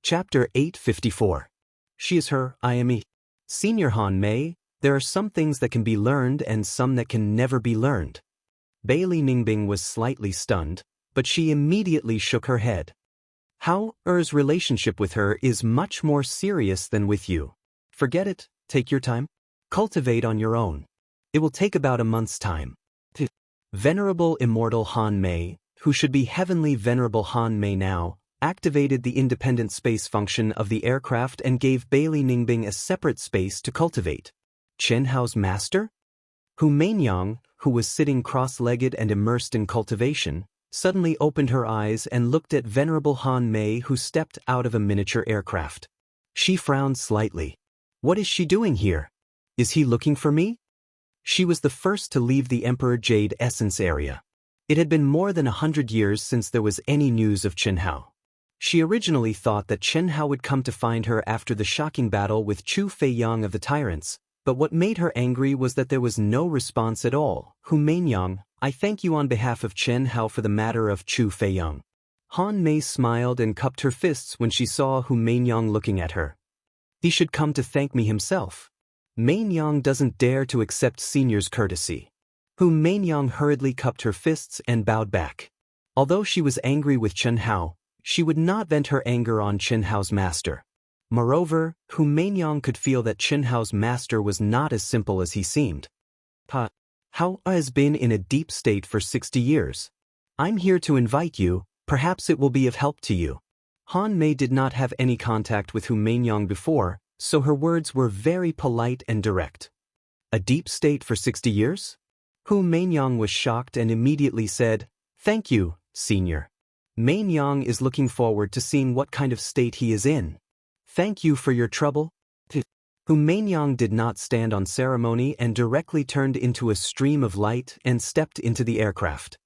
Chapter 854. She is her, I am he. Senior Han Mei, there are some things that can be learned and some that can never be learned. Bailey Ningbing was slightly stunned, but she immediately shook her head. How Er's relationship with her is much more serious than with you. Forget it, take your time. Cultivate on your own. It will take about a month's time. Venerable Immortal Han Mei, who should be Heavenly Venerable Han Mei now, activated the independent space function of the aircraft and gave Bailey Ningbing a separate space to cultivate. Chen Hao's master? Hu Mainyang, who was sitting cross-legged and immersed in cultivation, suddenly opened her eyes and looked at Venerable Han Mei, who stepped out of a miniature aircraft. She frowned slightly. What is she doing here? Is he looking for me? She was the first to leave the Emperor Jade Essence area. It had been more than 100 years since there was any news of Chen Hao. She originally thought that Chen Hao would come to find her after the shocking battle with Chu Feiyang of the Tyrants, but what made her angry was that there was no response at all. Hu Mainyang, I thank you on behalf of Chen Hao for the matter of Chu Feiyang. Han Mei smiled and cupped her fists when she saw Hu Mainyang looking at her. He should come to thank me himself. Mainyang doesn't dare to accept senior's courtesy. Hu Mainyang hurriedly cupped her fists and bowed back. Although she was angry with Chen Hao, she would not vent her anger on Chen Hao's master. Moreover, Hu Mainyang could feel that Chen Hao's master was not as simple as he seemed. Hao has been in a deep state for 60 years. I'm here to invite you, perhaps it will be of help to you. Han Mei did not have any contact with Hu Mainyang before, so her words were very polite and direct. A deep state for 60 years? Hu Mainyang was shocked and immediately said, Thank you, senior. Mainyang is looking forward to seeing what kind of state he is in. Thank you for your trouble. Hu Mainyang did not stand on ceremony and directly turned into a stream of light and stepped into the aircraft.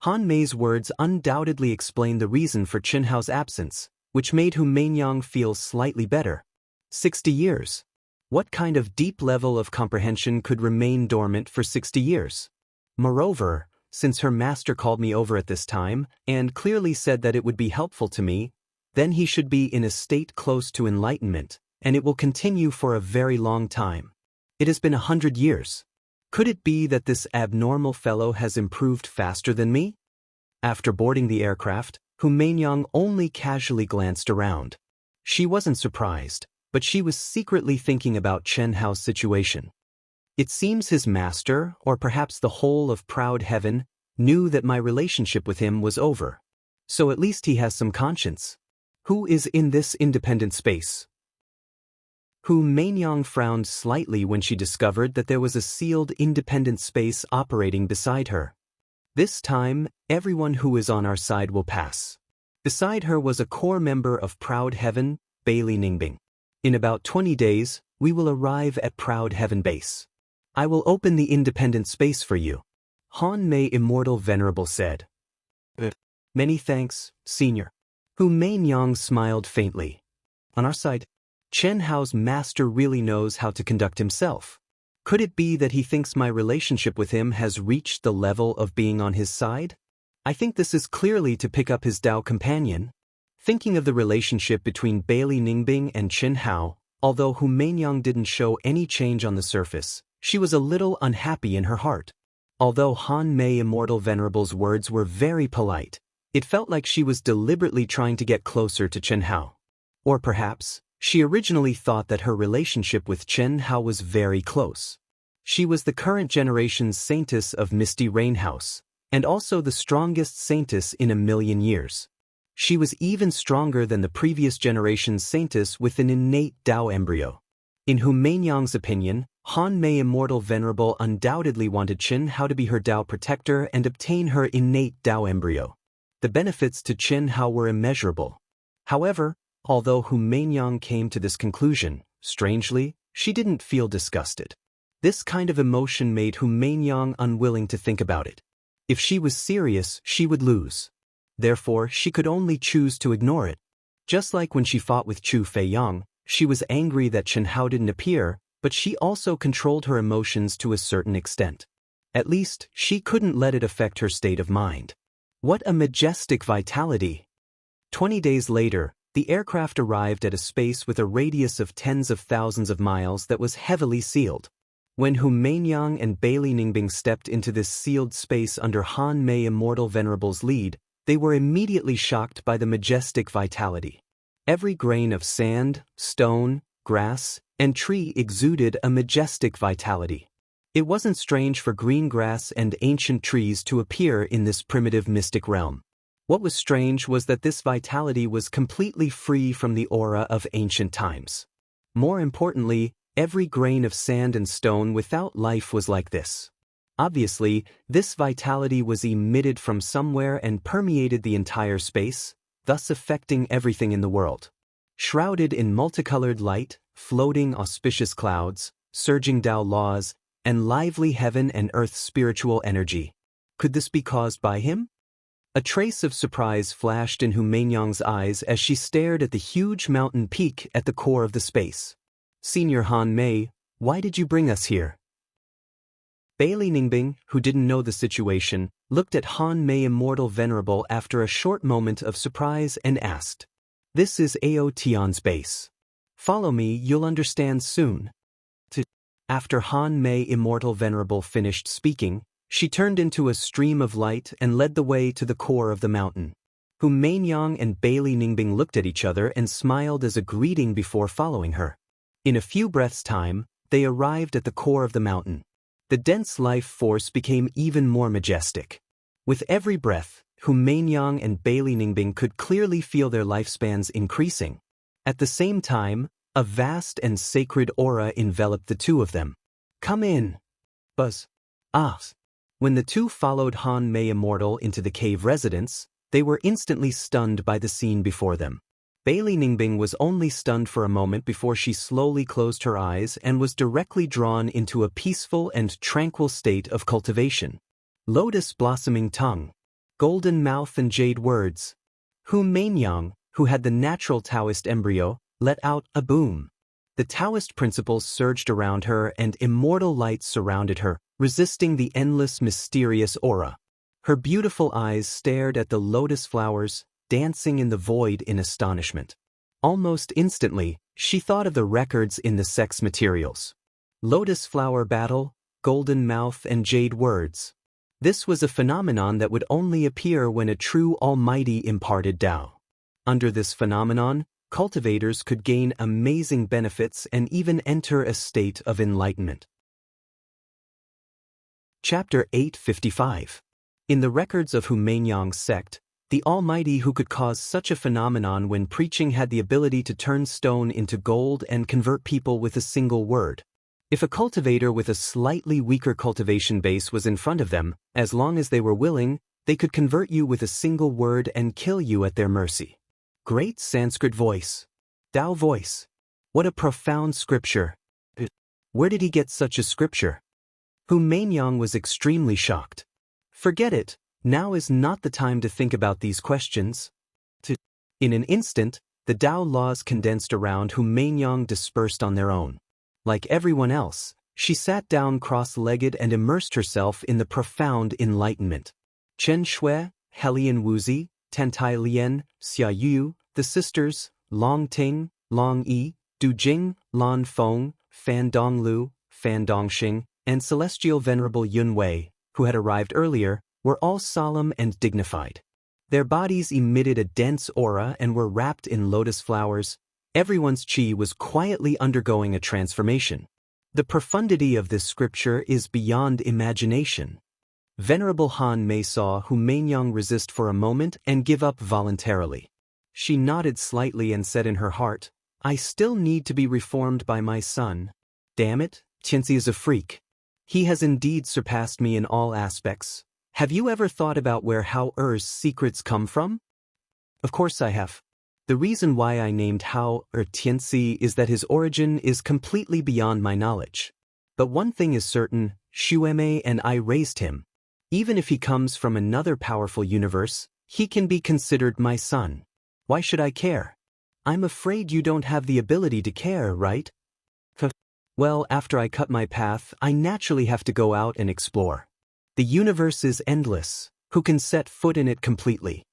Han Mei's words undoubtedly explained the reason for Chen Hao's absence, which made Hu Mainyang feel slightly better. 60 years. What kind of deep level of comprehension could remain dormant for 60 years? Moreover, since her master called me over at this time and clearly said that it would be helpful to me, then he should be in a state close to enlightenment, and it will continue for a very long time. It has been 100 years. Could it be that this abnormal fellow has improved faster than me? After boarding the aircraft, Hu Mainyang only casually glanced around. She wasn't surprised, but she was secretly thinking about Chen Hao's situation. It seems his master, or perhaps the whole of Proud Heaven, knew that my relationship with him was over. So at least he has some conscience. Who is in this independent space? Hu Mainyang frowned slightly when she discovered that there was a sealed independent space operating beside her. This time, everyone who is on our side will pass. Beside her was a core member of Proud Heaven, Bailey Ningbing. In about 20 days, we will arrive at Proud Heaven Base. I will open the independent space for you. Han Mei Immortal Venerable said. Many thanks, senior. Hu Mainyang smiled faintly. On our side, Chen Hao's master really knows how to conduct himself. Could it be that he thinks my relationship with him has reached the level of being on his side? I think this is clearly to pick up his Dao companion. Thinking of the relationship between Bailey Ningbing and Chen Hao, although Hu Mainyang didn't show any change on the surface, she was a little unhappy in her heart. Although Han Mei Immortal Venerable's words were very polite, it felt like she was deliberately trying to get closer to Chen Hao. Or perhaps, she originally thought that her relationship with Chen Hao was very close. She was the current generation's saintess of Misty Rain House, and also the strongest saintess in 1,000,000 years. She was even stronger than the previous generation's saintess with an innate Dao embryo. In Hu Mainyang's opinion, Han Mei Immortal Venerable undoubtedly wanted Chen Hao to be her Dao protector and obtain her innate Dao embryo. The benefits to Chen Hao were immeasurable. However, although Hu Mainyang came to this conclusion, strangely, she didn't feel disgusted. This kind of emotion made Hu Mainyang unwilling to think about it. If she was serious, she would lose. Therefore, she could only choose to ignore it. Just like when she fought with Chu Feiyang, she was angry that Chen Hao didn't appear, but she also controlled her emotions to a certain extent. At least, she couldn't let it affect her state of mind. What a majestic vitality! 20 days later, The aircraft arrived at a space with a radius of tens of thousands of miles that was heavily sealed. When Hu Mainyang and Bailey Ningbing stepped into this sealed space under Han Mei Immortal Venerable's lead, they were immediately shocked by the majestic vitality. Every grain of sand, stone, grass, and tree exuded a majestic vitality. It wasn't strange for green grass and ancient trees to appear in this primitive mystic realm. What was strange was that this vitality was completely free from the aura of ancient times. More importantly, every grain of sand and stone without life was like this. Obviously, this vitality was emitted from somewhere and permeated the entire space, thus affecting everything in the world. Shrouded in multicolored light, floating auspicious clouds, surging Tao laws, and lively heaven and earth spiritual energy. Could this be caused by him? A trace of surprise flashed in Hu Mainyang's eyes as she stared at the huge mountain peak at the core of the space. Senior Han Mei, why did you bring us here? Bailey Ningbing, who didn't know the situation, looked at Han Mei Immortal Venerable after a short moment of surprise and asked, "This is Ao Tian's base. Follow me, you'll understand soon." After Han Mei Immortal Venerable finished speaking, she turned into a stream of light and led the way to the core of the mountain. Hu Mainyang and Bailey Ningbing looked at each other and smiled as a greeting before following her. In a few breaths' time, they arrived at the core of the mountain. The dense life force became even more majestic. With every breath, Hu Mainyang and Bailey Ningbing could clearly feel their lifespans increasing. At the same time, a vast and sacred aura enveloped the two of them. "Come in." Buzz. Ah. When the two followed Han Mei Immortal into the cave residence, they were instantly stunned by the scene before them. Bailey Ningbing was only stunned for a moment before she slowly closed her eyes and was directly drawn into a peaceful and tranquil state of cultivation. Lotus blossoming tongue, golden mouth and jade words. Hu Mainyang, who had the natural Taoist embryo, let out a boom. The Taoist principles surged around her and immortal light surrounded her, resisting the endless mysterious aura. Her beautiful eyes stared at the lotus flowers, dancing in the void in astonishment. Almost instantly, she thought of the records in the sex materials. Lotus flower battle, golden mouth and jade words. This was a phenomenon that would only appear when a true almighty imparted Tao. Under this phenomenon, cultivators could gain amazing benefits and even enter a state of enlightenment. Chapter 855. In the records of Hu Mainyang's sect, the Almighty who could cause such a phenomenon when preaching had the ability to turn stone into gold and convert people with a single word. If a cultivator with a slightly weaker cultivation base was in front of them, as long as they were willing, they could convert you with a single word and kill you at their mercy. Great Sanskrit voice. Tao voice. What a profound scripture. Where did he get such a scripture? Hu Mainyang was extremely shocked. Forget it, now is not the time to think about these questions. In an instant, the Tao laws condensed around Hu Mainyang dispersed on their own. Like everyone else, she sat down cross-legged and immersed herself in the profound enlightenment. Chen Shui, Helian Wuzi, Tentai Lian, Xia Yu, the sisters, Long Ting, Long Yi, Du Jing, Lan Feng, Fan Donglu, Fan Dongxing, and Celestial Venerable Yun Wei, who had arrived earlier, were all solemn and dignified. Their bodies emitted a dense aura and were wrapped in lotus flowers. Everyone's chi was quietly undergoing a transformation. The profundity of this scripture is beyond imagination. Venerable Han Mei saw Hu Mainyang resist for a moment and give up voluntarily. She nodded slightly and said in her heart, "I still need to be reformed by my son. Damn it, Tianzi is a freak. He has indeed surpassed me in all aspects. Have you ever thought about where Hao Er's secrets come from?" Of course I have. The reason why I named Hao Tianzi is that his origin is completely beyond my knowledge. But one thing is certain, Xuemei and I raised him. Even if he comes from another powerful universe, he can be considered my son. Why should I care? I'm afraid you don't have the ability to care, right? Well, after I cut my path, I naturally have to go out and explore. The universe is endless. Who can set foot in it completely?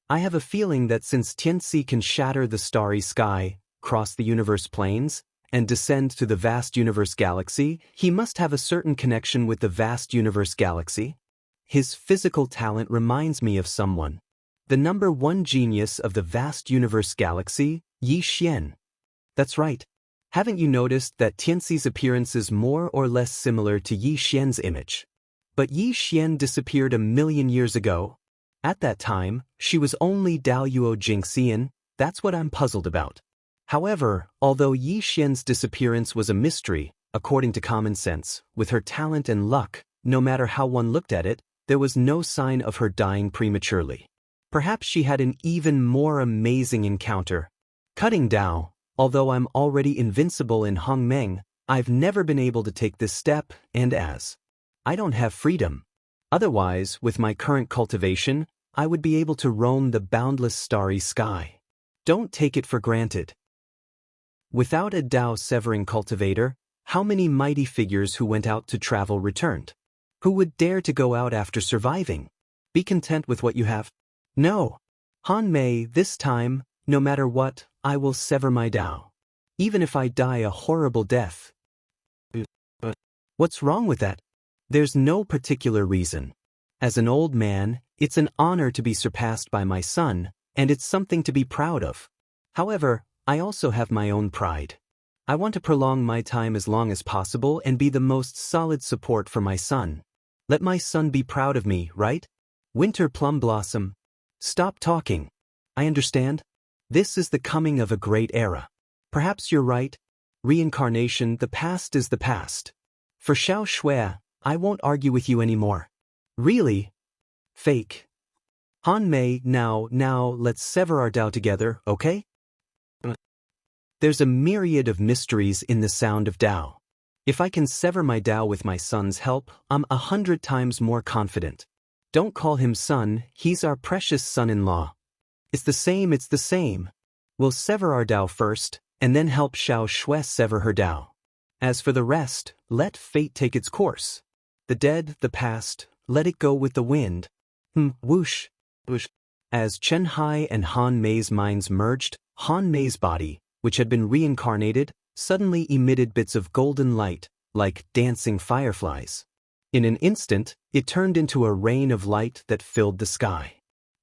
I have a feeling that since Tianxi can shatter the starry sky, cross the universe planes, and descend to the vast universe galaxy, he must have a certain connection with the vast universe galaxy. His physical talent reminds me of someone. The number one genius of the vast universe galaxy, Yi Xian. That's right. Haven't you noticed that Tianxi's appearance is more or less similar to Yi Xian's image? But Yi Xian disappeared 1,000,000 years ago. At that time, she was only Daoyuo Jingxian. That's what I'm puzzled about. However, although Yi Xian's disappearance was a mystery, according to common sense, with her talent and luck, no matter how one looked at it, there was no sign of her dying prematurely. Perhaps she had an even more amazing encounter. Cutting Dao. Although I'm already invincible in Hongmeng, I've never been able to take this step, and as I don't have freedom. Otherwise, with my current cultivation, I would be able to roam the boundless starry sky. Don't take it for granted. Without a Dao-severing cultivator, how many mighty figures who went out to travel returned? Who would dare to go out after surviving? Be content with what you have. No. Han Mei, this time, no matter what, I will sever my Dao. Even if I die a horrible death. What's wrong with that? There's no particular reason. As an old man, it's an honor to be surpassed by my son, and it's something to be proud of. However, I also have my own pride. I want to prolong my time as long as possible and be the most solid support for my son. Let my son be proud of me, right? Winter Plum Blossom. Stop talking. I understand. This is the coming of a great era. Perhaps you're right. Reincarnation, the past is the past. For Xiao Shui, I won't argue with you anymore. Really? Fake. Han Mei, now, let's sever our Dao together, okay? There's a myriad of mysteries in the sound of Dao. If I can sever my Dao with my son's help, I'm 100 times more confident. Don't call him son, he's our precious son-in-law. It's the same. We'll sever our Dao first, and then help Xiao Shui sever her Dao. As for the rest, let fate take its course. The dead, the past, let it go with the wind. Whoosh. As Chen Hai and Han Mei's minds merged, Han Mei's body, which had been reincarnated, suddenly emitted bits of golden light, like dancing fireflies. In an instant, it turned into a rain of light that filled the sky.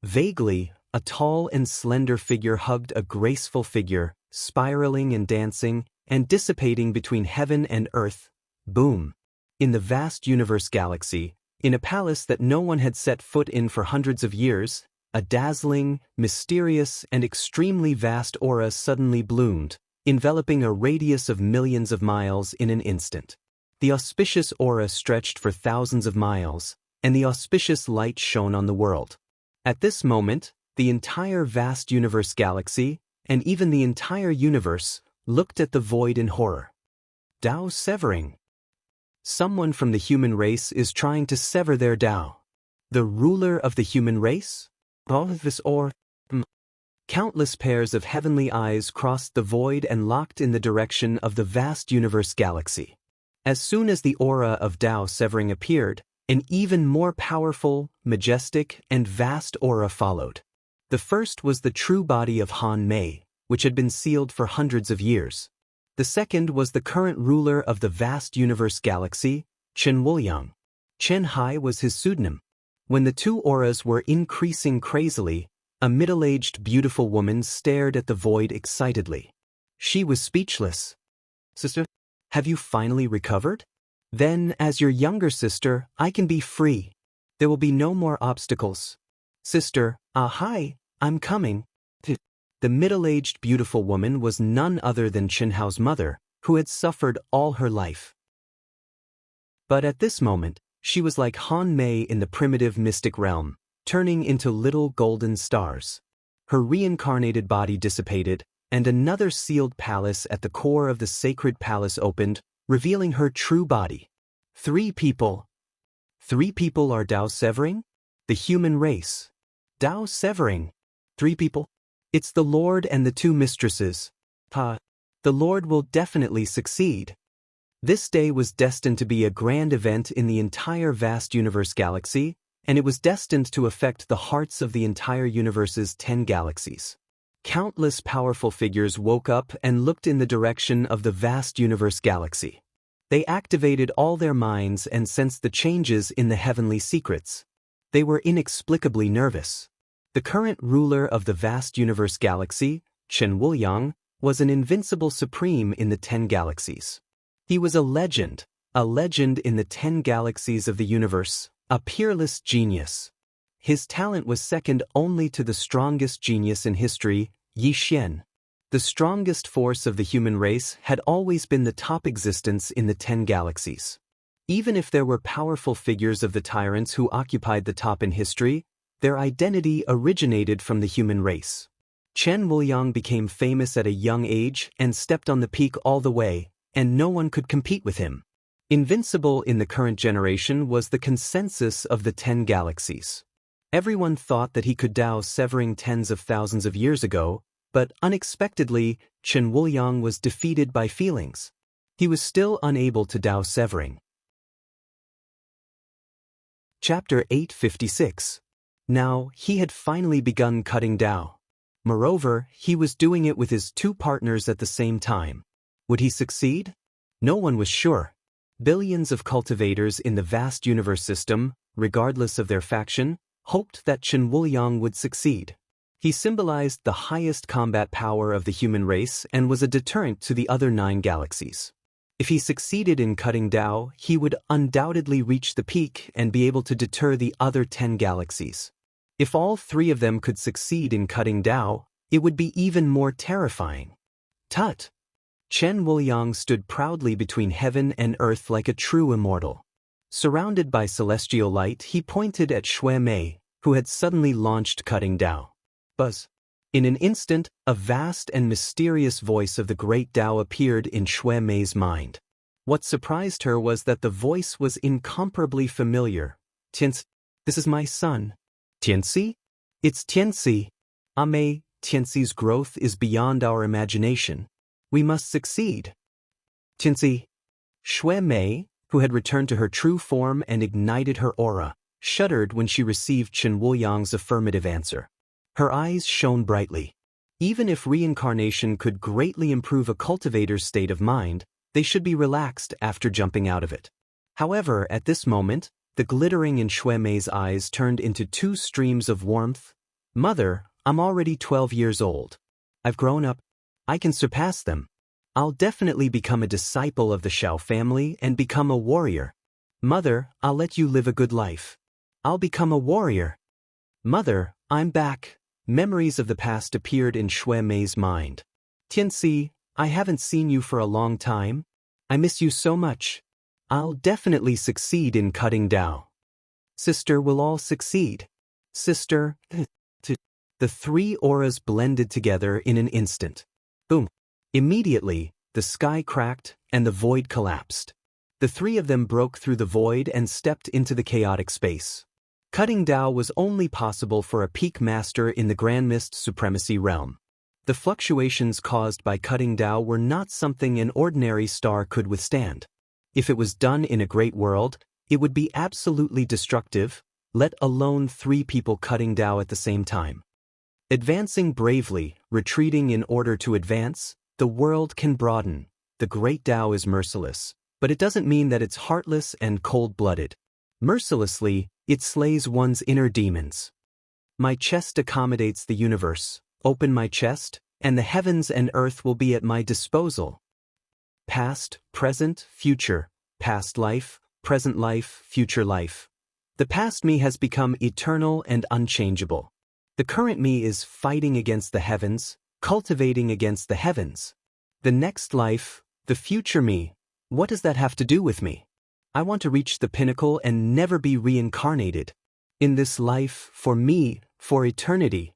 Vaguely, a tall and slender figure hugged a graceful figure, spiraling and dancing, and dissipating between heaven and earth. Boom. In the vast universe galaxy, in a palace that no one had set foot in for hundreds of years, a dazzling, mysterious, and extremely vast aura suddenly bloomed, enveloping a radius of millions of miles in an instant. The auspicious aura stretched for thousands of miles, and the auspicious light shone on the world. At this moment, the entire vast universe galaxy, and even the entire universe, looked at the void in horror. Dao severing. Someone from the human race is trying to sever their Dao. The ruler of the human race? Countless pairs of heavenly eyes crossed the void and locked in the direction of the vast universe galaxy. As soon as the aura of Dao severing appeared, an even more powerful, majestic, and vast aura followed. The first was the true body of Han Mei, which had been sealed for hundreds of years. The second was the current ruler of the vast universe galaxy, Chen Wuliang. Chen Hai was his pseudonym. When the two auras were increasing crazily, a middle-aged beautiful woman stared at the void excitedly. She was speechless. Sister, have you finally recovered? Then, as your younger sister, I can be free. There will be no more obstacles. Sister, hi, I'm coming. The middle-aged beautiful woman was none other than Chen Hao's mother, who had suffered all her life. But at this moment, she was like Han Mei in the primitive mystic realm, turning into little golden stars. Her reincarnated body dissipated, and another sealed palace at the core of the sacred palace opened, revealing her true body. 3 people. 3 people are Dao severing? The human race. Dao severing. 3 people? It's the Lord and the 2 mistresses. The Lord will definitely succeed. This day was destined to be a grand event in the entire vast universe galaxy, and it was destined to affect the hearts of the entire universe's 10 galaxies. Countless powerful figures woke up and looked in the direction of the vast universe galaxy. They activated all their minds and sensed the changes in the heavenly secrets. They were inexplicably nervous. The current ruler of the vast universe galaxy, Chen Wuliang, was an invincible supreme in the 10 galaxies. He was a legend in the 10 galaxies of the universe, a peerless genius. His talent was second only to the strongest genius in history, Yi Xian. The strongest force of the human race had always been the top existence in the 10 galaxies. Even if there were powerful figures of the tyrants who occupied the top in history, their identity originated from the human race. Chen Wuliang became famous at a young age and stepped on the peak all the way, and no one could compete with him. Invincible in the current generation was the consensus of the 10 galaxies. Everyone thought that he could Dao severing tens of thousands of years ago, but unexpectedly, Chen Wuliang was defeated by feelings. He was still unable to Dao severing. Chapter 856. Now, he had finally begun cutting Dao. Moreover, he was doing it with his two partners at the same time. Would he succeed? No one was sure. Billions of cultivators in the vast universe system, regardless of their faction, hoped that Chen Wuliang would succeed. He symbolized the highest combat power of the human race and was a deterrent to the other 9 galaxies. If he succeeded in cutting Dao, he would undoubtedly reach the peak and be able to deter the other 10 galaxies. If all 3 of them could succeed in cutting Dao, it would be even more terrifying. Tut! Chen Wuliang stood proudly between heaven and earth like a true immortal. Surrounded by celestial light, he pointed at Shui Mei, who had suddenly launched cutting Dao. Buzz. In an instant, a vast and mysterious voice of the great Tao appeared in Shui Mei's mind. What surprised her was that the voice was incomparably familiar. Tianci, this is my son. Tianci? It's Tianci. Mei, Tianci's growth is beyond our imagination. We must succeed. Tianci. Shui Mei, who had returned to her true form and ignited her aura, shuddered when she received Chen Wuliang's affirmative answer. Her eyes shone brightly. Even if reincarnation could greatly improve a cultivator's state of mind, they should be relaxed after jumping out of it. However, at this moment, the glittering in Shui Mei's eyes turned into 2 streams of warmth. Mother, I'm already 12 years old. I've grown up. I can surpass them. I'll definitely become a disciple of the Shao family and become a warrior. Mother, I'll let you live a good life. I'll become a warrior. Mother, I'm back. Memories of the past appeared in Shui Mei's mind. Tianci, I haven't seen you for a long time. I miss you so much. I'll definitely succeed in cutting Dao. Sister, we'll all succeed. Sister, the 3 auras blended together in an instant. Boom. Immediately, the sky cracked and the void collapsed. The 3 of them broke through the void and stepped into the chaotic space. Cutting Dao was only possible for a peak master in the Grand Mist Supremacy realm. The fluctuations caused by cutting Dao were not something an ordinary star could withstand. If it was done in a great world, it would be absolutely destructive, let alone 3 people cutting Dao at the same time. Advancing bravely, retreating in order to advance, the world can broaden. The great Dao is merciless, but it doesn't mean that it's heartless and cold-blooded. Mercilessly, it slays one's inner demons. My chest accommodates the universe. Open my chest, and the heavens and earth will be at my disposal. Past, present, future, past life, present life, future life. The past me has become eternal and unchangeable. The current me is fighting against the heavens, cultivating against the heavens. The next life, the future me, what does that have to do with me? I want to reach the pinnacle and never be reincarnated. In this life, for me, for eternity.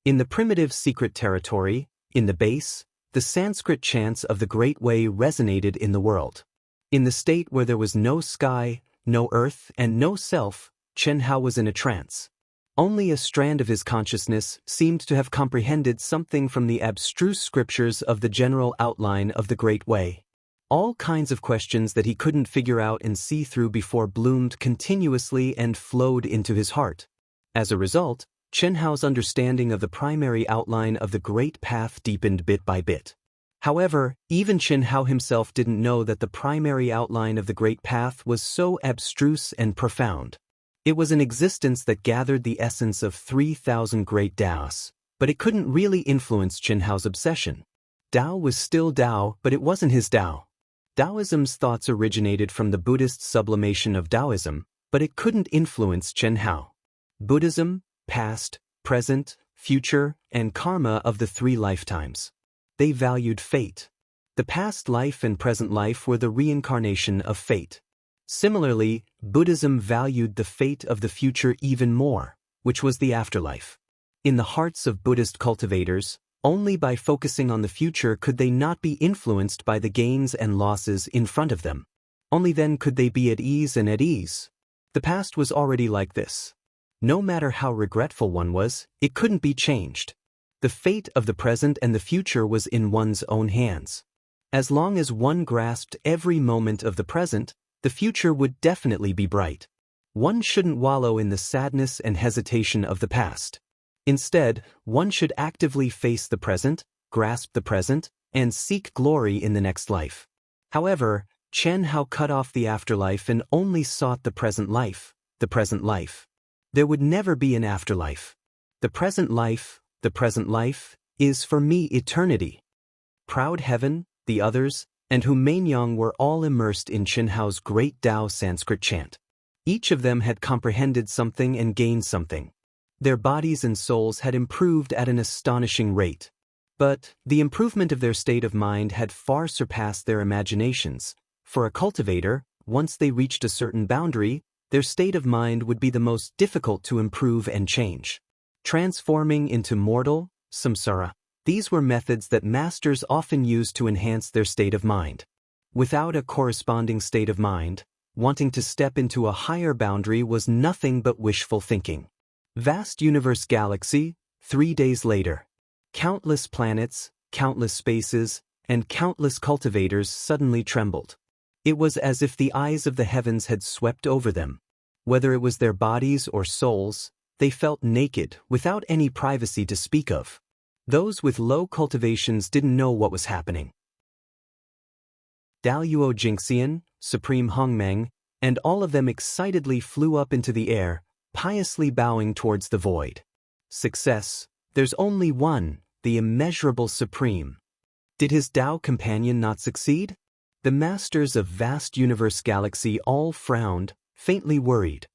In the primitive secret territory, in the base, the Sanskrit chants of the Great Way resonated in the world. In the state where there was no sky, no earth, and no self, Chen Hao was in a trance. Only a strand of his consciousness seemed to have comprehended something from the abstruse scriptures of the general outline of the Great Way. All kinds of questions that he couldn't figure out and see through before bloomed continuously and flowed into his heart. As a result, Chen Hao's understanding of the primary outline of the Great Path deepened bit by bit. However, even Chen Hao himself didn't know that the primary outline of the Great Path was so abstruse and profound. It was an existence that gathered the essence of 3,000 great Taoists, but it couldn't really influence Chen Hao's obsession. Tao was still Tao, but it wasn't his Tao. Taoism's thoughts originated from the Buddhist sublimation of Taoism, but it couldn't influence Chen Hao. Buddhism, past, present, future, and karma of the 3 lifetimes. They valued fate. The past life and present life were the reincarnation of fate. Similarly, Buddhism valued the fate of the future even more, which was the afterlife. In the hearts of Buddhist cultivators, only by focusing on the future could they not be influenced by the gains and losses in front of them. Only then could they be at ease and at ease. The past was already like this. No matter how regretful one was, it couldn't be changed. The fate of the present and the future was in one's own hands. As long as one grasped every moment of the present, the future would definitely be bright. One shouldn't wallow in the sadness and hesitation of the past. Instead, one should actively face the present, grasp the present, and seek glory in the next life. However, Chen Hao cut off the afterlife and only sought the present life, the present life. There would never be an afterlife. The present life, is for me eternity. Proud Heaven, the others, and Hu Mainyang were all immersed in Chen Hao's great Tao Sanskrit chant. Each of them had comprehended something and gained something. Their bodies and souls had improved at an astonishing rate. But the improvement of their state of mind had far surpassed their imaginations. For a cultivator, once they reached a certain boundary, their state of mind would be the most difficult to improve and change. Transforming into mortal, samsara. These were methods that masters often used to enhance their state of mind. Without a corresponding state of mind, wanting to step into a higher boundary was nothing but wishful thinking. Vast universe galaxy, 3 days later. Countless planets, countless spaces, and countless cultivators suddenly trembled. It was as if the eyes of the heavens had swept over them. Whether it was their bodies or souls, they felt naked, without any privacy to speak of. Those with low cultivations didn't know what was happening. Daluo Jingxian, Supreme Hongmeng, and all of them excitedly flew up into the air, piously bowing towards the void. Success, there's only one, the immeasurable Supreme. Did his Tao companion not succeed? The masters of vast universe galaxy all frowned, faintly worried.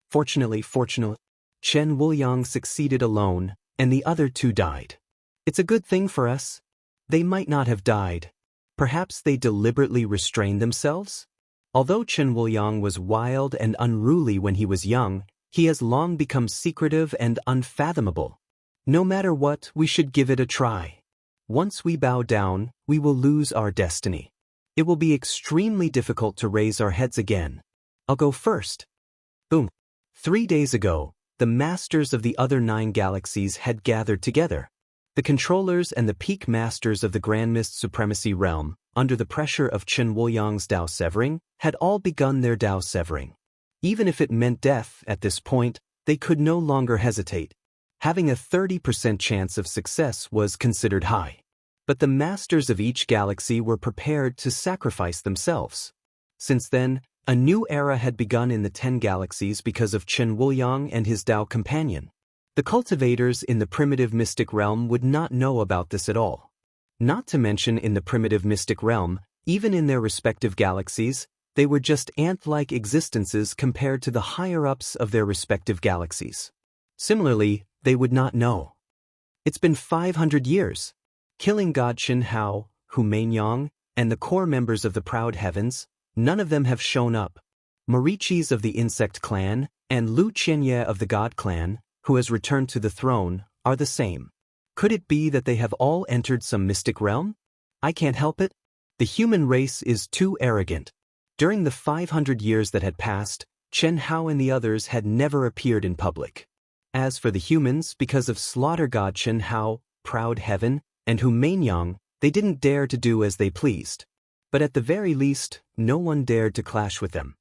Fortunately, Chen Wuliang succeeded alone, and the other 2 died. It's a good thing for us. They might not have died. Perhaps they deliberately restrained themselves? Although Chen Wuliang was wild and unruly when he was young, he has long become secretive and unfathomable. No matter what, we should give it a try. Once we bow down, we will lose our destiny. It will be extremely difficult to raise our heads again. I'll go first. Boom. 3 days ago, the masters of the other 9 galaxies had gathered together. The controllers and the peak masters of the Grand Mist Supremacy Realm, under the pressure of Chen Wuliang's Tao severing, had all begun their Tao severing. Even if it meant death at this point, they could no longer hesitate. Having a 30% chance of success was considered high. But the masters of each galaxy were prepared to sacrifice themselves. Since then, a new era had begun in the 10 galaxies because of Chen Wuliang and his Tao companion. The cultivators in the primitive mystic realm would not know about this at all. Not to mention in the primitive mystic realm, even in their respective galaxies, they were just ant-like existences compared to the higher-ups of their respective galaxies. Similarly, they would not know. It's been 500 years. Killing God Chen Hao, Hu Mainyang, and the core members of the Proud Heavens, none of them have shown up. Marichis of the Insect Clan, and Lu Qianye of the God Clan, who has returned to the throne, are the same. Could it be that they have all entered some mystic realm? I can't help it. The human race is too arrogant. During the 500 years that had passed, Chen Hao and the others had never appeared in public. As for the humans, because of Slaughter God Chen Hao, Proud Heaven, and Hu Mainyang, they didn't dare to do as they pleased. but at the very least, no one dared to clash with them.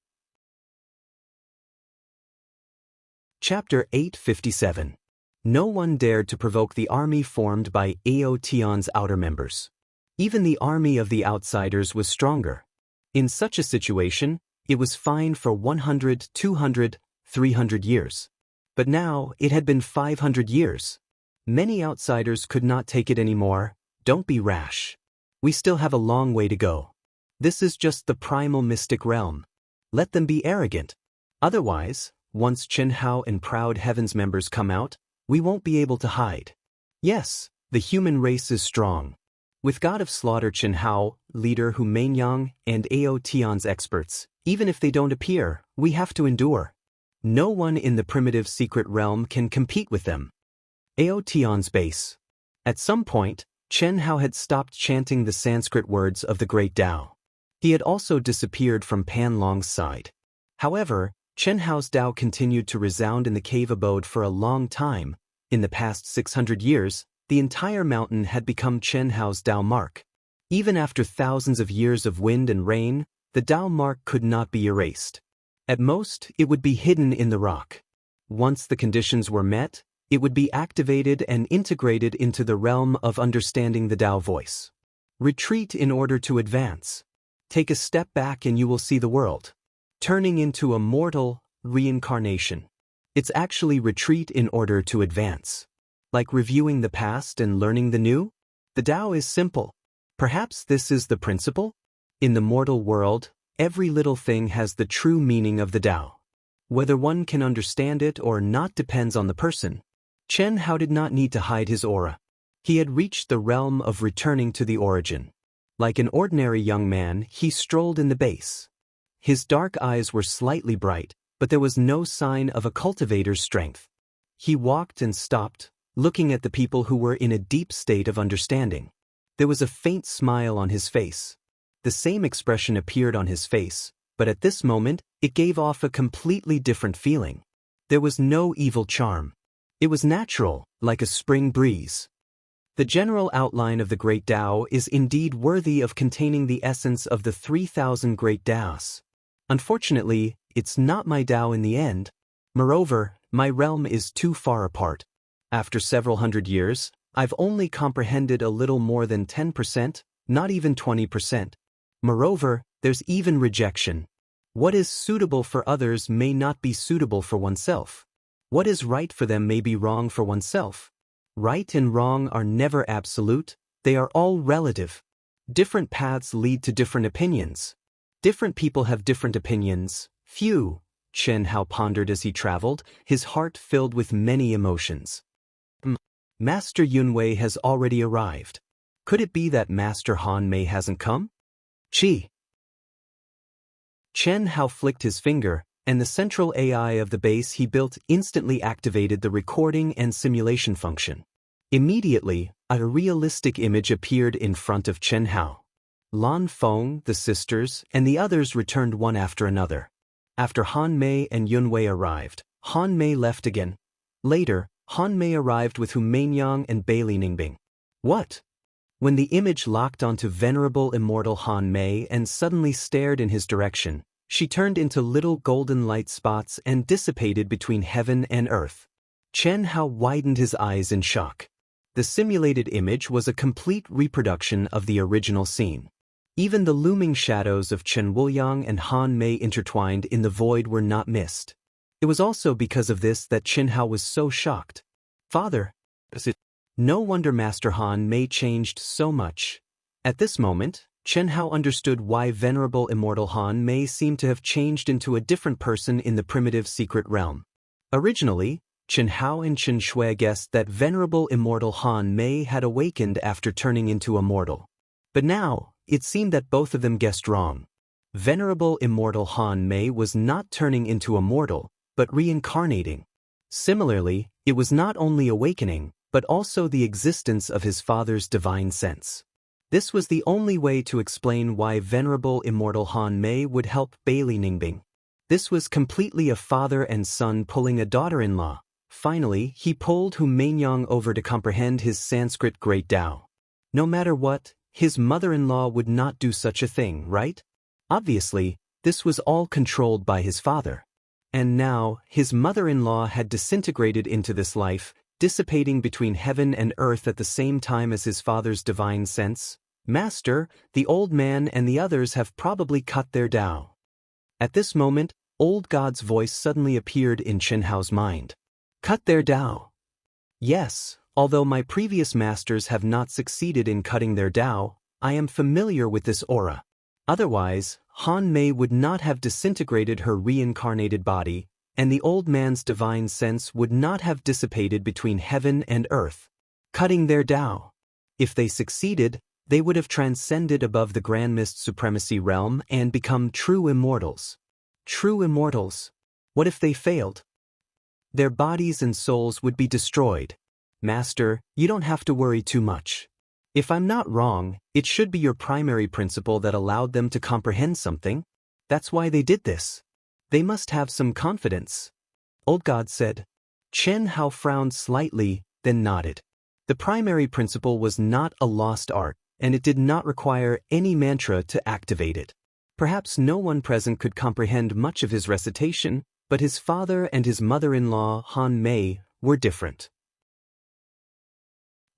Chapter 857. No one dared to provoke the army formed by Aotion's outer members. Even the army of the outsiders was stronger. In such a situation, it was fine for 100, 200, 300 years. But now, it had been 500 years. Many outsiders could not take it anymore. Don't be rash. We still have a long way to go. This is just the primal mystic realm. Let them be arrogant. Otherwise, once Chen Hao and Proud Heavens members come out, we won't be able to hide. Yes, the human race is strong. With God of Slaughter Chen Hao, leader Hu Mainyang, and Aotion's experts, even if they don't appear, we have to endure. No one in the primitive secret realm can compete with them. Aotion's base. At some point, Chen Hao had stopped chanting the Sanskrit words of the Great Tao. He had also disappeared from Pan Long's side. However, Chen Hao's Tao continued to resound in the cave abode for a long time. In the past 600 years, the entire mountain had become Chen Hao's Tao mark. Even after thousands of years of wind and rain, the Tao mark could not be erased. At most, it would be hidden in the rock. Once the conditions were met, it would be activated and integrated into the realm of understanding the Tao voice. Retreat in order to advance. Take a step back and you will see the world. Turning into a mortal reincarnation. It's actually retreat in order to advance. Like reviewing the past and learning the new? The Tao is simple. Perhaps this is the principle? In the mortal world, every little thing has the true meaning of the Tao. Whether one can understand it or not depends on the person. Chen Hao did not need to hide his aura. He had reached the realm of returning to the origin. Like an ordinary young man, he strolled in the base. His dark eyes were slightly bright, but there was no sign of a cultivator's strength. He walked and stopped, looking at the people who were in a deep state of understanding. There was a faint smile on his face. The same expression appeared on his face, but at this moment, it gave off a completely different feeling. There was no evil charm. It was natural, like a spring breeze. The general outline of the Great Tao is indeed worthy of containing the essence of the 3,000 Great Taos. Unfortunately, it's not my Tao in the end. Moreover, my realm is too far apart. After several hundred years, I've only comprehended a little more than 10%, not even 20%. Moreover, there's even rejection. What is suitable for others may not be suitable for oneself. What is right for them may be wrong for oneself. Right and wrong are never absolute, they are all relative. Different paths lead to different opinions. Different people have different opinions. Phew, Chen Hao pondered as he traveled, his heart filled with many emotions. Master Yunwei has already arrived. Could it be that Master Han Mei hasn't come? Chi. Chen Hao flicked his finger, and the central AI of the base he built instantly activated the recording and simulation function. Immediately, a realistic image appeared in front of Chen Hao. Lan Feng, the sisters, and the others returned one after another. After Han Mei and Yunwei arrived, Han Mei left again. Later, Han Mei arrived with Hu Mainyang and Bailey Ningbing. What? When the image locked onto venerable immortal Han Mei and suddenly stared in his direction, she turned into little golden light spots and dissipated between heaven and earth. Chen Hao widened his eyes in shock. The simulated image was a complete reproduction of the original scene. Even the looming shadows of Chen Wuliang and Han Mei intertwined in the void were not missed. It was also because of this that Chen Hao was so shocked. Father, no wonder Master Han Mei changed so much. At this moment, Chen Hao understood why venerable immortal Han Mei seemed to have changed into a different person in the primitive secret realm. Originally, Chen Hao and Chen Shui guessed that venerable immortal Han Mei had awakened after turning into a mortal. But now, it seemed that both of them guessed wrong. Venerable immortal Han Mei was not turning into a mortal, but reincarnating. Similarly, it was not only awakening, but also the existence of his father's divine sense. This was the only way to explain why venerable immortal Han Mei would help Bailey Ningbing. This was completely a father and son pulling a daughter-in-law. Finally, he pulled Hu Mainyang over to comprehend his Sanskrit Great Tao. No matter what, his mother-in-law would not do such a thing, right? Obviously, this was all controlled by his father. And now, his mother-in-law had disintegrated into this life, dissipating between heaven and earth at the same time as his father's divine sense. Master, the old man and the others have probably cut their Tao. At this moment, old God's voice suddenly appeared in Chen Hao's mind. Cut their Tao. Yes, although my previous masters have not succeeded in cutting their Tao, I am familiar with this aura. Otherwise, Han Mei would not have disintegrated her reincarnated body, and the old man's divine sense would not have dissipated between heaven and earth. Cutting their Tao. If they succeeded, they would have transcended above the Grand Mist Supremacy realm and become true immortals. True immortals. What if they failed? Their bodies and souls would be destroyed. Master, you don't have to worry too much. If I'm not wrong, it should be your primary principle that allowed them to comprehend something. That's why they did this. They must have some confidence. Old God said. Chen Hao frowned slightly, then nodded. The primary principle was not a lost art, and it did not require any mantra to activate it. Perhaps no one present could comprehend much of his recitation, but his father and his mother-in-law, Han Mei, were different.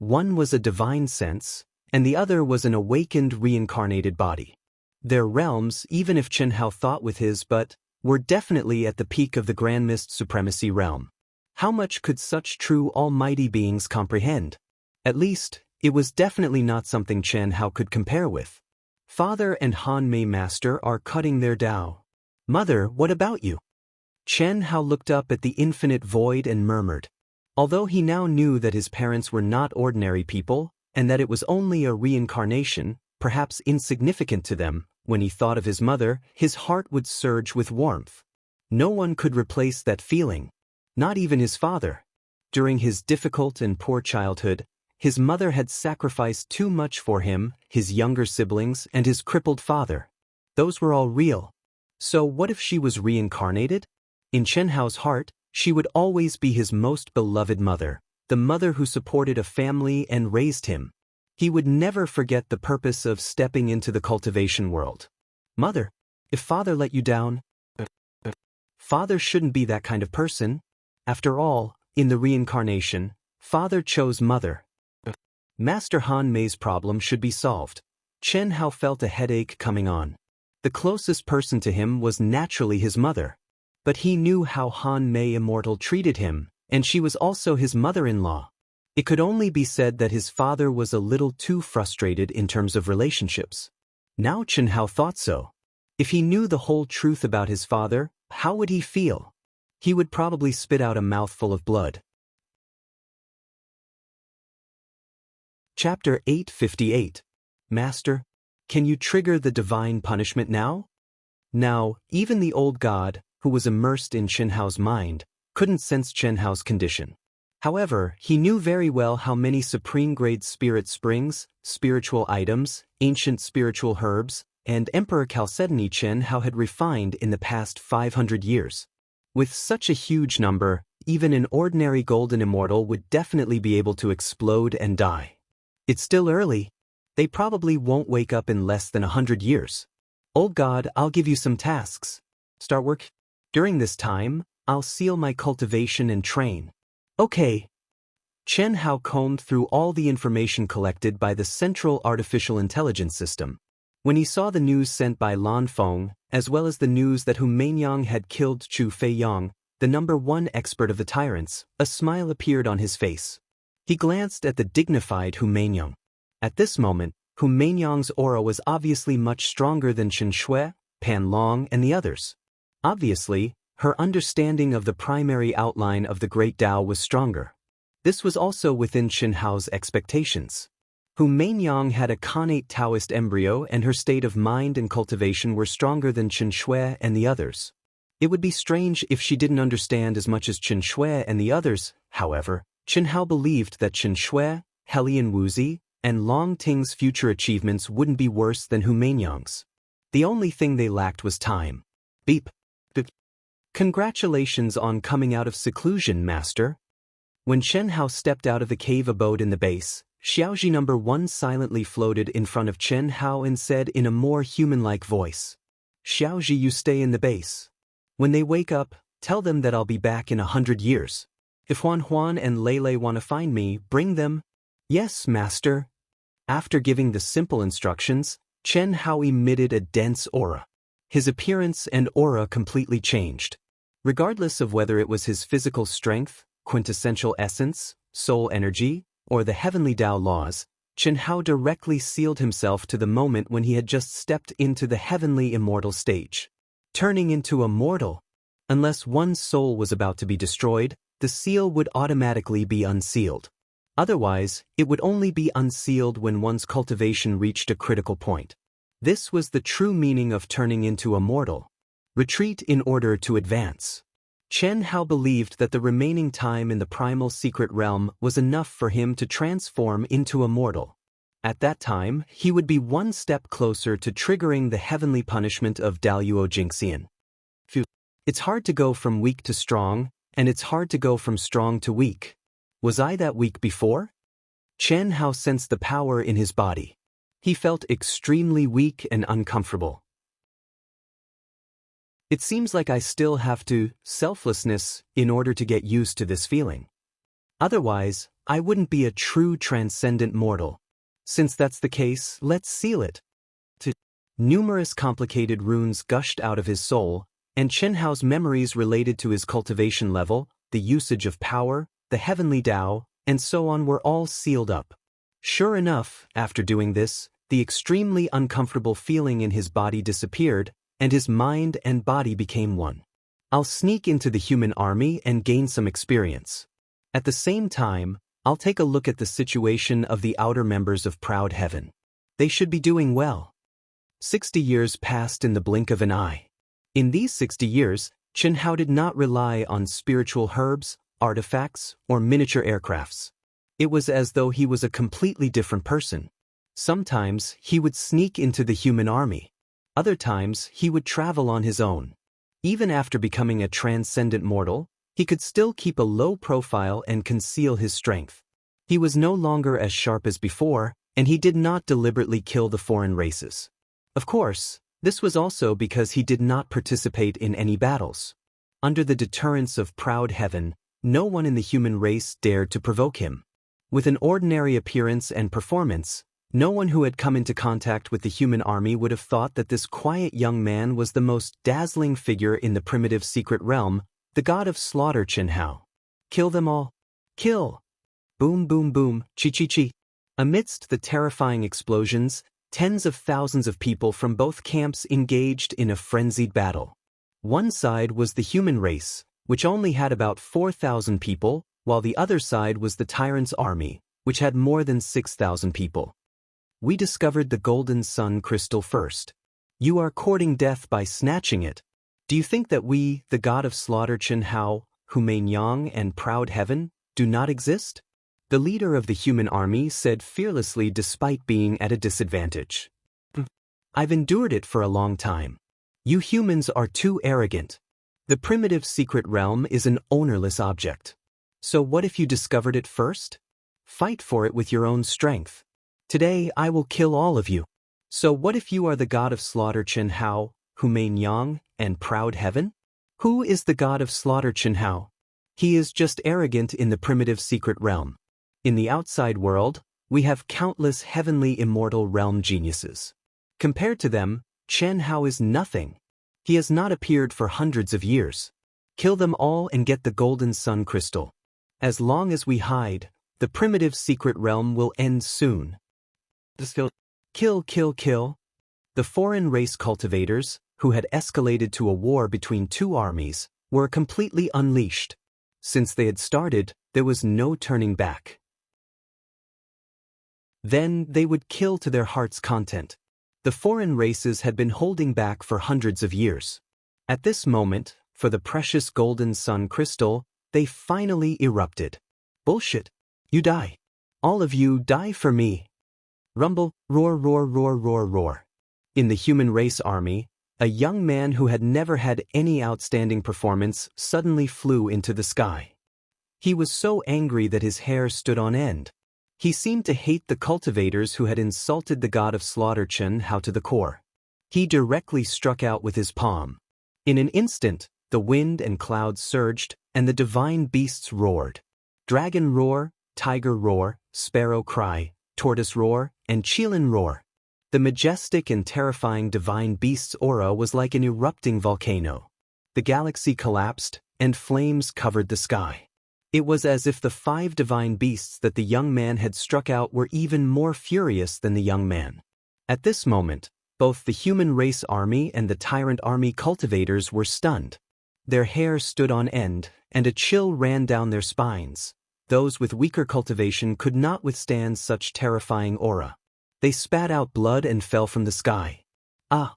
One was a divine sense, and the other was an awakened reincarnated body. Their realms, even if Chen Hao thought with his but, were definitely at the peak of the Grand Mist Supremacy realm. How much could such true almighty beings comprehend? At least, it was definitely not something Chen Hao could compare with. Father and Han Mei Master are cutting their Tao. Mother, what about you? Chen Hao looked up at the infinite void and murmured. Although he now knew that his parents were not ordinary people, and that it was only a reincarnation, perhaps insignificant to them, when he thought of his mother, his heart would surge with warmth. No one could replace that feeling. Not even his father. During his difficult and poor childhood, his mother had sacrificed too much for him, his younger siblings, and his crippled father. Those were all real. So what if she was reincarnated? In Chen Hao's heart, she would always be his most beloved mother, the mother who supported a family and raised him. He would never forget the purpose of stepping into the cultivation world. Mother, if father let you down, father shouldn't be that kind of person. After all, in the reincarnation, father chose mother. Master Han Mei's problem should be solved. Chen Hao felt a headache coming on. The closest person to him was naturally his mother. But he knew how Han Mei Immortal treated him, and she was also his mother-in-law. It could only be said that his father was a little too frustrated in terms of relationships. Now Chen Hao thought so. If he knew the whole truth about his father, how would he feel? He would probably spit out a mouthful of blood. Chapter 858. Master, can you trigger the divine punishment now? Now, even the old god, who was immersed in Chen Hao's mind, couldn't sense Chen Hao's condition. However, he knew very well how many supreme-grade spirit springs, spiritual items, ancient spiritual herbs, and Emperor Chalcedony Chen Hao had refined in the past 500 years. With such a huge number, even an ordinary golden immortal would definitely be able to explode and die. It's still early. They probably won't wake up in less than 100 years. Old God, I'll give you some tasks. Start work. During this time, I'll seal my cultivation and train. Okay. Chen Hao combed through all the information collected by the Central Artificial Intelligence System. When he saw the news sent by Lan Feng, as well as the news that Hu Meinyang had killed Chu Feiyang, the #1 expert of the tyrants, a smile appeared on his face. He glanced at the dignified Hu Meinyang. At this moment, Hu Meinyang's aura was obviously much stronger than Chen Shui, Pan Long, and the others. Obviously, her understanding of the primary outline of the Great Tao was stronger. This was also within Chen Hao's expectations. Hu Meinyang had a connate Taoist embryo, and her state of mind and cultivation were stronger than Chen Shui and the others. It would be strange if she didn't understand as much as Chen Shui and the others. However, Chen Hao believed that Chen Shui, Helian Wuzi, and Long Ting's future achievements wouldn't be worse than Hu Meinyang's. The only thing they lacked was time. Beep. Congratulations on coming out of seclusion, Master. When Chen Hao stepped out of the cave abode in the base, Xiaoji number 1 silently floated in front of Chen Hao and said in a more human-like voice. Xiaoji, you stay in the base. When they wake up, tell them that I'll be back in 100 years. If Huan and Lei want to find me, bring them. Yes, master. After giving the simple instructions, Chen Hao emitted a dense aura. His appearance and aura completely changed. Regardless of whether it was his physical strength, quintessential essence, soul energy, or the heavenly Tao laws, Chen Hao directly sealed himself to the moment when he had just stepped into the heavenly immortal stage. Turning into a mortal. Unless one's soul was about to be destroyed, the seal would automatically be unsealed. Otherwise, it would only be unsealed when one's cultivation reached a critical point. This was the true meaning of turning into a mortal. Retreat in order to advance. Chen Hao believed that the remaining time in the primal secret realm was enough for him to transform into a mortal. At that time, he would be one step closer to triggering the heavenly punishment of Daluo Jingxian. It's hard to go from weak to strong, and it's hard to go from strong to weak. Was I that weak before? Chen Hao sensed the power in his body. He felt extremely weak and uncomfortable. It seems like I still have to selflessness in order to get used to this feeling. Otherwise, I wouldn't be a true transcendent mortal. Since that's the case, let's seal it. Numerous complicated runes gushed out of his soul, and Chen Hao's memories related to his cultivation level, the usage of power, the heavenly Tao, and so on were all sealed up. Sure enough, after doing this, the extremely uncomfortable feeling in his body disappeared, and his mind and body became one. I'll sneak into the human army and gain some experience. At the same time, I'll take a look at the situation of the outer members of Proud Heaven. They should be doing well. 60 years passed in the blink of an eye. In these 60 years, Chen Hao did not rely on spiritual herbs, artifacts, or miniature aircrafts. It was as though he was a completely different person. Sometimes he would sneak into the human army. Other times he would travel on his own. Even after becoming a transcendent mortal, he could still keep a low profile and conceal his strength. He was no longer as sharp as before, and he did not deliberately kill the foreign races. Of course, this was also because he did not participate in any battles. Under the deterrence of Proud Heaven, no one in the human race dared to provoke him. With an ordinary appearance and performance, no one who had come into contact with the human army would have thought that this quiet young man was the most dazzling figure in the primitive secret realm, the god of slaughter Chen Hao. Kill them all. Kill! Boom boom boom, chi-chi-chi. Amidst the terrifying explosions, tens of thousands of people from both camps engaged in a frenzied battle. One side was the human race, which only had about 4,000 people, while the other side was the tyrant's army, which had more than 6,000 people. We discovered the golden sun crystal first. You are courting death by snatching it. Do you think that we, the god of slaughter Chen Hao, Humain Yang and Proud Heaven, do not exist? The leader of the human army said fearlessly despite being at a disadvantage. I've endured it for a long time. You humans are too arrogant. The primitive secret realm is an ownerless object. So what if you discovered it first? Fight for it with your own strength. Today I will kill all of you. So what if you are the god of slaughter Chen Hao, Humain Yang, and Proud Heaven? Who is the god of slaughter Chen Hao? He is just arrogant in the primitive secret realm. In the outside world, we have countless heavenly immortal realm geniuses. Compared to them, Chen Hao is nothing. He has not appeared for hundreds of years. Kill them all and get the golden sun crystal. As long as we hide, the primitive secret realm will end soon. Kill, kill, kill. The foreign race cultivators, who had escalated to a war between two armies, were completely unleashed. Since they had started, there was no turning back. Then they would kill to their heart's content. The foreign races had been holding back for hundreds of years. At this moment, for the precious golden sun crystal, they finally erupted. Bullshit. You die. All of you die for me. Rumble, roar, roar, roar, roar, roar. In the human race army, a young man who had never had any outstanding performance suddenly flew into the sky. He was so angry that his hair stood on end. He seemed to hate the cultivators who had insulted the god of slaughter Chen Hao to the core. He directly struck out with his palm. In an instant, the wind and clouds surged, and the divine beasts roared. Dragon roar, tiger roar, sparrow cry, tortoise roar, and Qilin roar. The majestic and terrifying divine beast's aura was like an erupting volcano. The galaxy collapsed, and flames covered the sky. It was as if the 5 divine beasts that the young man had struck out were even more furious than the young man. At this moment, both the human race army and the tyrant army cultivators were stunned. Their hair stood on end, and a chill ran down their spines. Those with weaker cultivation could not withstand such terrifying aura. They spat out blood and fell from the sky. Ah!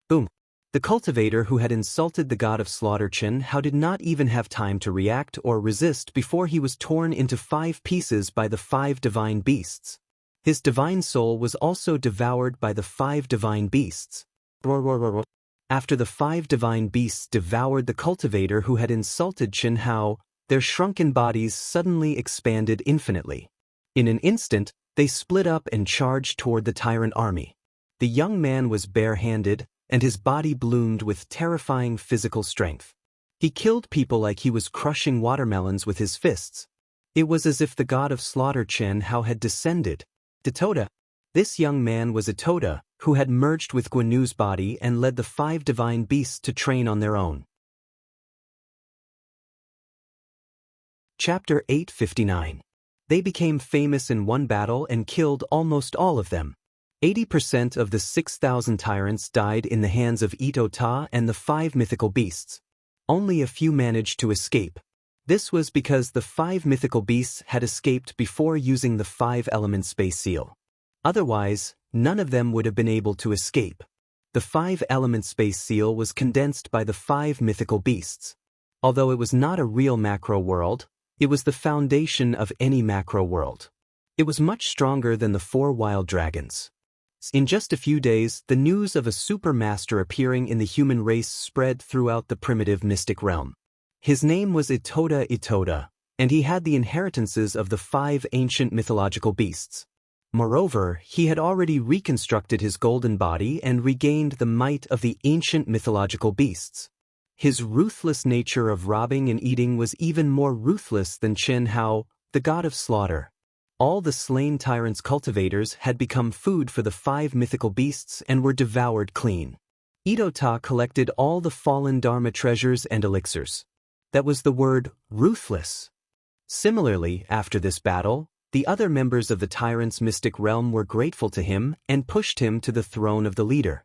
Boom! The cultivator who had insulted the god of slaughter Chen Hao did not even have time to react or resist before he was torn into 5 pieces by the 5 divine beasts. His divine soul was also devoured by the 5 divine beasts. After the 5 divine beasts devoured the cultivator who had insulted Chen Hao, their shrunken bodies suddenly expanded infinitely. In an instant, they split up and charged toward the tyrant army. The young man was bare-handed, and his body bloomed with terrifying physical strength. He killed people like he was crushing watermelons with his fists. It was as if the god of slaughter Chen Hao had descended. Itoda. This young man was Itoda, who had merged with Guanu's body and led the 5 divine beasts to train on their own. Chapter 859. They became famous in one battle and killed almost all of them. 80% of the 6,000 tyrants died in the hands of Ito-Ta and the 5 mythical beasts. Only a few managed to escape. This was because the 5 mythical beasts had escaped before using the 5-element space seal. Otherwise, none of them would have been able to escape. The 5-element space seal was condensed by the 5 mythical beasts. Although it was not a real macro world, it was the foundation of any macro world. It was much stronger than the 4 wild dragons. In just a few days, the news of a supermaster appearing in the human race spread throughout the primitive mystic realm. His name was Itoda, and he had the inheritances of the 5 ancient mythological beasts. Moreover, he had already reconstructed his golden body and regained the might of the ancient mythological beasts. His ruthless nature of robbing and eating was even more ruthless than Chen Hao, the god of slaughter. All the slain tyrants' cultivators had become food for the 5 mythical beasts and were devoured clean. Ito-Ta collected all the fallen Dharma treasures and elixirs. That was the word, ruthless. Similarly, after this battle, the other members of the tyrant's mystic realm were grateful to him and pushed him to the throne of the leader.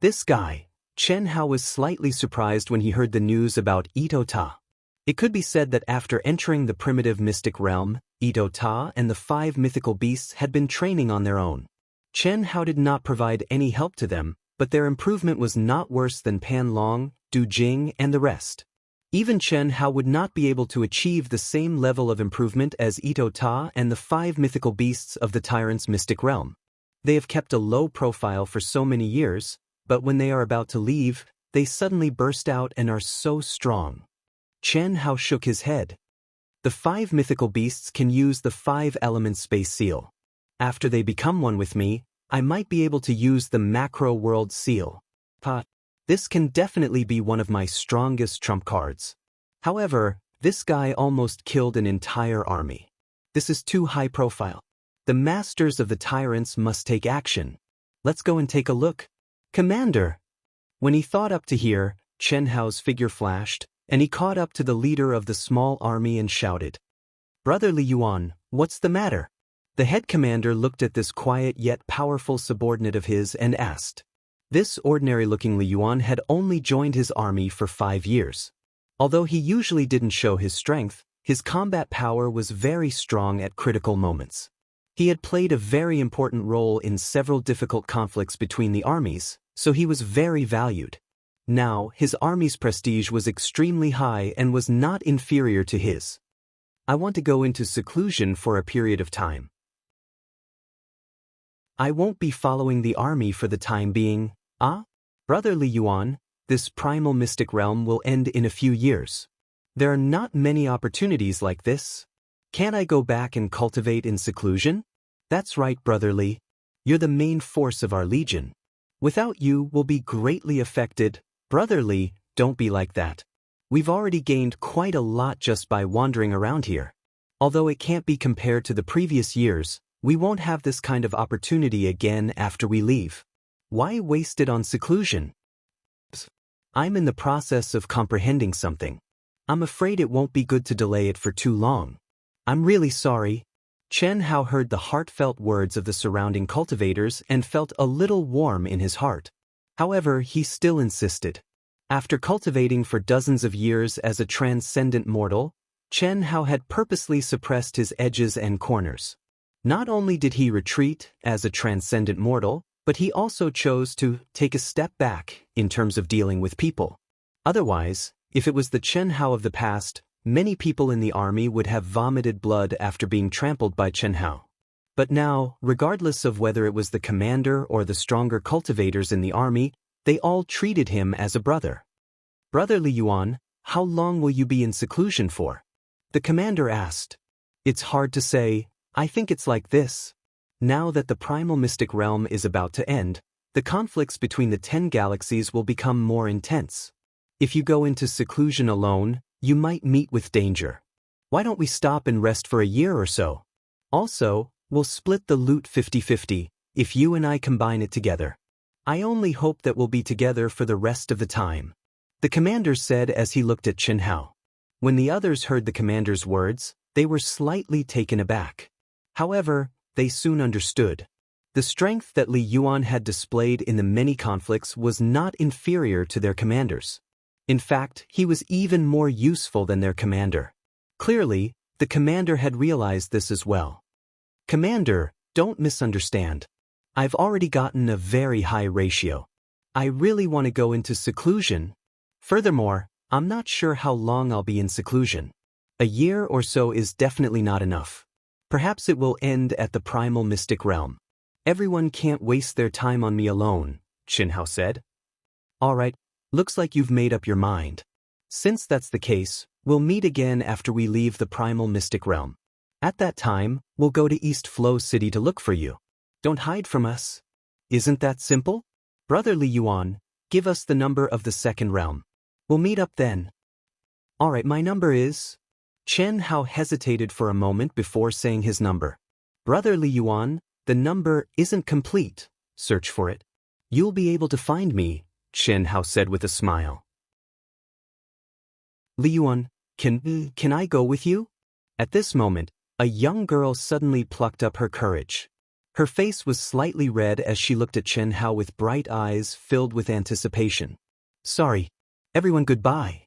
This guy, Chen Hao, was slightly surprised when he heard the news about Ito-Ta. It could be said that after entering the primitive mystic realm, Ito-Ta and the 5 mythical beasts had been training on their own. Chen Hao did not provide any help to them, but their improvement was not worse than Pan Long, Du Jing, and the rest. Even Chen Hao would not be able to achieve the same level of improvement as Ito-Ta and the 5 mythical beasts of the tyrant's mystic realm. They have kept a low profile for so many years, but when they are about to leave, they suddenly burst out and are so strong. Chen Hao shook his head. The 5 mythical beasts can use the 5-element space seal. After they become one with me, I might be able to use the macro world seal. This can definitely be one of my strongest trump cards. However, this guy almost killed an entire army. This is too high profile. The masters of the tyrants must take action. Let's go and take a look. Commander! When he thought up to here, Chen Hao's figure flashed, and he caught up to the leader of the small army and shouted, "Brother Li Yuan, what's the matter?" The head commander looked at this quiet yet powerful subordinate of his and asked. This ordinary-looking Li Yuan had only joined his army for 5 years. Although he usually didn't show his strength, his combat power was very strong at critical moments. He had played a very important role in several difficult conflicts between the armies, so he was very valued. Now, his army's prestige was extremely high and was not inferior to his. I want to go into seclusion for a period of time. I won't be following the army for the time being. Brother Li Yuan, this primal mystic realm will end in a few years. There are not many opportunities like this. Can't I go back and cultivate in seclusion? That's right, Brother Li. You're the main force of our legion. Without you, we'll be greatly affected. Brother Li, don't be like that. We've already gained quite a lot just by wandering around here. Although it can't be compared to the previous years, we won't have this kind of opportunity again after we leave. Why waste it on seclusion? I'm in the process of comprehending something. I'm afraid it won't be good to delay it for too long. I'm really sorry. Chen Hao heard the heartfelt words of the surrounding cultivators and felt a little warm in his heart. However, he still insisted. After cultivating for dozens of years as a transcendent mortal, Chen Hao had purposely suppressed his edges and corners. Not only did he retreat as a transcendent mortal, but he also chose to take a step back in terms of dealing with people. Otherwise, if it was the Chen Hao of the past, many people in the army would have vomited blood after being trampled by Chen Hao. But now, regardless of whether it was the commander or the stronger cultivators in the army, they all treated him as a brother. Brother Li Yuan, how long will you be in seclusion for? The commander asked. It's hard to say. I think it's like this. Now that the primal mystic realm is about to end, the conflicts between the 10 galaxies will become more intense. If you go into seclusion alone, you might meet with danger. Why don't we stop and rest for a year or so? Also, we'll split the loot 50-50, if you and I combine it together. I only hope that we'll be together for the rest of the time. The commander said as he looked at Chen Hao. When the others heard the commander's words, they were slightly taken aback. However, they soon understood. The strength that Li Yuan had displayed in the many conflicts was not inferior to their commanders. In fact, he was even more useful than their commander. Clearly, the commander had realized this as well. Commander, don't misunderstand. I've already gotten a very high ratio. I really want to go into seclusion. Furthermore, I'm not sure how long I'll be in seclusion. A year or so is definitely not enough. Perhaps it will end at the primal mystic realm. Everyone can't waste their time on me alone, Chen Hao said. All right, looks like you've made up your mind. Since that's the case, we'll meet again after we leave the primal mystic realm. At that time, we'll go to East Flow City to look for you. Don't hide from us. Isn't that simple? Brother Li Yuan, give us the number of the second realm. We'll meet up then. All right, my number is... Chen Hao hesitated for a moment before saying his number. Brother Li Yuan, the number isn't complete. Search for it. You'll be able to find me, Chen Hao said with a smile. Li Yuan, can I go with you? At this moment, a young girl suddenly plucked up her courage. Her face was slightly red as she looked at Chen Hao with bright eyes filled with anticipation. Sorry. Everyone goodbye.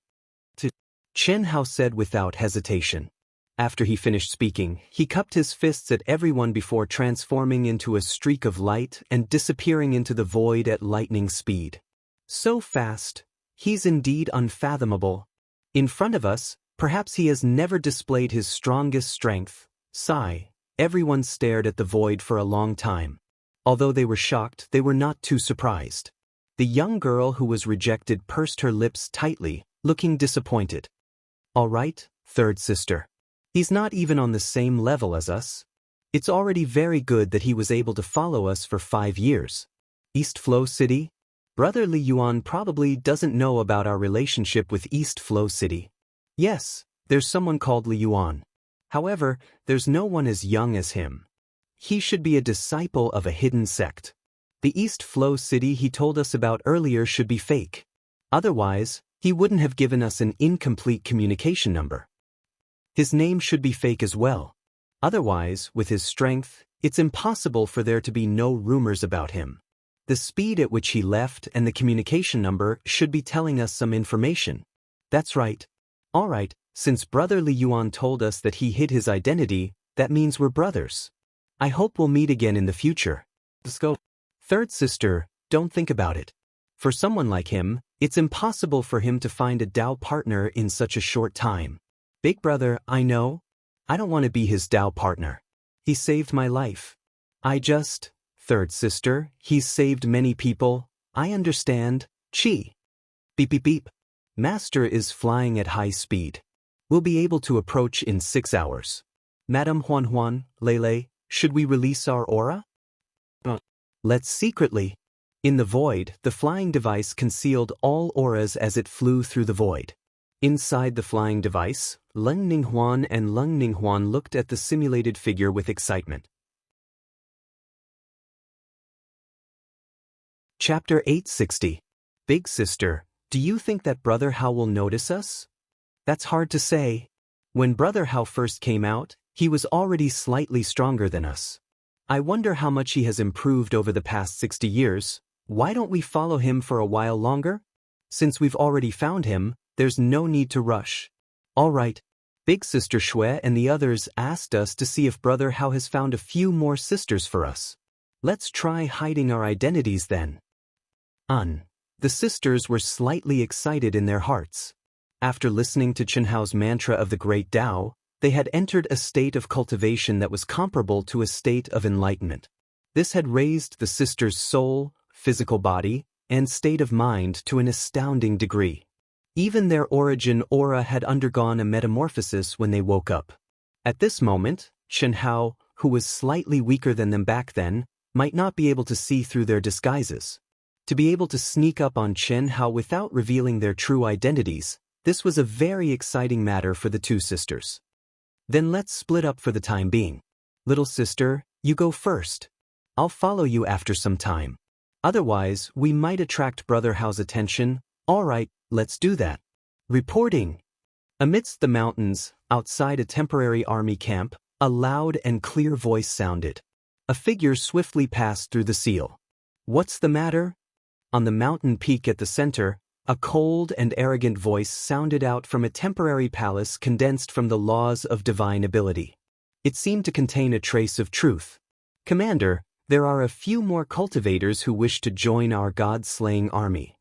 Chen Hao said without hesitation. After he finished speaking, he cupped his fists at everyone before transforming into a streak of light and disappearing into the void at lightning speed. So fast, he's indeed unfathomable. In front of us, perhaps he has never displayed his strongest strength. Sigh. Everyone stared at the void for a long time. Although they were shocked, they were not too surprised. The young girl who was rejected pursed her lips tightly, looking disappointed. All right, third sister. He's not even on the same level as us. It's already very good that he was able to follow us for 5 years. East Flow City? Brother Li Yuan probably doesn't know about our relationship with East Flow City. Yes, there's someone called Li Yuan. However, there's no one as young as him. He should be a disciple of a hidden sect. The East Flow City he told us about earlier should be fake. Otherwise, he wouldn't have given us an incomplete communication number. His name should be fake as well. Otherwise, with his strength, it's impossible for there to be no rumors about him. The speed at which he left and the communication number should be telling us some information. That's right. All right, since Brother Li Yuan told us that he hid his identity, that means we're brothers. I hope we'll meet again in the future. Let's go. Third sister, don't think about it. For someone like him, it's impossible for him to find a Dao partner in such a short time. Big brother, I know. I don't want to be his Dao partner. He saved my life. Third sister, he's saved many people. I understand. Chi. Beep beep beep. Master is flying at high speed. We'll be able to approach in 6 hours. Madam Huan Huan, Lele, should we release our aura? Let's secretly. In the void, the flying device concealed all auras as it flew through the void. Inside the flying device, Leng Ninghuan and Leng Ninghuan looked at the simulated figure with excitement. Chapter 860. Big Sister, do you think that Brother Hao will notice us? That's hard to say. When Brother Hao first came out, he was already slightly stronger than us. I wonder how much he has improved over the past 60 years. Why don't we follow him for a while longer? Since we've already found him, there's no need to rush. All right. Big Sister Shui and the others asked us to see if Brother Hao has found a few more sisters for us. Let's try hiding our identities then. The sisters were slightly excited in their hearts. After listening to Chen Hao's mantra of the Great Tao, they had entered a state of cultivation that was comparable to a state of enlightenment. This had raised the sisters' soul, physical body, and state of mind to an astounding degree. Even their origin aura had undergone a metamorphosis when they woke up. At this moment, Chen Hao, who was slightly weaker than them back then, might not be able to see through their disguises. To be able to sneak up on Chen Hao without revealing their true identities, this was a very exciting matter for the two sisters. Then let's split up for the time being. Little sister, you go first. I'll follow you after some time. Otherwise, we might attract Brother Hao's attention. All right, let's do that. Reporting. Amidst the mountains, outside a temporary army camp, a loud and clear voice sounded. A figure swiftly passed through the seal. What's the matter? On the mountain peak at the center, a cold and arrogant voice sounded out from a temporary palace condensed from the laws of divine ability. It seemed to contain a trace of truth. Commander, there are a few more cultivators who wish to join our god-slaying army.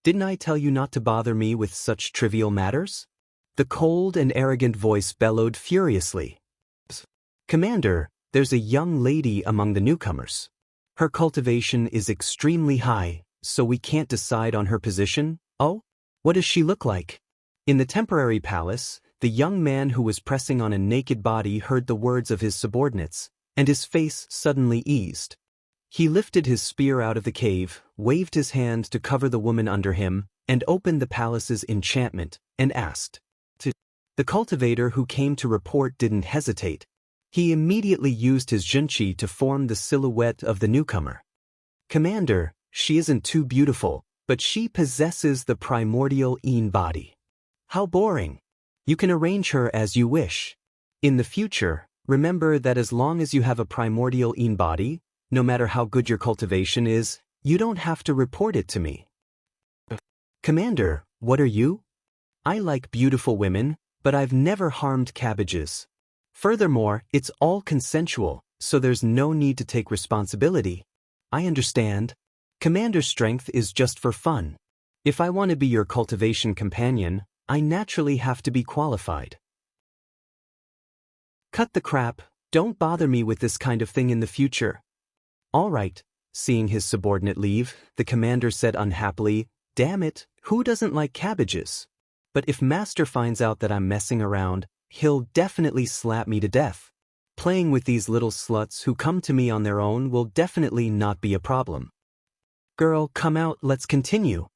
Didn't I tell you not to bother me with such trivial matters? The cold and arrogant voice bellowed furiously. Commander, there's a young lady among the newcomers. Her cultivation is extremely high, so we can't decide on her position. Oh? What does she look like? In the temporary palace, the young man who was pressing on a naked body heard the words of his subordinates, and his face suddenly eased. He lifted his spear out of the cave, waved his hand to cover the woman under him, and opened the palace's enchantment, and asked. The cultivator who came to report didn't hesitate. He immediately used his junqi to form the silhouette of the newcomer. Commander, she isn't too beautiful, but she possesses the primordial Yin body. How boring. You can arrange her as you wish. In the future, remember that as long as you have a primordial Yin body, no matter how good your cultivation is, you don't have to report it to me. Commander, what are you? I like beautiful women, but I've never harmed cabbages. Furthermore, it's all consensual, so there's no need to take responsibility. I understand. Commander's strength is just for fun. If I want to be your cultivation companion, I naturally have to be qualified. Cut the crap, don't bother me with this kind of thing in the future. All right. Seeing his subordinate leave, the commander said unhappily, damn it, who doesn't like cabbages? But if Master finds out that I'm messing around, he'll definitely slap me to death. Playing with these little sluts who come to me on their own will definitely not be a problem. Girl, come out, let's continue.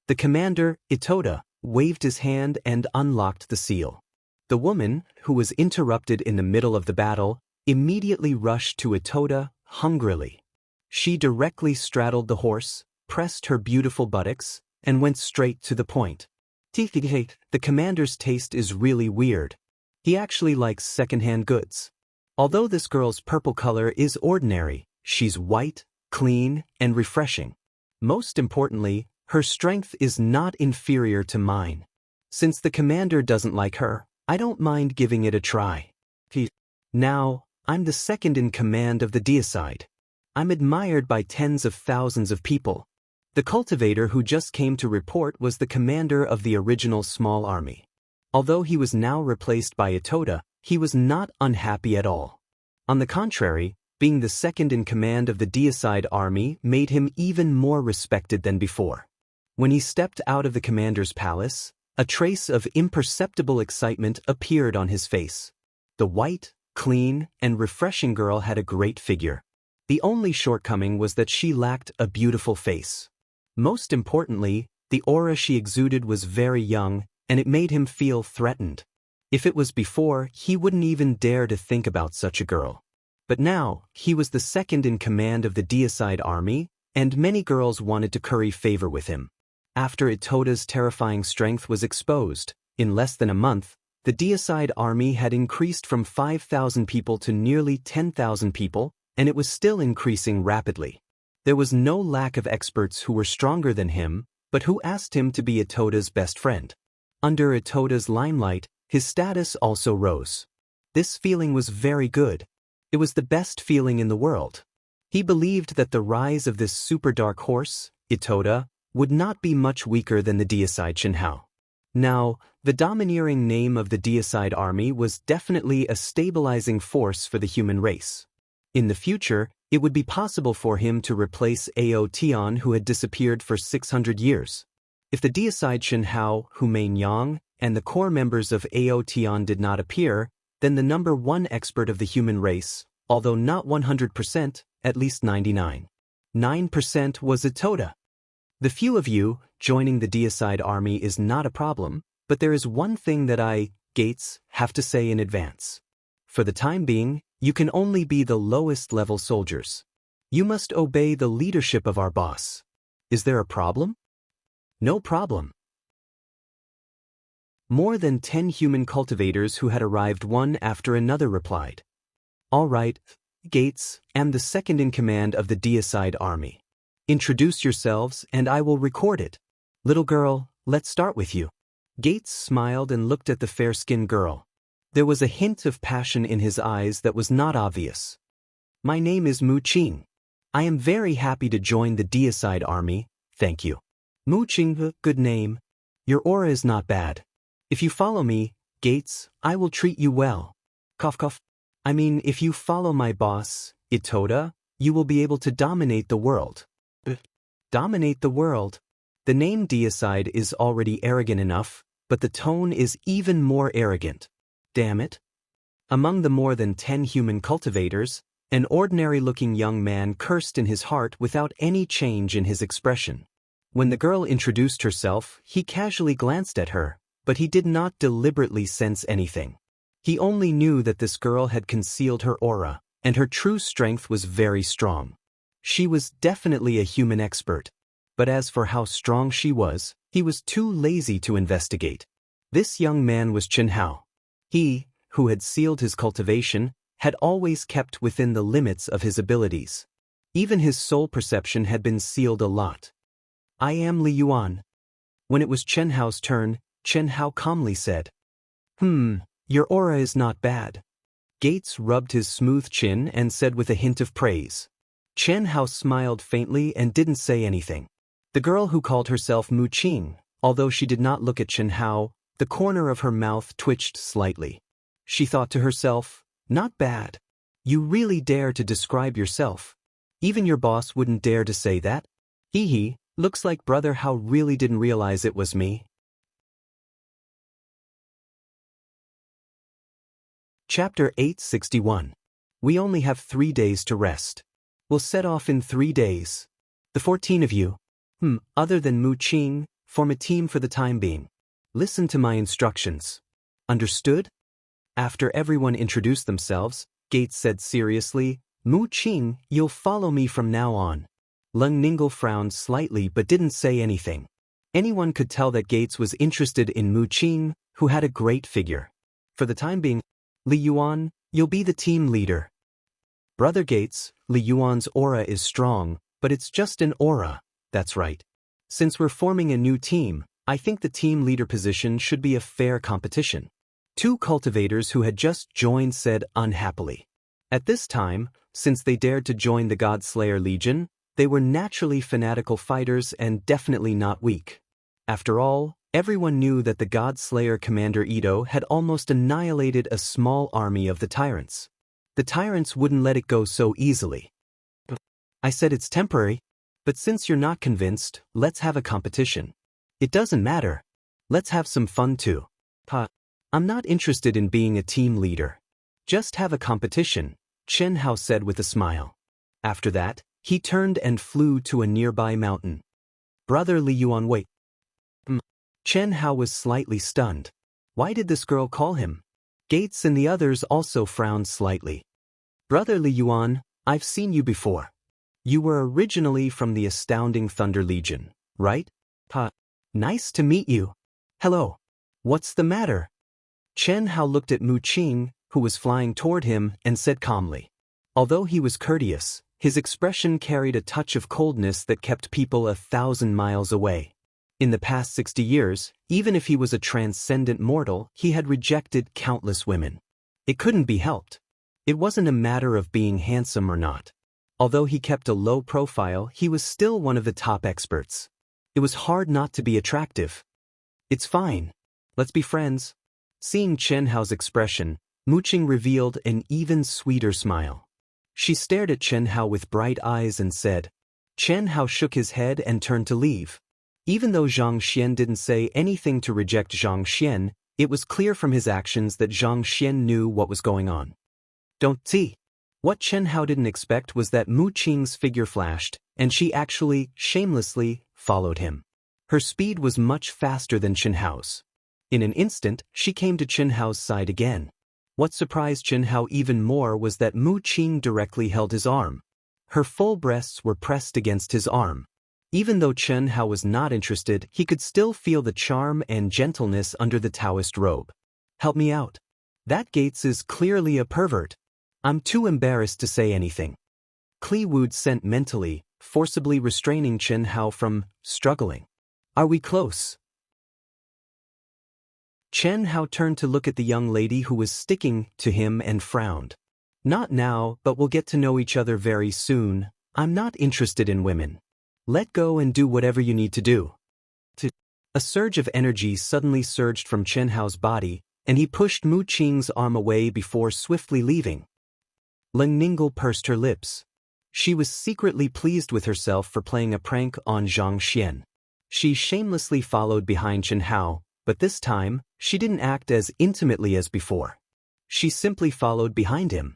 The commander, Itoda, waved his hand and unlocked the seal. The woman, who was interrupted in the middle of the battle, immediately rushed to Itoda, hungrily. She directly straddled the horse, pressed her beautiful buttocks, and went straight to the point. The commander's taste is really weird. He actually likes second-hand goods. Although this girl's purple color is ordinary, she's white, clean, and refreshing. Most importantly, her strength is not inferior to mine. Since the commander doesn't like her, I don't mind giving it a try. Now, I'm the second in command of the deicide. I'm admired by tens of thousands of people. The cultivator who just came to report was the commander of the original small army. Although he was now replaced by Itoda, he was not unhappy at all. On the contrary, being the second in command of the deicide army made him even more respected than before. When he stepped out of the commander's palace, a trace of imperceptible excitement appeared on his face. The white, clean, and refreshing girl had a great figure. The only shortcoming was that she lacked a beautiful face. Most importantly, the aura she exuded was very young, and it made him feel threatened. If it was before, he wouldn't even dare to think about such a girl. But now, he was the second in command of the deicide army, and many girls wanted to curry favor with him. After Itoda's terrifying strength was exposed, in less than a month, the deicide army had increased from 5,000 people to nearly 10,000 people, and it was still increasing rapidly. There was no lack of experts who were stronger than him, but who asked him to be Itoda's best friend. Under Itoda's limelight, his status also rose. This feeling was very good. It was the best feeling in the world. He believed that the rise of this super dark horse, Itoda, would not be much weaker than the deicide Shinhao. Now, the domineering name of the deicide army was definitely a stabilizing force for the human race. In the future, it would be possible for him to replace Aotion, who had disappeared for 600 years. If the deicide Shinhao, Humain Yang, and the core members of Aotion did not appear, then the number one expert of the human race, although not 100%, at least 99.9% was Itoda. The few of you joining the deicide army is not a problem, but there is one thing that I, Gates, have to say in advance. For the time being, you can only be the lowest level soldiers. You must obey the leadership of our boss. Is there a problem? No problem. More than 10 human cultivators who had arrived one after another replied. All right, Gates, am the second in command of the deicide army. Introduce yourselves and I will record it. Little girl, let's start with you. Gates smiled and looked at the fair-skinned girl. There was a hint of passion in his eyes that was not obvious. My name is Mu Qing. I am very happy to join the deicide army, thank you. Mu Qing, good name. Your aura is not bad. If you follow me, Gates, I will treat you well. Cough cough. I mean, if you follow my boss, Itoda, you will be able to dominate the world. Dominate the world? The name deicide is already arrogant enough, but the tone is even more arrogant. Damn it. Among the more than 10 human cultivators, an ordinary-looking young man cursed in his heart without any change in his expression. When the girl introduced herself, he casually glanced at her, but he did not deliberately sense anything. He only knew that this girl had concealed her aura, and her true strength was very strong. She was definitely a human expert, but as for how strong she was, he was too lazy to investigate. This young man was Chen Hao. He, who had sealed his cultivation, had always kept within the limits of his abilities. Even his soul perception had been sealed a lot. I am Li Yuan. When it was Chen Hao's turn, Chen Hao calmly said, Your aura is not bad. Gates rubbed his smooth chin and said with a hint of praise. Chen Hao smiled faintly and didn't say anything. The girl who called herself Mu Qing, although she did not look at Chen Hao, the corner of her mouth twitched slightly. She thought to herself, not bad. You really dare to describe yourself. Even your boss wouldn't dare to say that. Hee, looks like Brother Hao really didn't realize it was me. Chapter 861. We only have 3 days to rest. We'll set off in 3 days. The 14 of you, other than Mu Qing, form a team for the time being. Listen to my instructions. Understood? After everyone introduced themselves, Gates said seriously, Mu Qing, you'll follow me from now on. Leng Ningel frowned slightly but didn't say anything. Anyone could tell that Gates was interested in Mu Qing, who had a great figure. For the time being, Li Yuan, you'll be the team leader. Brother Gates, Li Yuan's aura is strong, but it's just an aura, that's right. Since we're forming a new team, I think the team leader position should be a fair competition. 2 cultivators who had just joined said unhappily. At this time, since they dared to join the God-Slayer Legion, they were naturally fanatical fighters and definitely not weak. After all, everyone knew that the God-Slayer Commander Ito had almost annihilated a small army of the tyrants. The tyrants wouldn't let it go so easily. I said it's temporary, but since you're not convinced, let's have a competition. It doesn't matter. Let's have some fun too. I'm not interested in being a team leader. Just have a competition, Chen Hao said with a smile. After that, he turned and flew to a nearby mountain. Brother Li Yuan, wait. Chen Hao was slightly stunned. Why did this girl call him? Gates and the others also frowned slightly. Brother Li Yuan, I've seen you before. You were originally from the Astounding Thunder Legion, right? Nice to meet you. Hello. What's the matter? Chen Hao looked at Mu Qing, who was flying toward him, and said calmly. Although he was courteous, his expression carried a touch of coldness that kept people 1,000 miles away. In the past 60 years, even if he was a transcendent mortal, he had rejected countless women. It couldn't be helped. It wasn't a matter of being handsome or not. Although he kept a low profile, he was still one of the top experts. It was hard not to be attractive. It's fine. Let's be friends. Seeing Chen Hao's expression, Mu Qing revealed an even sweeter smile. She stared at Chen Hao with bright eyes and said. Chen Hao shook his head and turned to leave. Even though Zhang Xian didn't say anything to reject Zhang Xian, it was clear from his actions that Zhang Xian knew what was going on. Don't see. What Chen Hao didn't expect was that Mu Qing's figure flashed, and she actually, shamelessly, followed him. Her speed was much faster than Chen Hao's. In an instant, she came to Chen Hao's side again. What surprised Chen Hao even more was that Mu Qing directly held his arm. Her full breasts were pressed against his arm. Even though Chen Hao was not interested, he could still feel the charm and gentleness under the Taoist robe. Help me out. That Gates is clearly a pervert. I'm too embarrassed to say anything. Kli Wood sent mentally, forcibly restraining Chen Hao from struggling. Are we close? Chen Hao turned to look at the young lady who was sticking to him and frowned. Not now, but we'll get to know each other very soon. I'm not interested in women. Let go and do whatever you need to do. A surge of energy suddenly surged from Chen Hao's body, and he pushed Mu Qing's arm away before swiftly leaving. Leng Ninggle pursed her lips. She was secretly pleased with herself for playing a prank on Zhang Xian. She shamelessly followed behind Chen Hao, but this time, she didn't act as intimately as before. She simply followed behind him.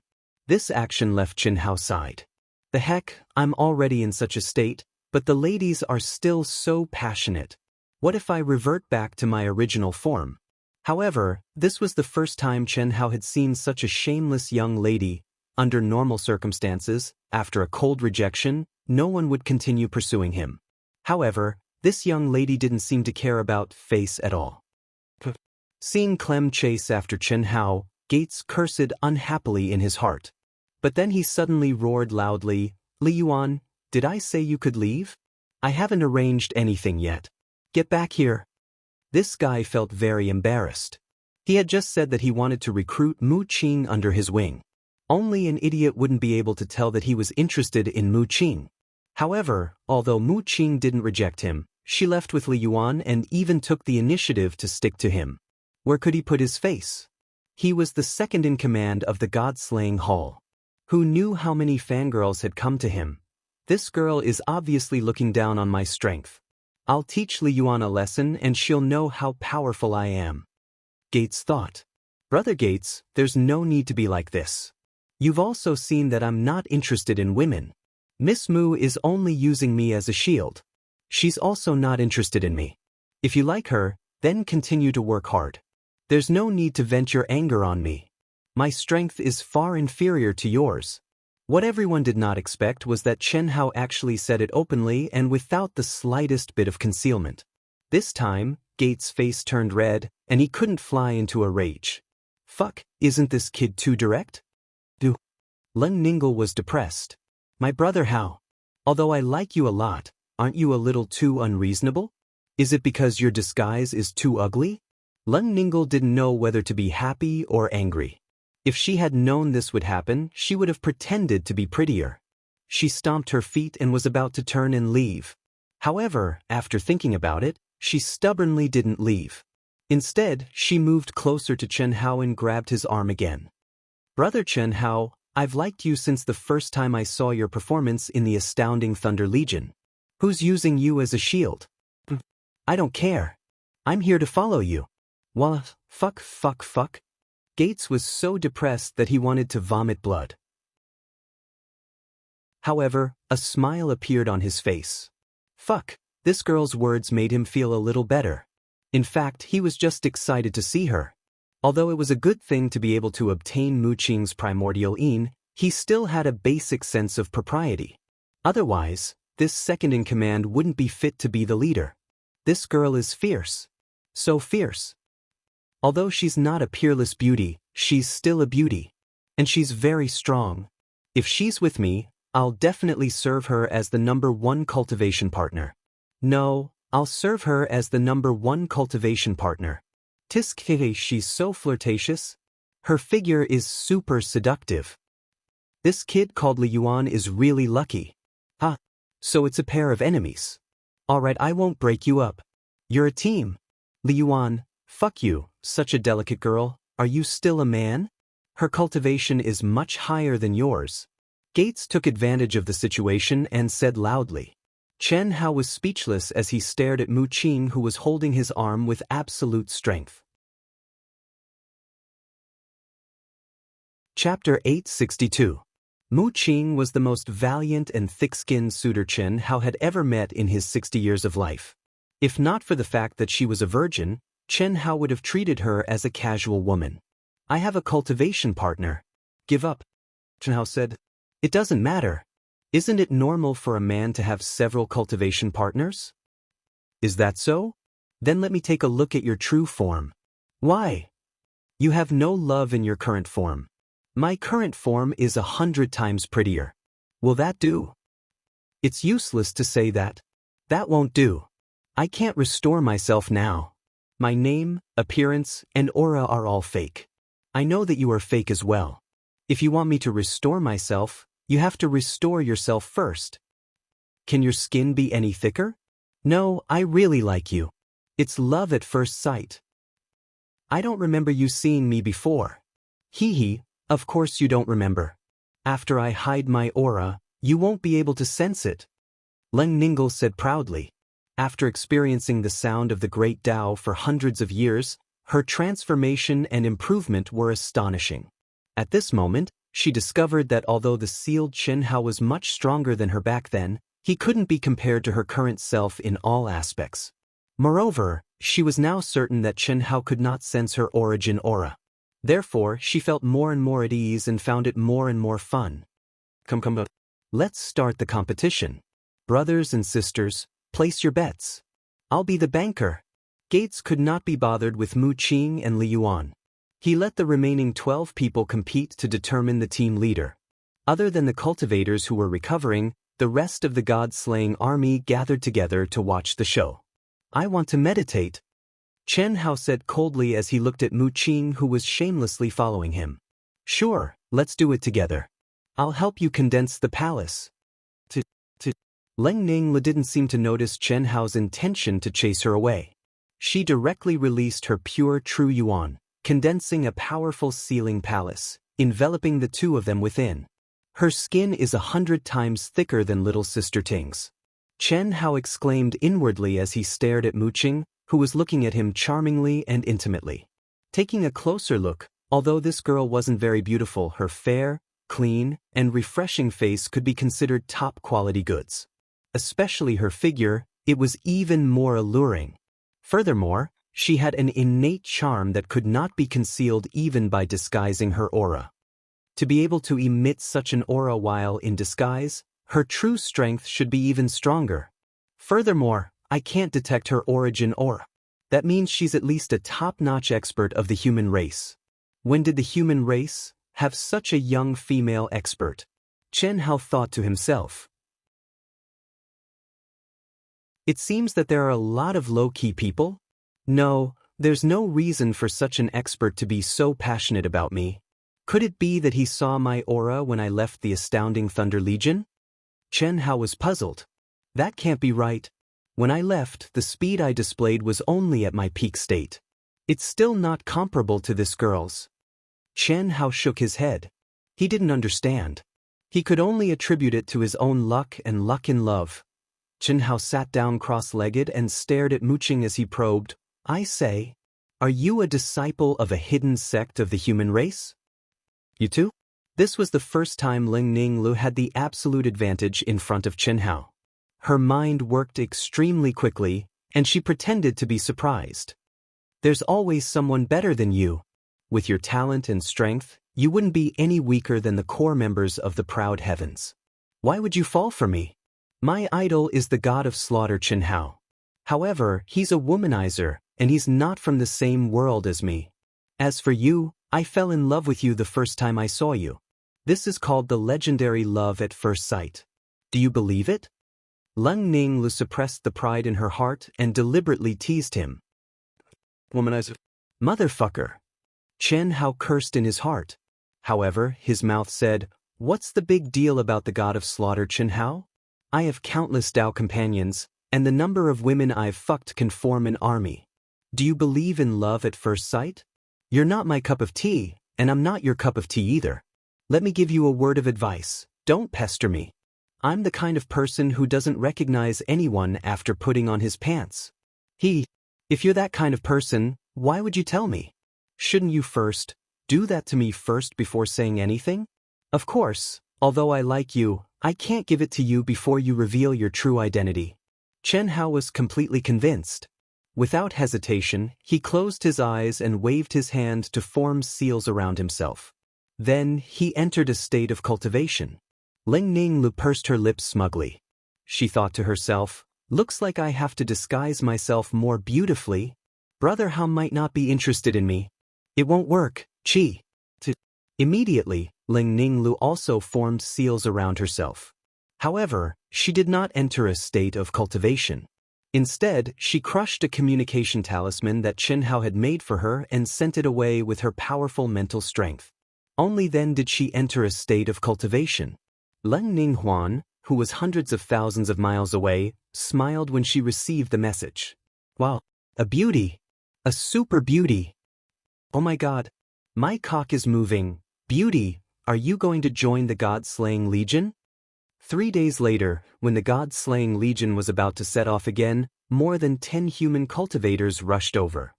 This action left Chen Hao sighed. The heck, I'm already in such a state, but the ladies are still so passionate. What if I revert back to my original form? However, this was the first time Chen Hao had seen such a shameless young lady. Under normal circumstances, after a cold rejection, no one would continue pursuing him. However, this young lady didn't seem to care about face at all. Seeing Clem chase after Chen Hao, Gates cursed unhappily in his heart. But then he suddenly roared loudly, Li Yuan, did I say you could leave? I haven't arranged anything yet. Get back here. This guy felt very embarrassed. He had just said that he wanted to recruit Mu Qing under his wing. Only an idiot wouldn't be able to tell that he was interested in Mu Qing. However, although Mu Qing didn't reject him, she left with Li Yuan and even took the initiative to stick to him. Where could he put his face? He was the second in command of the God-slaying hall. Who knew how many fangirls had come to him? This girl is obviously looking down on my strength. I'll teach Li Yuan a lesson and she'll know how powerful I am. Gates thought. Brother Gates, there's no need to be like this. You've also seen that I'm not interested in women. Miss Mu is only using me as a shield. She's also not interested in me. If you like her, then continue to work hard. There's no need to vent your anger on me. My strength is far inferior to yours. What everyone did not expect was that Chen Hao actually said it openly and without the slightest bit of concealment. This time, Gates' face turned red, and he couldn't fly into a rage. Fuck, isn't this kid too direct? Leng Ninggle was depressed. My brother Hao. Although I like you a lot, aren't you a little too unreasonable? Is it because your disguise is too ugly? Leng Ninggle didn't know whether to be happy or angry. If she had known this would happen, she would have pretended to be prettier. She stomped her feet and was about to turn and leave. However, after thinking about it, she stubbornly didn't leave. Instead, she moved closer to Chen Hao and grabbed his arm again. Brother Chen Hao, I've liked you since the first time I saw your performance in the Astounding Thunder Legion. Who's using you as a shield? I don't care. I'm here to follow you. What? Fuck. Gates was so depressed that he wanted to vomit blood. However, a smile appeared on his face. Fuck, this girl's words made him feel a little better. In fact, he was just excited to see her. Although it was a good thing to be able to obtain Mu Qing's primordial yin, he still had a basic sense of propriety. Otherwise, this second-in-command wouldn't be fit to be the leader. This girl is fierce. So fierce. Although she's not a peerless beauty, she's still a beauty. And she's very strong. If she's with me, I'll definitely serve her as the #1 cultivation partner. No, I'll serve her as the #1 cultivation partner. Tiskhe, she's so flirtatious. Her figure is super seductive. This kid called Li Yuan is really lucky. Ah, so it's a pair of enemies. Alright, I won't break you up. You're a team. Li Yuan, fuck you, such a delicate girl. Are you still a man? Her cultivation is much higher than yours. Gates took advantage of the situation and said loudly. Chen Hao was speechless as he stared at Mu Qing, who was holding his arm with absolute strength. Chapter 862. Mu Qing was the most valiant and thick-skinned suitor Chen Hao had ever met in his 60 years of life. If not for the fact that she was a virgin, Chen Hao would have treated her as a casual woman. I have a cultivation partner. Give up. Chen Hao said. It doesn't matter. Isn't it normal for a man to have several cultivation partners? Is that so? Then let me take a look at your true form. Why? You have no love in your current form. My current form is 100 times prettier. Will that do? It's useless to say that. That won't do. I can't restore myself now. My name, appearance, and aura are all fake. I know that you are fake as well. If you want me to restore myself, you have to restore yourself first. Can your skin be any thicker? No, I really like you. It's love at first sight. I don't remember you seeing me before. Hee, of course you don't remember. After I hide my aura, you won't be able to sense it. Leng Ninggle said proudly. After experiencing the sound of the great Tao for hundreds of years, her transformation and improvement were astonishing. At this moment, she discovered that although the sealed Chen Hao was much stronger than her back then, he couldn't be compared to her current self in all aspects. Moreover, she was now certain that Chen Hao could not sense her origin aura. Therefore, she felt more and more at ease and found it more and more fun. Come. Let's start the competition. Brothers and sisters, place your bets. I'll be the banker. Gates could not be bothered with Mu Qing and Li Yuan. He let the remaining 12 people compete to determine the team leader. Other than the cultivators who were recovering, the rest of the god-slaying army gathered together to watch the show. I want to meditate. Chen Hao said coldly as he looked at Mu Qing, who was shamelessly following him. Sure, let's do it together. I'll help you condense the palace. Leng Ninggle didn't seem to notice Chen Hao's intention to chase her away. She directly released her pure true yuan, condensing a powerful sealing palace, enveloping the two of them within. Her skin is 100 times thicker than little sister Ting's. Chen Hao exclaimed inwardly as he stared at Mu Qing, who was looking at him charmingly and intimately. Taking a closer look, although this girl wasn't very beautiful, her fair, clean, and refreshing face could be considered top-quality goods. Especially her figure, it was even more alluring. Furthermore, she had an innate charm that could not be concealed even by disguising her aura. To be able to emit such an aura while in disguise, her true strength should be even stronger. Furthermore, I can't detect her origin aura. That means she's at least a top-notch expert of the human race. When did the human race have such a young female expert? Chen Hao thought to himself. It seems that there are a lot of low-key people. No, there's no reason for such an expert to be so passionate about me. Could it be that he saw my aura when I left the astounding Thunder Legion? Chen Hao was puzzled. That can't be right. When I left, the speed I displayed was only at my peak state. It's still not comparable to this girl's. Chen Hao shook his head. He didn't understand. He could only attribute it to his own luck and luck in love. Chen Hao sat down cross-legged and stared at Mu Qing as he probed. I say, Are you a disciple of a hidden sect of the human race? You too? This was the first time Ling Ninglu had the absolute advantage in front of Chen Hao. Her mind worked extremely quickly, and she pretended to be surprised. There's always someone better than you. With your talent and strength, you wouldn't be any weaker than the core members of the proud heavens. Why would you fall for me? My idol is the god of slaughter Chen Hao. However, he's a womanizer, and he's not from the same world as me. As for you, I fell in love with you the first time I saw you. This is called the legendary love at first sight. Do you believe it? Ling Ninglu suppressed the pride in her heart and deliberately teased him. Womanizer. Motherfucker. Chen Hao cursed in his heart. However, his mouth said, "What's the big deal about the god of slaughter Chen Hao? I have countless Dao companions, and the number of women I've fucked can form an army. Do you believe in love at first sight? You're not my cup of tea, and I'm not your cup of tea either. Let me give you a word of advice. Don't pester me. I'm the kind of person who doesn't recognize anyone after putting on his pants. If you're that kind of person, why would you tell me? Shouldn't you first do that to me first before saying anything? Of course, although I like you, I can't give it to you before you reveal your true identity." Chen Hao was completely convinced. Without hesitation, he closed his eyes and waved his hand to form seals around himself. Then, he entered a state of cultivation. Ling Ninglu pursed her lips smugly. She thought to herself, "Looks like I have to disguise myself more beautifully. Brother Hao might not be interested in me. It won't work, Chi." Immediately, Ling Ninglu also formed seals around herself. However, she did not enter a state of cultivation. Instead, she crushed a communication talisman that Chen Hao had made for her and sent it away with her powerful mental strength. Only then did she enter a state of cultivation. Leng Ninghuan, who was hundreds of thousands of miles away, smiled when she received the message. "Wow, a beauty! A super beauty! Oh my god, my cock is moving. Beauty, are you going to join the God-slaying legion?" 3 days later, when the God-slaying legion was about to set off again, more than 10 human cultivators rushed over.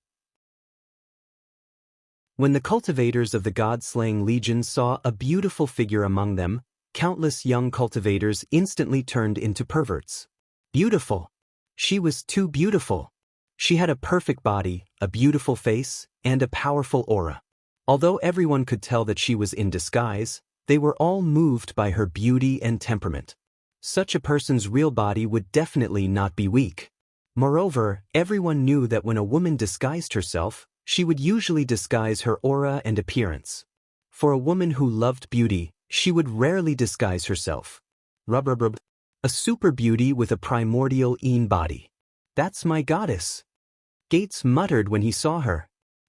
When the cultivators of the God-slaying legion saw a beautiful figure among them, countless young cultivators instantly turned into perverts. Beautiful. She was too beautiful. She had a perfect body, a beautiful face, and a powerful aura. Although everyone could tell that she was in disguise, they were all moved by her beauty and temperament. Such a person's real body would definitely not be weak. Moreover, everyone knew that when a woman disguised herself, she would usually disguise her aura and appearance. For a woman who loved beauty, she would rarely disguise herself. Rub. A super beauty with a primordial Yin body. That's my goddess. Gates muttered when he saw her.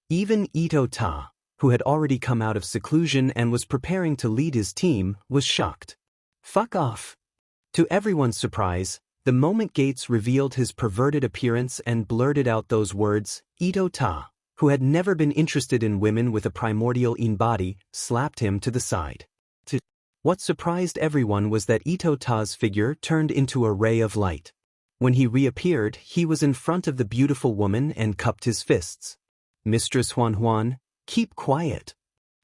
Even Ito Ta, who had already come out of seclusion and was preparing to lead his team, was shocked. Fuck off. To everyone's surprise, the moment Gates revealed his perverted appearance and blurted out those words, Ito Ta, who had never been interested in women with a primordial Yin body, slapped him to the side. What surprised everyone was that Ito Ta's figure turned into a ray of light. When he reappeared, he was in front of the beautiful woman and cupped his fists. "Mistress Huan, keep quiet."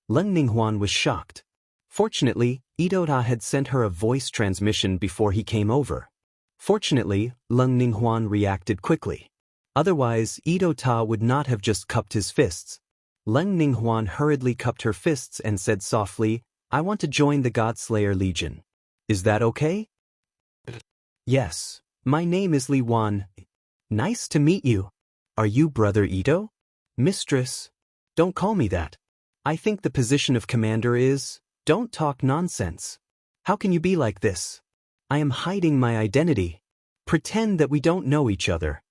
Leng Ninghuan was shocked. Fortunately, Ito Ta had sent her a voice transmission before he came over. Fortunately, Leng Ninghuan reacted quickly. Otherwise, Ito Ta would not have just cupped his fists. Leng Ninghuan hurriedly cupped her fists and said softly, "I want to join the Godslayer Legion. Is that okay?" "Yes. My name is Li Wan. Nice to meet you. Are you Brother Ito?" "Mistress. Don't call me that. I think the position of commander is, don't talk nonsense. How can you be like this? I am hiding my identity. Pretend that we don't know each other."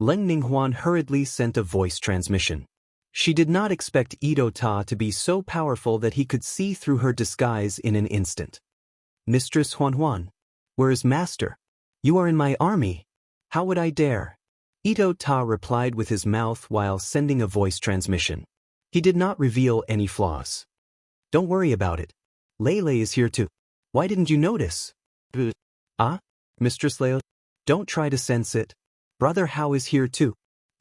Leng Ninghuan hurriedly sent a voice transmission. She did not expect Ito Ta to be so powerful that he could see through her disguise in an instant. "Mistress Huan, where is Master? You are in my army. How would I dare?" Ito Ta replied with his mouth while sending a voice transmission. He did not reveal any flaws. "Don't worry about it. Lele is here too. Why didn't you notice?" "Ah, Mistress Lele? Don't try to sense it. Brother Hao is here too.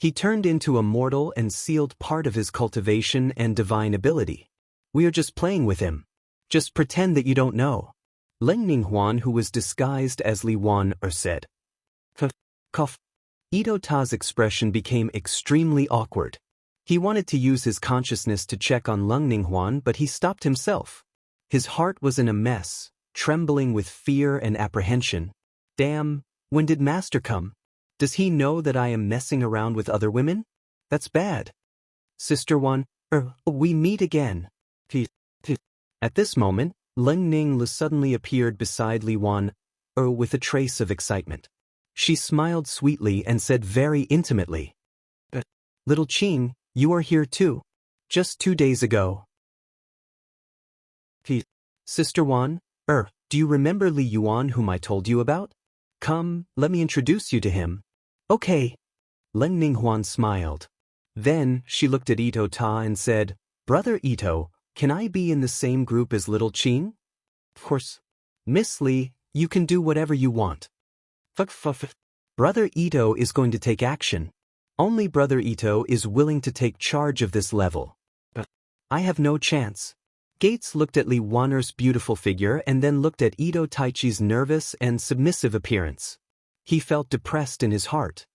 He turned into a mortal and sealed part of his cultivation and divine ability. We are just playing with him. Just pretend that you don't know. Leng Ninghuan, who was disguised as Li Wan, said. Cough. Ito Ta's expression became extremely awkward. He wanted to use his consciousness to check on Leng Ninghuan, but he stopped himself. His heart was in a mess, trembling with fear and apprehension. Damn, when did Master come? Does he know that I am messing around with other women? That's bad. Sister Wan, we meet again. At this moment, Leng Ning suddenly appeared beside Li Wan, with a trace of excitement. She smiled sweetly and said very intimately, Little Qing, you are here too. Just 2 days ago. Sister Wan, do you remember Li Yuan whom I told you about? Come, let me introduce you to him. Okay. Leng Ninghuan smiled. Then she looked at Ito Ta and said, Brother Ito, can I be in the same group as Little Qing? Of course. Miss Li, you can do whatever you want. Brother Ito is going to take action. Only Brother Ito is willing to take charge of this level. But I have no chance. Gates looked at Li Wan'er's beautiful figure and then looked at Ito Taichi's nervous and submissive appearance. He felt depressed in his heart.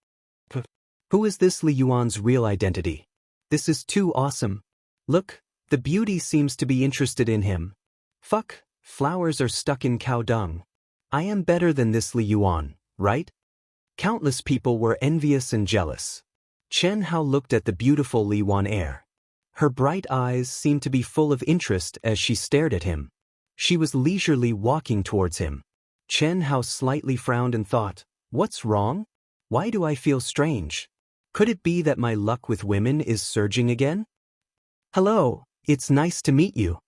Who is this Li Yuan's real identity? This is too awesome. Look, the beauty seems to be interested in him. Fuck, flowers are stuck in cow dung. I am better than this Li Yuan, right? Countless people were envious and jealous. Chen Hao looked at the beautiful Li Wan'er. Her bright eyes seemed to be full of interest as she stared at him. She was leisurely walking towards him. Chen Hao slightly frowned and thought, what's wrong? Why do I feel strange? Could it be that my luck with women is surging again? Hello, it's nice to meet you.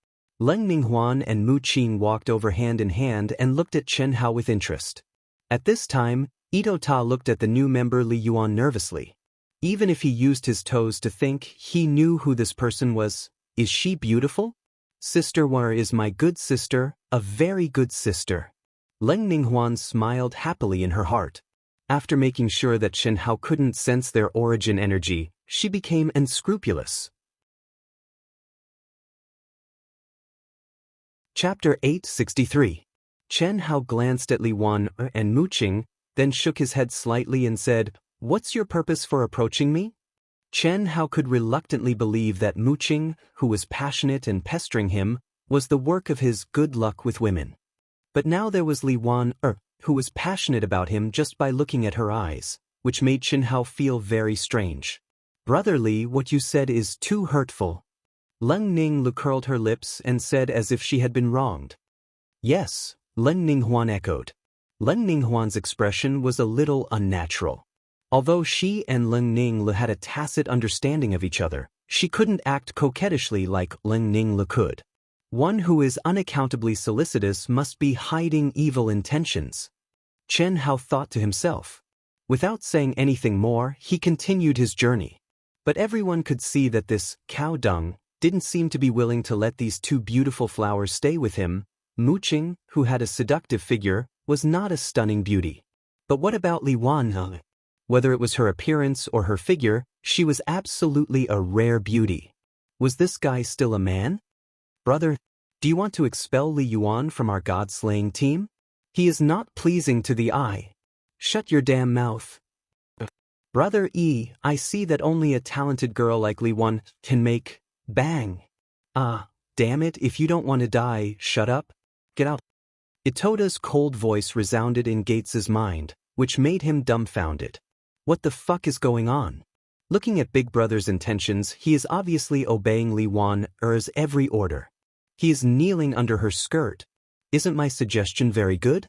Leng Ninghuan and Mu Qing walked over hand in hand and looked at Chen Hao with interest. At this time, Ito Ta looked at the new member Li Yuan nervously. Even if he used his toes to think, he knew who this person was. Is she beautiful? Sister Wan is my good sister, a very good sister. Leng Ninghuan smiled happily in her heart. After making sure that Chen Hao couldn't sense their origin energy, she became unscrupulous. Chapter 863. Chen Hao glanced at Li Wan and Mu Qing, then shook his head slightly and said, What's your purpose for approaching me? Chen Hao could reluctantly believe that Mu Qing, who was passionate and pestering him, was the work of his good luck with women. But now there was Li Wan, who was passionate about him just by looking at her eyes, which made Chen Hao feel very strange. Brother Li, what you said is too hurtful. Leng Ning curled her lips and said as if she had been wronged. Yes, Leng Ninghuan echoed. Leng Ninghuan's expression was a little unnatural. Although she and Leng Ning had a tacit understanding of each other, she couldn't act coquettishly like Leng Ning could. One who is unaccountably solicitous must be hiding evil intentions. Chen Hao thought to himself. Without saying anything more, he continued his journey. But everyone could see that this cow dung didn't seem to be willing to let these two beautiful flowers stay with him. Mu Qing, who had a seductive figure, was not a stunning beauty. But what about Li Wan? Whether it was her appearance or her figure, she was absolutely a rare beauty. Was this guy still a man? Brother, do you want to expel Li Yuan from our god-slaying team? He is not pleasing to the eye. Shut your damn mouth. Brother E, I see that only a talented girl like Li Wan can make bang. Damn it, if you don't want to die, shut up. Get out. Itota's cold voice resounded in Gates's mind, which made him dumbfounded. What the fuck is going on? Looking at Big Brother's intentions, he is obviously obeying Li Wan'er's every order. He is kneeling under her skirt. Isn't my suggestion very good?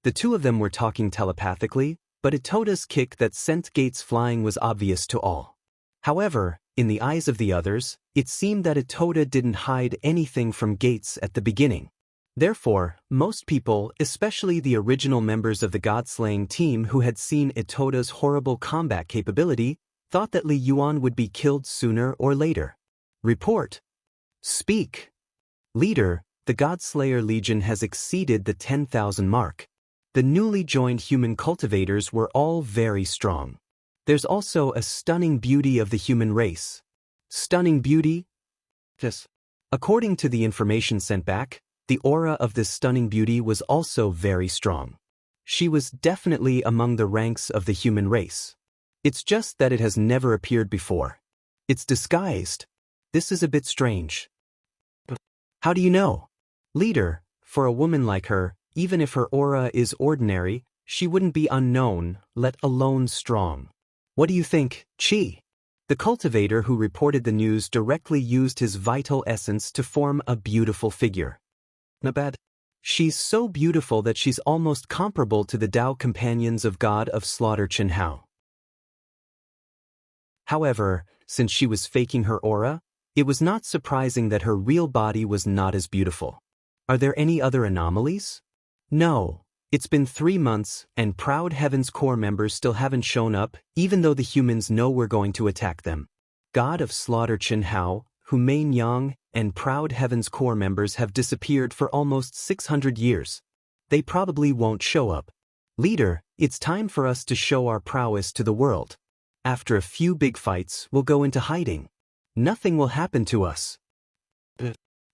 The two of them were talking telepathically, but Itota's kick that sent Gates flying was obvious to all. However, in the eyes of the others, it seemed that Itota didn't hide anything from Gates at the beginning. Therefore, most people, especially the original members of the god-slaying team who had seen Itota's horrible combat capability, thought that Li Yuan would be killed sooner or later. Report. Speak. Leader, the God-Slayer Legion has exceeded the 10,000 mark. The newly joined human cultivators were all very strong. There's also a stunning beauty of the human race. Stunning beauty? Yes. According to the information sent back, the aura of this stunning beauty was also very strong. She was definitely among the ranks of the human race. It's just that it has never appeared before. It's disguised. This is a bit strange. But how do you know? Leader, for a woman like her, even if her aura is ordinary, she wouldn't be unknown, let alone strong. What do you think, Chi? The cultivator who reported the news directly used his vital essence to form a beautiful figure. Not bad. She's so beautiful that she's almost comparable to the Tao companions of God of Slaughter Chen Hao. However, since she was faking her aura, it was not surprising that her real body was not as beautiful. Are there any other anomalies? No. It's been 3 months, and Proud Heaven's core members still haven't shown up, even though the humans know we're going to attack them. God of Slaughter Chen Hao, Humain Yang, and Proud Heaven's core members have disappeared for almost 600 years. They probably won't show up. Leader, it's time for us to show our prowess to the world. After a few big fights, we'll go into hiding. Nothing will happen to us.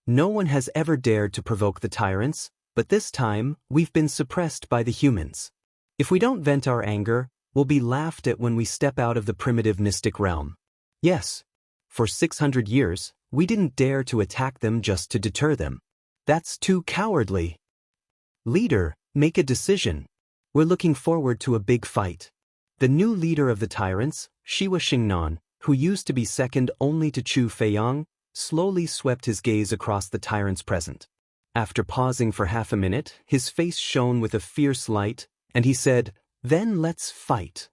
No one has ever dared to provoke the tyrants, but this time, we've been suppressed by the humans. If we don't vent our anger, we'll be laughed at when we step out of the primitive mystic realm. Yes. For 600 years, we didn't dare to attack them just to deter them. That's too cowardly. Leader, make a decision. We're looking forward to a big fight. The new leader of the tyrants, Shiwa Xingnan, who used to be second only to Chu Feiyang, slowly swept his gaze across the tyrants present. After pausing for half a minute, his face shone with a fierce light, and he said, "Then let's fight."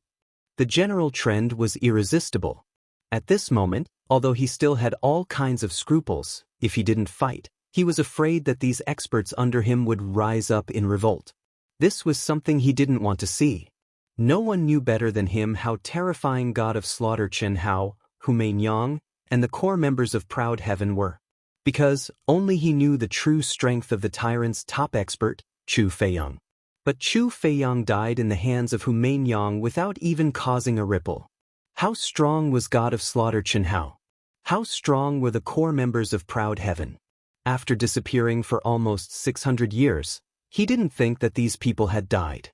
The general trend was irresistible. At this moment, although he still had all kinds of scruples, if he didn't fight, he was afraid that these experts under him would rise up in revolt. This was something he didn't want to see. No one knew better than him how terrifying God of Slaughter Chen Hao, Humain Yang, and the core members of Proud Heaven were. Because only he knew the true strength of the tyrant's top expert, Chu Feiyang. But Chu Feiyang died in the hands of Humain Yang without even causing a ripple. How strong was God of Slaughter Chen Hao? How strong were the core members of Proud Heaven? After disappearing for almost 600 years, he didn't think that these people had died.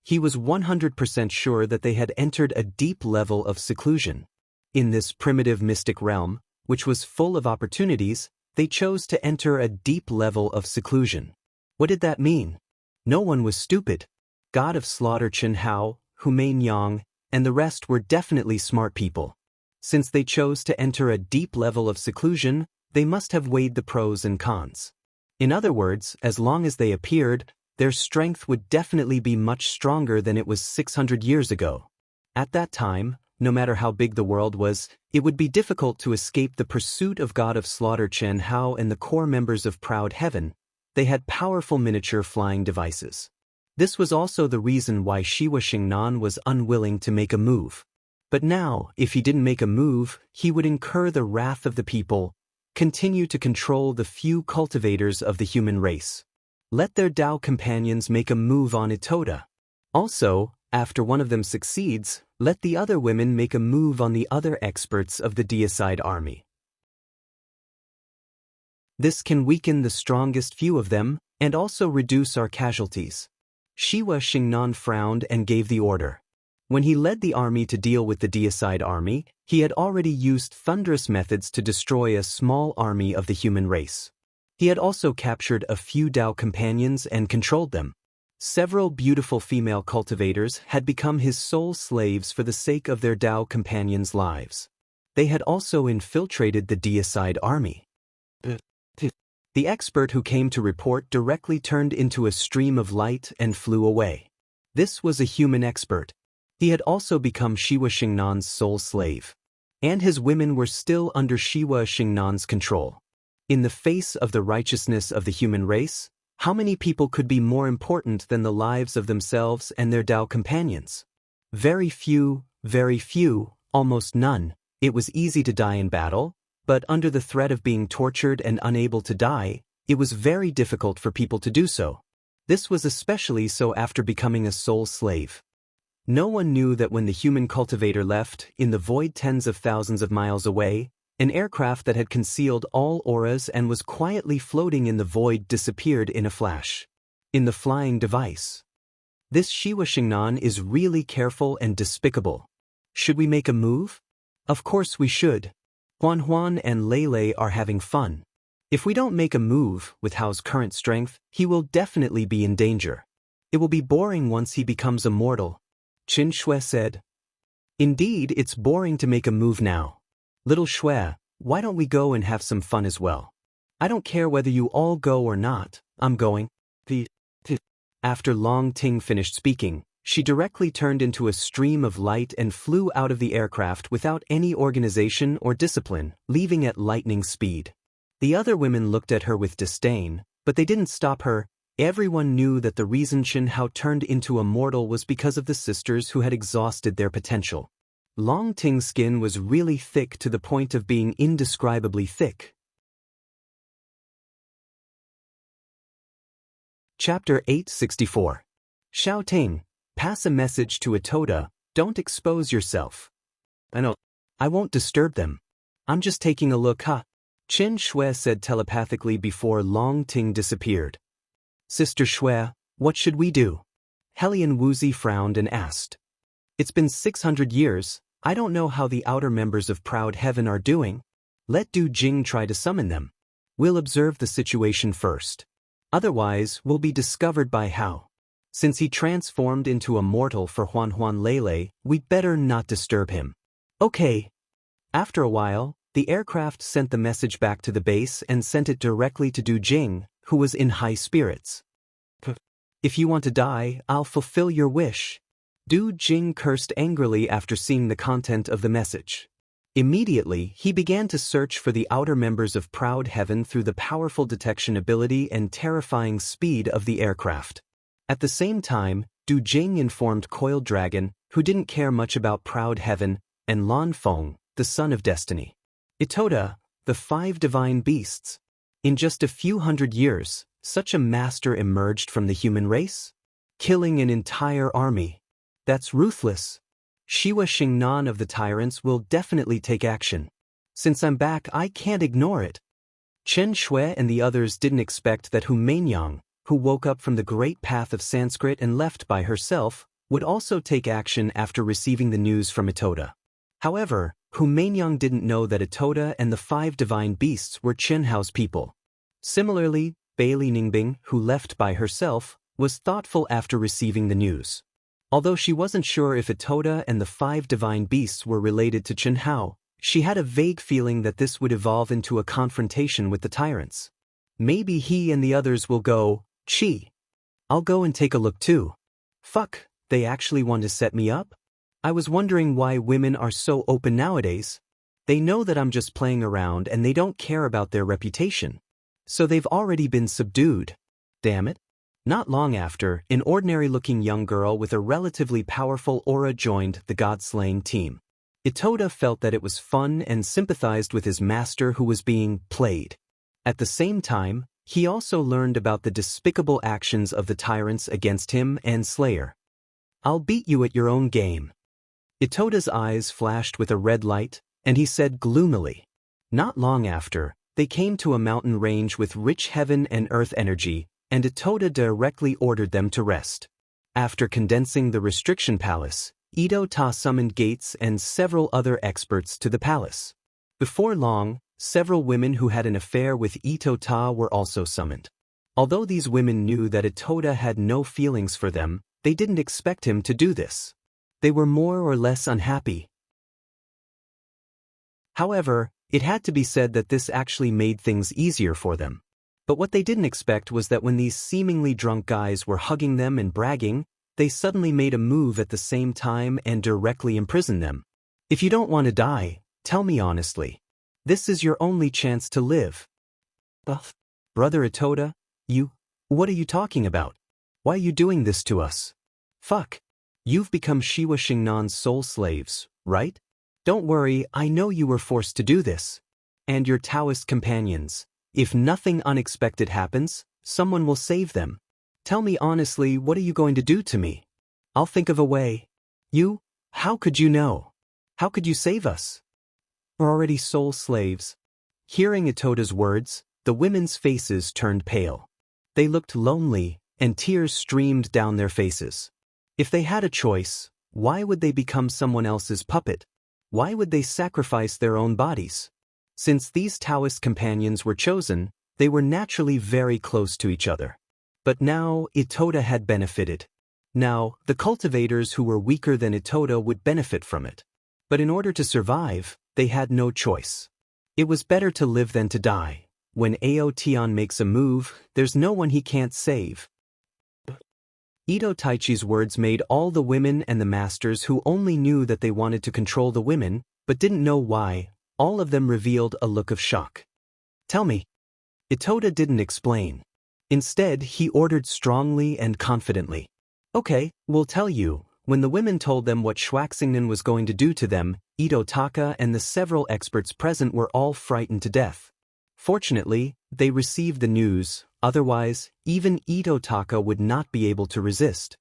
He was 100% sure that they had entered a deep level of seclusion. In this primitive mystic realm, which was full of opportunities, they chose to enter a deep level of seclusion. What did that mean? No one was stupid. God of Slaughter Chen Hao, Humain Yang, and the rest were definitely smart people. Since they chose to enter a deep level of seclusion, they must have weighed the pros and cons. In other words, as long as they appeared, their strength would definitely be much stronger than it was 600 years ago. At that time, no matter how big the world was, it would be difficult to escape the pursuit of God of Slaughter Chen Hao and the core members of Proud Heaven. They had powerful miniature flying devices. This was also the reason why Shiwa Xingnan was unwilling to make a move. But now, if he didn't make a move, he would incur the wrath of the people, continue to control the few cultivators of the human race. Let their Tao companions make a move on Itoda. Also, after one of them succeeds, let the other women make a move on the other experts of the deicide army. This can weaken the strongest few of them, and also reduce our casualties. Shiwa Xingnan frowned and gave the order. When he led the army to deal with the deicide army, he had already used thunderous methods to destroy a small army of the human race. He had also captured a few Tao companions and controlled them. Several beautiful female cultivators had become his sole slaves for the sake of their Tao companions' lives. They had also infiltrated the deicide army. The expert who came to report directly turned into a stream of light and flew away. This was a human expert. He had also become Shiwa Xingnan's sole slave. And his women were still under Shiwa Xingnan's control. In the face of the righteousness of the human race, how many people could be more important than the lives of themselves and their Tao companions? Very few, almost none. It was easy to die in battle, but under the threat of being tortured and unable to die, it was very difficult for people to do so. This was especially so after becoming a sole slave. No one knew that when the human cultivator left, in the void tens of thousands of miles away, an aircraft that had concealed all auras and was quietly floating in the void disappeared in a flash. In the flying device. This Shiwa Xingnan is really careful and despicable. Should we make a move? Of course we should. Huan Huan and Lei are having fun. If we don't make a move with Hao's current strength, he will definitely be in danger. It will be boring once he becomes immortal. Qin Shui said. Indeed, it's boring to make a move now. Little Shui, why don't we go and have some fun as well? I don't care whether you all go or not, I'm going. After Long Ting finished speaking, she directly turned into a stream of light and flew out of the aircraft without any organization or discipline, leaving at lightning speed. The other women looked at her with disdain, but they didn't stop her. Everyone knew that the reason Qin Hao turned into a mortal was because of the sisters who had exhausted their potential. Long Ting's skin was really thick to the point of being indescribably thick. Chapter 864. Xiao Ting, pass a message to Itoda, don't expose yourself. I know. I won't disturb them. I'm just taking a look, huh? Qin Shui said telepathically before Long Ting disappeared. Sister Shui, what should we do? Helian Wuzi frowned and asked. It's been 600 years, I don't know how the outer members of Proud Heaven are doing. Let Du Jing try to summon them. We'll observe the situation first. Otherwise, we'll be discovered by Hao. Since he transformed into a mortal for Huan Huan Lei, we'd better not disturb him. Okay. After a while, the aircraft sent the message back to the base and sent it directly to Du Jing, who was in high spirits. If you want to die, I'll fulfill your wish. Du Jing cursed angrily after seeing the content of the message. Immediately, he began to search for the outer members of Proud Heaven through the powerful detection ability and terrifying speed of the aircraft. At the same time, Du Jing informed Coiled Dragon, who didn't care much about Proud Heaven, and Lan Feng, the son of destiny. Itoda, the 5 divine beasts. In just a few hundred years, such a master emerged from the human race? Killing an entire army. That's ruthless. Shiwa Xingnan of the tyrants will definitely take action. Since I'm back, I can't ignore it. Chen Shui and the others didn't expect that Hu Mainyang, who woke up from the great path of Sanskrit and left by herself, would also take action after receiving the news from Itoda. However, Hu Mainyang didn't know that Itoda and the 5 divine beasts were Qin Hao's people. Similarly, Bailey Ningbing, who left by herself, was thoughtful after receiving the news. Although she wasn't sure if Itoda and the 5 divine beasts were related to Qin Hao, she had a vague feeling that this would evolve into a confrontation with the tyrants. Maybe he and the others will go, Chi. I'll go and take a look too. Fuck, they actually want to set me up? I was wondering why women are so open nowadays. They know that I'm just playing around and they don't care about their reputation. So they've already been subdued. Damn it. Not long after, an ordinary-looking young girl with a relatively powerful aura joined the God-slaying team. Itoda felt that it was fun and sympathized with his master who was being played. At the same time, he also learned about the despicable actions of the tyrants against him and Slayer. I'll beat you at your own game. Itoda's eyes flashed with a red light, and he said gloomily. Not long after, they came to a mountain range with rich heaven and earth energy, and Itoda directly ordered them to rest. After condensing the restriction palace, Ito Ta summoned Gates and several other experts to the palace. Before long, several women who had an affair with Ito Ta were also summoned. Although these women knew that Itoda had no feelings for them, they didn't expect him to do this. They were more or less unhappy. However, it had to be said that this actually made things easier for them. But what they didn't expect was that when these seemingly drunk guys were hugging them and bragging, they suddenly made a move at the same time and directly imprisoned them. If you don't want to die, tell me honestly. This is your only chance to live. Brother Itoda, what are you talking about? Why are you doing this to us? Fuck. You've become Shiwa Xingnan's soul slaves, right? Don't worry, I know you were forced to do this. And your Taoist companions. If nothing unexpected happens, someone will save them. Tell me honestly, what are you going to do to me? I'll think of a way. You? How could you know? How could you save us? We're already soul slaves. Hearing Itota's words, the women's faces turned pale. They looked lonely, and tears streamed down their faces. If they had a choice, why would they become someone else's puppet? Why would they sacrifice their own bodies? Since these Taoist companions were chosen, they were naturally very close to each other. But now Itota had benefited. Now, the cultivators who were weaker than Itota would benefit from it. But in order to survive, they had no choice. It was better to live than to die. When Aotion makes a move, there's no one he can't save. Ito Taichi's words made all the women and the masters who only knew that they wanted to control the women, but didn't know why, all of them revealed a look of shock. Tell me. Itota didn't explain. Instead, he ordered strongly and confidently. Okay, we'll tell you. When the women told them what Schwaxingnan was going to do to them, Ito Taka and the several experts present were all frightened to death. Fortunately, they received the news, otherwise, even Ito Taka would not be able to resist.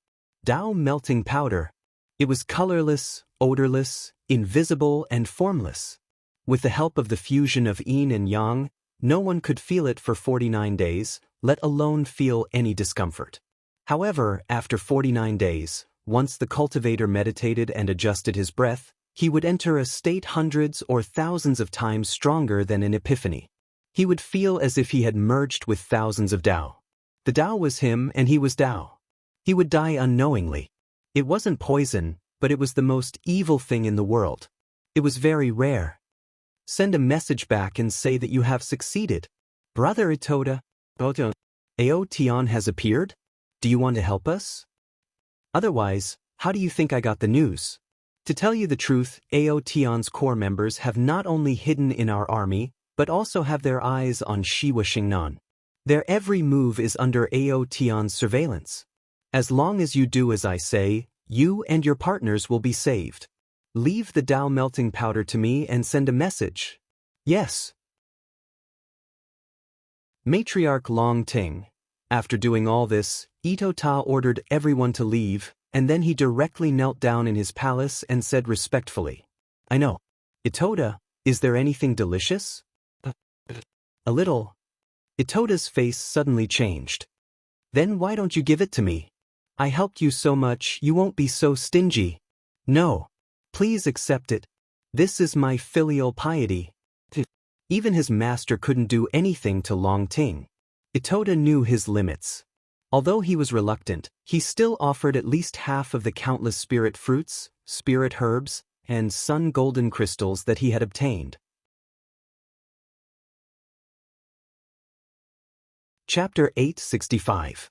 Dao melting powder. It was colorless, odorless, invisible, and formless. With the help of the fusion of yin and yang, no one could feel it for 49 days, let alone feel any discomfort. However, after 49 days, once the cultivator meditated and adjusted his breath, he would enter a state hundreds or thousands of times stronger than an epiphany. He would feel as if he had merged with thousands of Tao. The Tao was him and he was Tao. He would die unknowingly. It wasn't poison, but it was the most evil thing in the world. It was very rare. Send a message back and say that you have succeeded. Brother Itota, Aotion has appeared? Do you want to help us? Otherwise, how do you think I got the news? To tell you the truth, Aotion's core members have not only hidden in our army, but also have their eyes on Shiwa Xingnan. Their every move is under Aotion's surveillance. As long as you do as I say, you and your partners will be saved. Leave the Tao melting powder to me and send a message. Yes. Matriarch Long Ting. After doing all this, Ito Ta ordered everyone to leave, and then he directly knelt down in his palace and said respectfully, I know. Itota, is there anything delicious? A little. Itota's face suddenly changed. Then why don't you give it to me? I helped you so much, you won't be so stingy. No. Please accept it. This is my filial piety. Even his master couldn't do anything to Long Ting. Itota knew his limits. Although he was reluctant, he still offered at least half of the countless spirit fruits, spirit herbs, and sun golden crystals that he had obtained. Chapter 865.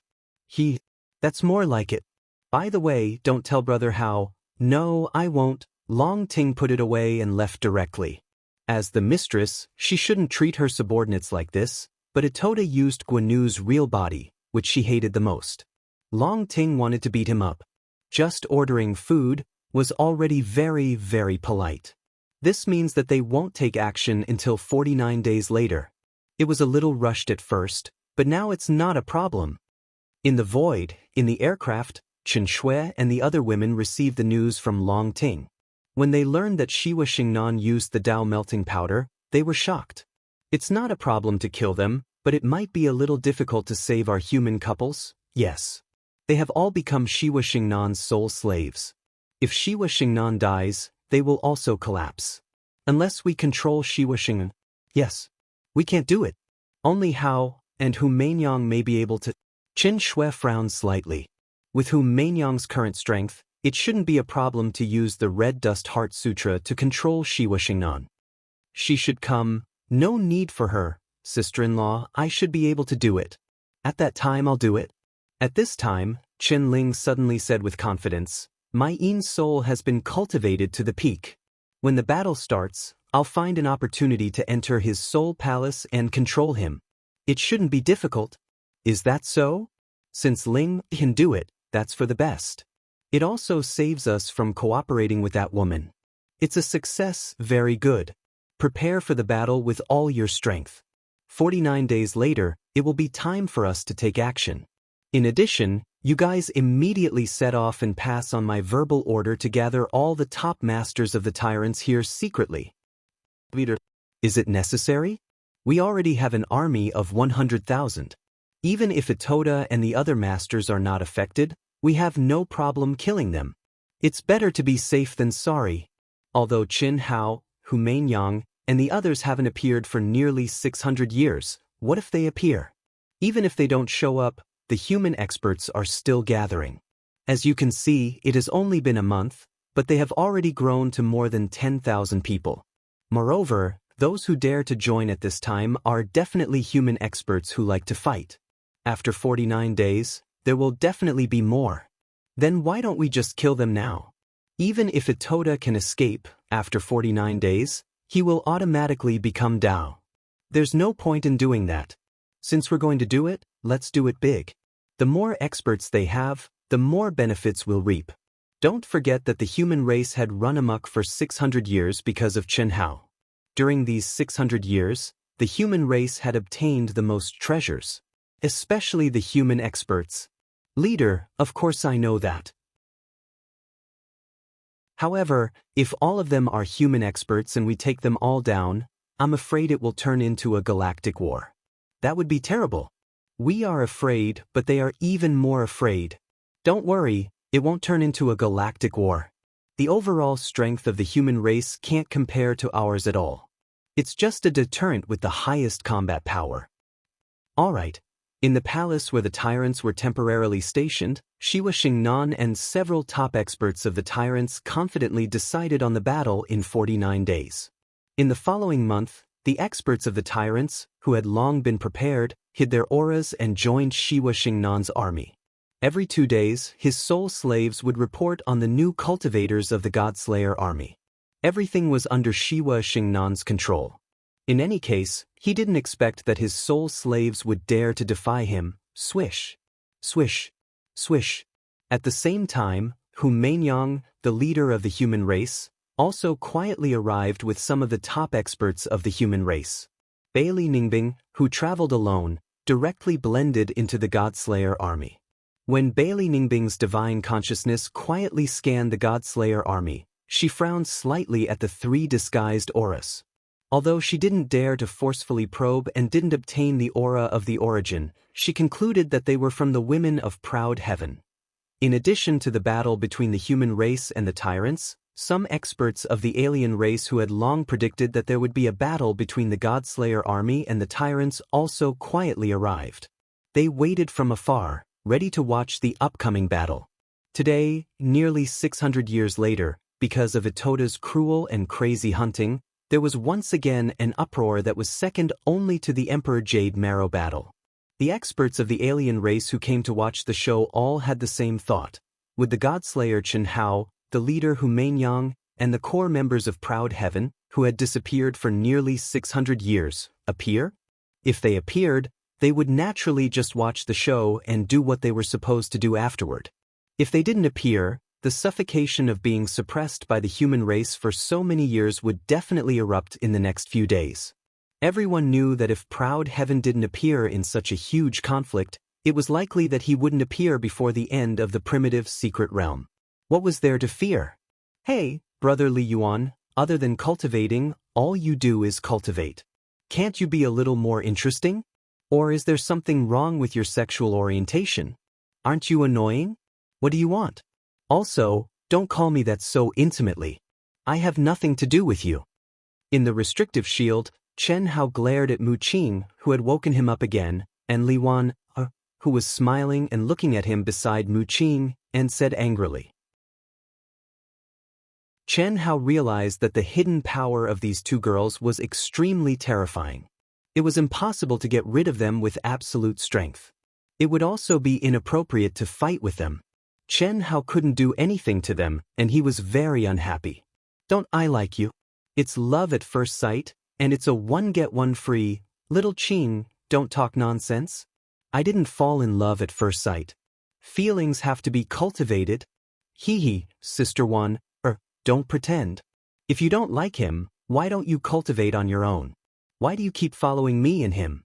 That's more like it. By the way, don't tell brother how. No, I won't. Long Ting put it away and left directly. As the mistress, she shouldn't treat her subordinates like this, but Itota used Guanu's real body, which she hated the most. Long Ting wanted to beat him up. Just ordering food was already very, very polite. This means that they won't take action until 49 days later. It was a little rushed at first, but now it's not a problem. In the void, in the aircraft, Chen Shui and the other women received the news from Long Ting. When they learned that Shiwa Xingnan used the Tao melting powder, they were shocked. It's not a problem to kill them, but it might be a little difficult to save our human couples, yes. They have all become Shiwa Xingnan's soul slaves. If Shiwa Xingnan dies, they will also collapse. Unless we control Shiwa Xingnan. Yes. We can't do it. Only Hao and Hu Mainyang may be able to. Qin Shui frowned slightly. With Hu Mainyang's current strength, it shouldn't be a problem to use the Red Dust Heart Sutra to control Shiwa Xingnan. She should come. No need for her, sister-in-law, I should be able to do it. At that time I'll do it. At this time, Chen Ling suddenly said with confidence, my Yin soul has been cultivated to the peak. When the battle starts, I'll find an opportunity to enter his soul palace and control him. It shouldn't be difficult. Is that so? Since Ling can do it, that's for the best. It also saves us from cooperating with that woman. It's a success, very good. Prepare for the battle with all your strength. 49 days later, it will be time for us to take action. In addition, you guys immediately set off and pass on my verbal order to gather all the top masters of the tyrants here secretly. Leader, is it necessary? We already have an army of 100,000. Even if Itoda and the other masters are not affected, we have no problem killing them. It's better to be safe than sorry. Although Qin Hao, Hu Mainyang, and the others haven't appeared for nearly 600 years, what if they appear? Even if they don't show up, the human experts are still gathering. As you can see, it has only been a month, but they have already grown to more than 10,000 people. Moreover, those who dare to join at this time are definitely human experts who like to fight. After 49 days, there will definitely be more. Then why don't we just kill them now? Even if Itoda can escape, after 49 days, he will automatically become Dao. There's no point in doing that. Since we're going to do it, let's do it big. The more experts they have, the more benefits we'll reap. Don't forget that the human race had run amok for 600 years because of Qin Hao. During these 600 years, the human race had obtained the most treasures, especially the human experts. Leader, of course I know that. However, if all of them are human experts and we take them all down, I'm afraid it will turn into a galactic war. That would be terrible. We are afraid, but they are even more afraid. Don't worry, it won't turn into a galactic war. The overall strength of the human race can't compare to ours at all. It's just a deterrent with the highest combat power. Alright. In the palace where the tyrants were temporarily stationed, Shiwa Xingnan and several top experts of the tyrants confidently decided on the battle in 49 days. In the following month, the experts of the tyrants, who had long been prepared, hid their auras and joined Shiwa Xingnan's army. Every 2 days, his soul slaves would report on the new cultivators of the Godslayer army. Everything was under Shiwa Xingnan's control. In any case, he didn't expect that his soul slaves would dare to defy him. Swish, swish, swish. At the same time, Hu Mainyang, the leader of the human race, also quietly arrived with some of the top experts of the human race. Bailey Ningbing, who traveled alone, directly blended into the Godslayer army. When Bailey Ningbing's divine consciousness quietly scanned the Godslayer army, she frowned slightly at the 3 disguised auras. Although she didn't dare to forcefully probe and didn't obtain the aura of the origin, she concluded that they were from the women of proud heaven. In addition to the battle between the human race and the tyrants, some experts of the alien race who had long predicted that there would be a battle between the Godslayer army and the tyrants also quietly arrived. They waited from afar, ready to watch the upcoming battle. Today, nearly 600 years later, because of Itoda's cruel and crazy hunting, there was once again an uproar that was second only to the Emperor Jade Marrow battle. The experts of the alien race who came to watch the show all had the same thought. Would the Godslayer Qin Hao, the leader Hu Mainyang, and the core members of Proud Heaven, who had disappeared for nearly 600 years, appear? If they appeared, they would naturally just watch the show and do what they were supposed to do afterward. If they didn't appear, the suffocation of being suppressed by the human race for so many years would definitely erupt in the next few days. Everyone knew that if Proud Heaven didn't appear in such a huge conflict, it was likely that he wouldn't appear before the end of the primitive secret realm. What was there to fear? Hey, Brother Li Yuan, other than cultivating, all you do is cultivate. Can't you be a little more interesting? Or is there something wrong with your sexual orientation? Aren't you annoying? What do you want? Also, don't call me that so intimately. I have nothing to do with you. In the restrictive shield, Chen Hao glared at Mu Qing, who had woken him up again, and Li Wan, who was smiling and looking at him beside Mu Qing, and said angrily. Chen Hao realized that the hidden power of these 2 girls was extremely terrifying. It was impossible to get rid of them with absolute strength. It would also be inappropriate to fight with them. Chen Hao couldn't do anything to them, and he was very unhappy. Don't I like you? It's love at first sight, and it's a 1 get 1 free. Little Qing, don't talk nonsense. I didn't fall in love at first sight. Feelings have to be cultivated. Hee, Sister One, don't pretend. If you don't like him, why don't you cultivate on your own? Why do you keep following me and him?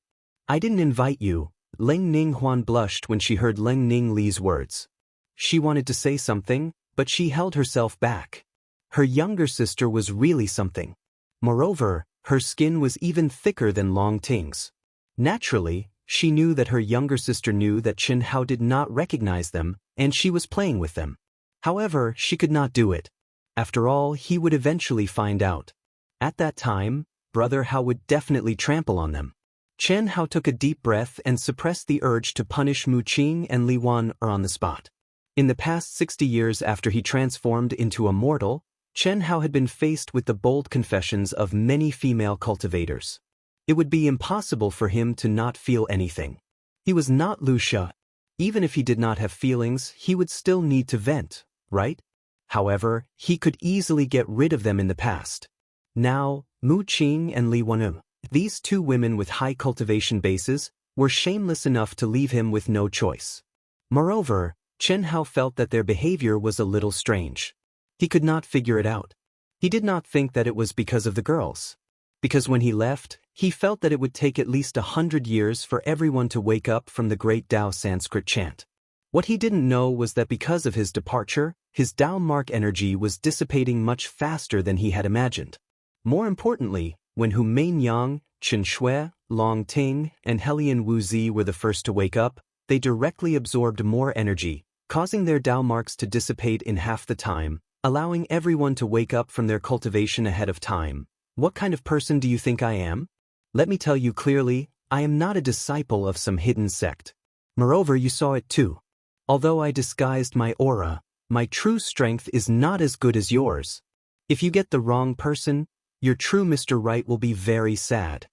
I didn't invite you, Leng Ninghuan blushed when she heard Leng Ningli's words. She wanted to say something, but she held herself back. Her younger sister was really something. Moreover, her skin was even thicker than Long Ting's. Naturally, she knew that her younger sister knew that Chen Hao did not recognize them, and she was playing with them. However, she could not do it. After all, he would eventually find out. At that time, Brother Hao would definitely trample on them. Chen Hao took a deep breath and suppressed the urge to punish Mu Qing and Li Wan on the spot. In the past 60 years after he transformed into a mortal, Chen Hao had been faced with the bold confessions of many female cultivators. It would be impossible for him to not feel anything. He was not Lu Sha. Even if he did not have feelings, he would still need to vent, right? However, he could easily get rid of them in the past. Now, Mu Qing and Li Wan, these two women with high cultivation bases, were shameless enough to leave him with no choice. Moreover, Chen Hao felt that their behavior was a little strange. He could not figure it out. He did not think that it was because of the girls. Because when he left, he felt that it would take at least 100 years for everyone to wake up from the great Tao Sanskrit chant. What he didn't know was that because of his departure, his Tao mark energy was dissipating much faster than he had imagined. More importantly, when Hu Meinyang, Chen Shui, Long Ting, and Helian Wu Zi were the first to wake up, they directly absorbed more energy, causing their Tao marks to dissipate in half the time, allowing everyone to wake up from their cultivation ahead of time. What kind of person do you think I am? Let me tell you clearly, I am not a disciple of some hidden sect. Moreover, you saw it too. Although I disguised my aura, my true strength is not as good as yours. If you get the wrong person, your true Mr. Right will be very sad.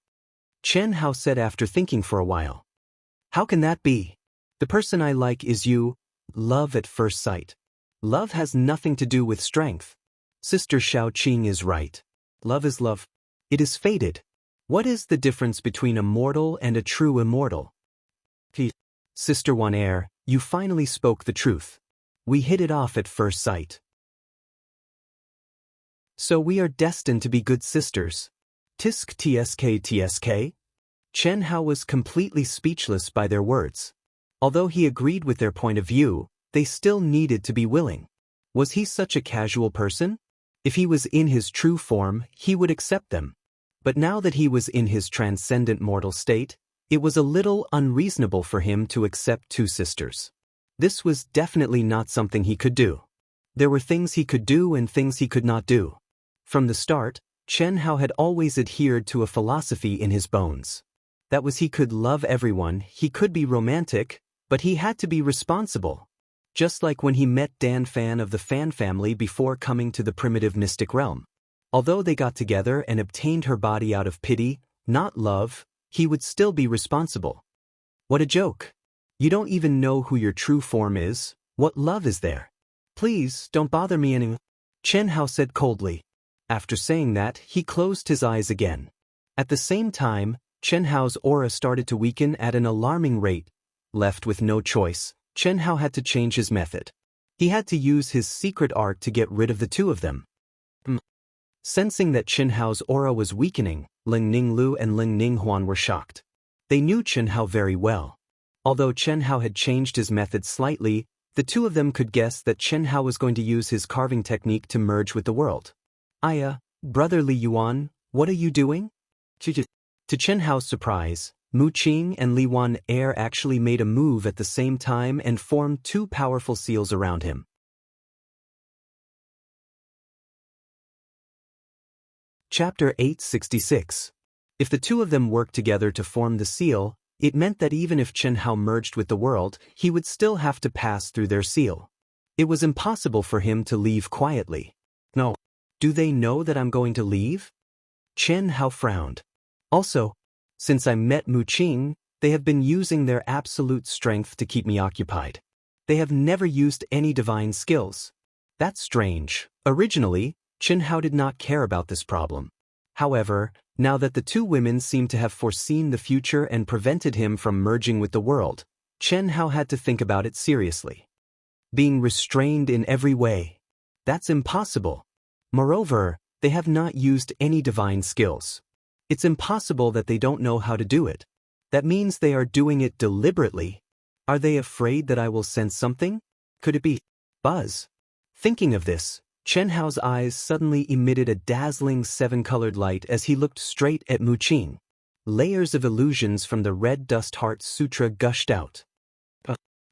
Chen Hao said after thinking for a while. How can that be? The person I like is you, love at first sight. Love has nothing to do with strength. Sister Shaoqing is right. Love is love. It is fated. What is the difference between a mortal and a true immortal? Sister Wan Er, you finally spoke the truth. We hit it off at first sight. So we are destined to be good sisters. Tisk tsk. Chen Hao was completely speechless by their words. Although he agreed with their point of view, they still needed to be willing. Was he such a casual person? If he was in his true form, he would accept them. But now that he was in his transcendent mortal state, it was a little unreasonable for him to accept two sisters. This was definitely not something he could do. There were things he could do and things he could not do. From the start, Chen Hao had always adhered to a philosophy in his bones. That was he could love everyone, he could be romantic, but he had to be responsible. Just like when he met Dan Fan of the Fan family before coming to the primitive mystic realm. Although they got together and obtained her body out of pity, not love, he would still be responsible. What a joke. You don't even know who your true form is. What love is there? Please, don't bother me anymore. Chen Hao said coldly. After saying that, he closed his eyes again. At the same time, Chen Hao's aura started to weaken at an alarming rate. Left with no choice, Chen Hao had to change his method. He had to use his secret art to get rid of the two of them. Sensing that Chen Hao's aura was weakening, Ling Ninglu and Ling Ninghuan were shocked. They knew Chen Hao very well. Although Chen Hao had changed his method slightly, the two of them could guess that Chen Hao was going to use his carving technique to merge with the world. Brother Li Yuan, what are you doing? To Chen Hao's surprise, Mu Qing and Li Wan Er actually made a move at the same time and formed two powerful seals around him. Chapter 866. If the two of them worked together to form the seal, it meant that even if Chen Hao merged with the world, he would still have to pass through their seal. It was impossible for him to leave quietly. No. Do they know that I'm going to leave? Chen Hao frowned. Also, since I met Mu Qing, they have been using their absolute strength to keep me occupied. They have never used any divine skills. That's strange. Originally, Chen Hao did not care about this problem. However, now that the two women seemed to have foreseen the future and prevented him from merging with the world, Chen Hao had to think about it seriously. Being restrained in every way. That's impossible. Moreover, they have not used any divine skills. It's impossible that they don't know how to do it. That means they are doing it deliberately. Are they afraid that I will sense something? Could it be buzz? Thinking of this, Chen Hao's eyes suddenly emitted a dazzling seven-colored light as he looked straight at Mu Qing. Layers of illusions from the Red Dust Heart Sutra gushed out.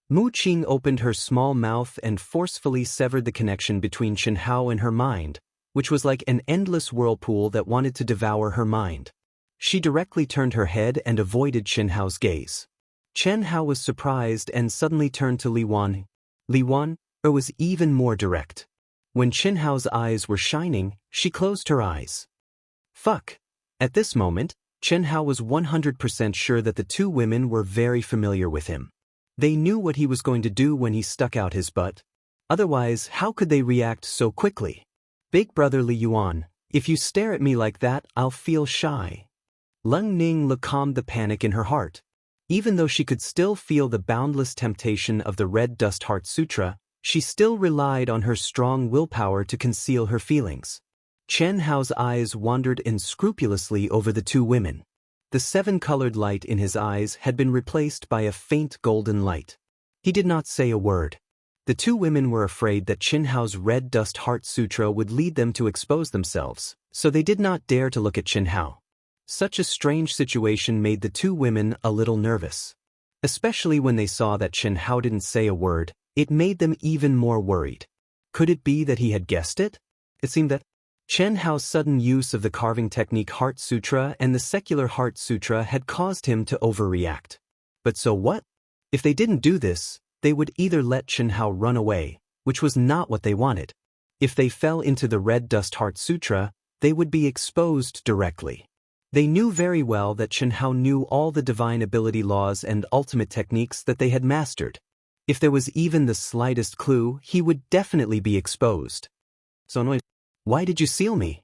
Mu Qing opened her small mouth and forcefully severed the connection between Chen Hao and her mind, which was like an endless whirlpool that wanted to devour her mind. She directly turned her head and avoided Chen Hao's gaze. Chen Hao was surprised and suddenly turned to Li Wan. Li Wan was even more direct. When Chen Hao's eyes were shining, she closed her eyes. Fuck. At this moment, Chen Hao was 100% sure that the two women were very familiar with him. They knew what he was going to do when he stuck out his butt. Otherwise, how could they react so quickly? Big brother Li Yuan, if you stare at me like that, I'll feel shy. Leng Ning calmed the panic in her heart. Even though she could still feel the boundless temptation of the Red Dust Heart Sutra, she still relied on her strong willpower to conceal her feelings. Chen Hao's eyes wandered unscrupulously over the two women. The seven-colored light in his eyes had been replaced by a faint golden light. He did not say a word. The two women were afraid that Chen Hao's Red Dust Heart Sutra would lead them to expose themselves, so they did not dare to look at Chen Hao. Such a strange situation made the two women a little nervous. Especially when they saw that Chen Hao didn't say a word, it made them even more worried. Could it be that he had guessed it? It seemed that Chen Hao's sudden use of the carving technique Heart Sutra and the secular Heart Sutra had caused him to overreact. But so what? If they didn't do this, they would either let Chen Hao run away, which was not what they wanted. If they fell into the Red Dust Heart Sutra, they would be exposed directly. They knew very well that Chen Hao knew all the divine ability laws and ultimate techniques that they had mastered. If there was even the slightest clue, he would definitely be exposed. So annoyed. Why did you seal me?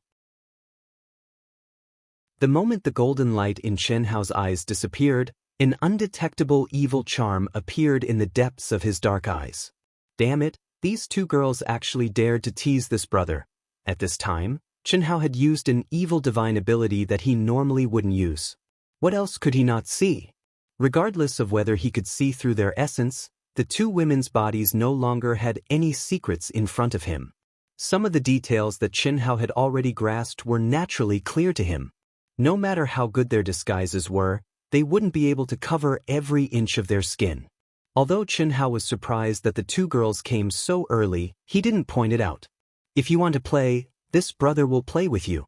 The moment the golden light in Chen Hao's eyes disappeared, an undetectable evil charm appeared in the depths of his dark eyes. Damn it, these two girls actually dared to tease this brother. At this time, Chen Hao had used an evil divine ability that he normally wouldn't use. What else could he not see? Regardless of whether he could see through their essence, the two women's bodies no longer had any secrets in front of him. Some of the details that Chen Hao had already grasped were naturally clear to him. No matter how good their disguises were, they wouldn't be able to cover every inch of their skin. Although Chen Hao was surprised that the two girls came so early, he didn't point it out. If you want to play, this brother will play with you.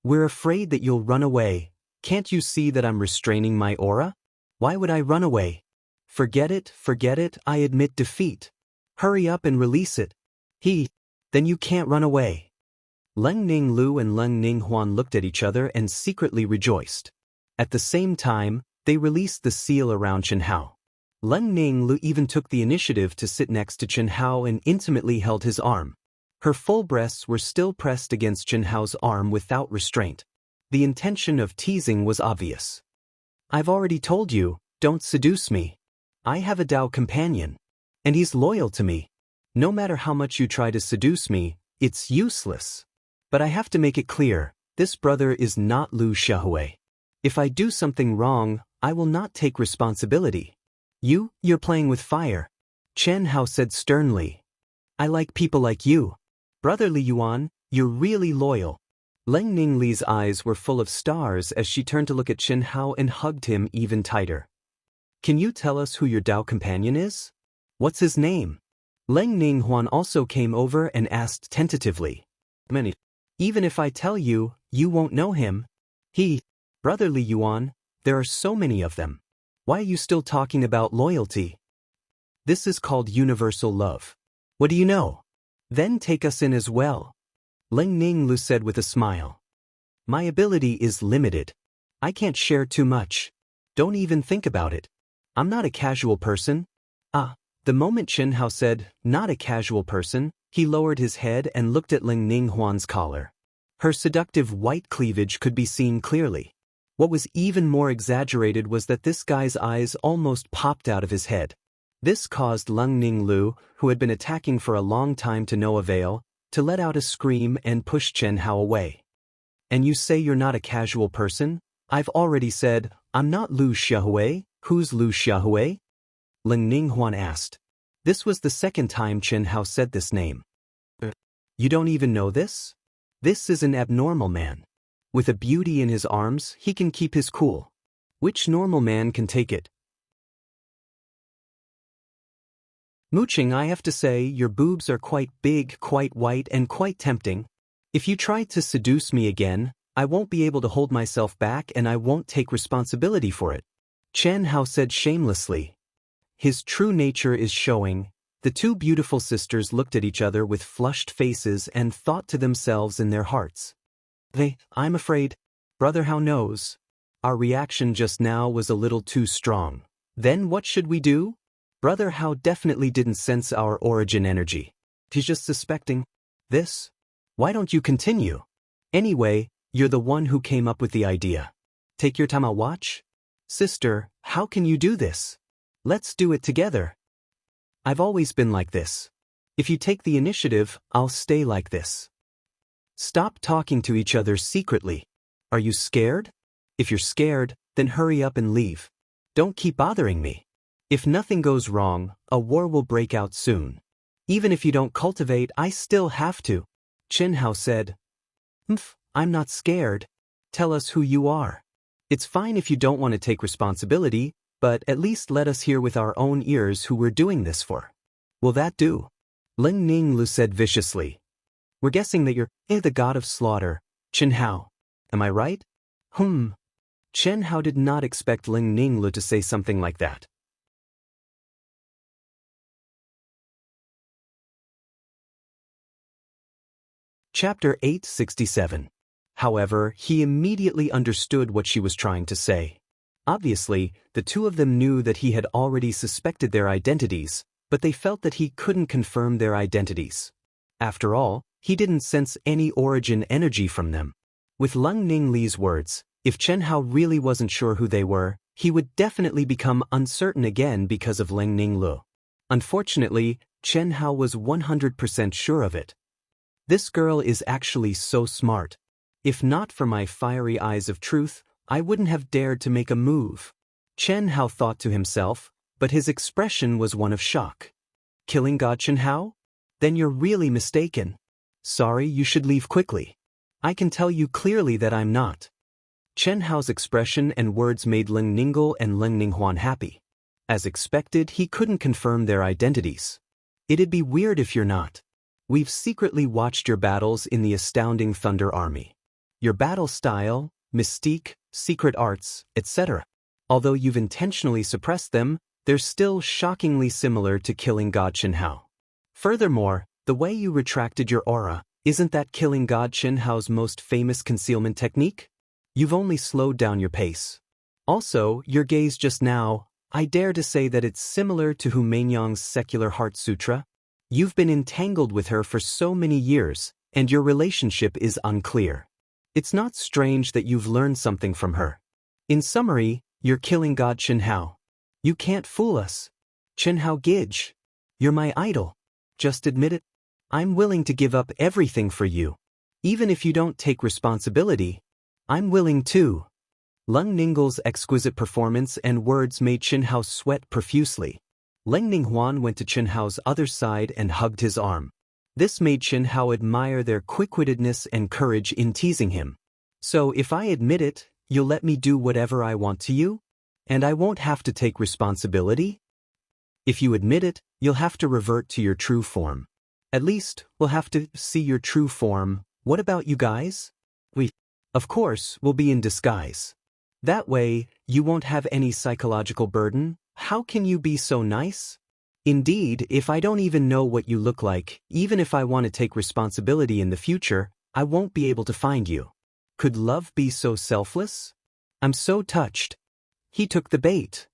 We're afraid that you'll run away. Can't you see that I'm restraining my aura? Why would I run away? Forget it, I admit defeat. Hurry up and release it. Then you can't run away. Leng Ning Lu and Leng Ning Huan looked at each other and secretly rejoiced. At the same time, they released the seal around Chen Hao. Leng Ning Lu even took the initiative to sit next to Chen Hao and intimately held his arm. Her full breasts were still pressed against Chen Hao's arm without restraint. The intention of teasing was obvious. I've already told you, don't seduce me. I have a Dao companion. And he's loyal to me. No matter how much you try to seduce me, it's useless. But I have to make it clear, this brother is not Lu Xiaohui. If I do something wrong, I will not take responsibility. You're playing with fire. Chen Hao said sternly. I like people like you. Brother Li Yuan, you're really loyal. Leng Ning Li's eyes were full of stars as she turned to look at Chen Hao and hugged him even tighter. Can you tell us who your Dao companion is? What's his name? Leng Ning Huan also came over and asked tentatively. Even if I tell you, you won't know him. Brother Li Yuan, there are so many of them. Why are you still talking about loyalty? This is called universal love. What do you know? Then take us in as well. Leng Ning Lu said with a smile. My ability is limited. I can't share too much. Don't even think about it. I'm not a casual person. The moment Chen Hao said, not a casual person, he lowered his head and looked at Leng Ning Huan's collar. Her seductive white cleavage could be seen clearly. What was even more exaggerated was that this guy's eyes almost popped out of his head. This caused Leng Ning Lu, who had been attacking for a long time to no avail, to let out a scream and push Chen Hao away. And you say you're not a casual person? I've already said, I'm not Lu Xiaohui. Who's Lu Xiaohui? Ling Ninghuan asked. This was the second time Chen Hao said this name. You don't even know this? This is an abnormal man. With a beauty in his arms, he can keep his cool. Which normal man can take it? Mooching, I have to say, your boobs are quite big, quite white, and quite tempting. If you try to seduce me again, I won't be able to hold myself back and I won't take responsibility for it. Chen Hao said shamelessly. His true nature is showing. The two beautiful sisters looked at each other with flushed faces and thought to themselves in their hearts. I'm afraid, Brother Hao knows. Our reaction just now was a little too strong. Then what should we do? Brother Hao definitely didn't sense our origin energy. He's just suspecting. This? Why don't you continue? Anyway, you're the one who came up with the idea. Take your time, I'll watch. Sister, how can you do this? Let's do it together. I've always been like this. If you take the initiative, I'll stay like this. Stop talking to each other secretly. Are you scared? If you're scared, then hurry up and leave. Don't keep bothering me. If nothing goes wrong, a war will break out soon. Even if you don't cultivate, I still have to. Chen Hao said. I'm not scared. Tell us who you are. It's fine if you don't want to take responsibility, but at least let us hear with our own ears who we're doing this for. Will that do? Ling Ninglu said viciously. We're guessing that you're the god of slaughter, Chen Hao. Am I right? Chen Hao did not expect Ling Ninglu to say something like that. Chapter 867. However, he immediately understood what she was trying to say. Obviously, the two of them knew that he had already suspected their identities, but they felt that he couldn't confirm their identities. After all, he didn't sense any origin energy from them. With Leng Ningli's words, if Chen Hao really wasn't sure who they were, he would definitely become uncertain again because of Leng Ninglu. Unfortunately, Chen Hao was 100% sure of it. This girl is actually so smart. If not for my fiery eyes of truth, I wouldn't have dared to make a move. Chen Hao thought to himself, but his expression was one of shock. Killing God Chen Hao? Then you're really mistaken. Sorry, you should leave quickly. I can tell you clearly that I'm not. Chen Hao's expression and words made Ling Ningle and Ling Ninghuan happy. As expected, he couldn't confirm their identities. It'd be weird if you're not. We've secretly watched your battles in the Astounding Thunder Army. Your battle style, mystique, secret arts, etc. Although you've intentionally suppressed them, they're still shockingly similar to killing God Chen Hao. Furthermore, the way you retracted your aura, isn't that killing God Chen Hao's most famous concealment technique? You've only slowed down your pace. Also, your gaze just now, I dare to say that it's similar to Hu Meinyang's Secular Heart Sutra. You've been entangled with her for so many years, and your relationship is unclear. It's not strange that you've learned something from her. In summary, you're killing God Chen Hao. You can't fool us. Chen Hao Gij. You're my idol. Just admit it. I'm willing to give up everything for you. Even if you don't take responsibility, I'm willing to. Leng Ningle's exquisite performance and words made Chen Hao sweat profusely. Leng Ninghuan went to Chen Hao's other side and hugged his arm. This made Chen Hao admire their quick-wittedness and courage in teasing him. So if I admit it, you'll let me do whatever I want to you? And I won't have to take responsibility? If you admit it, you'll have to revert to your true form. At least, we'll have to see your true form. What about you guys? We, of course, will be in disguise. That way, you won't have any psychological burden. How can you be so nice? Indeed, if I don't even know what you look like, even if I want to take responsibility in the future, I won't be able to find you. Could love be so selfless? I'm so touched. He took the bait.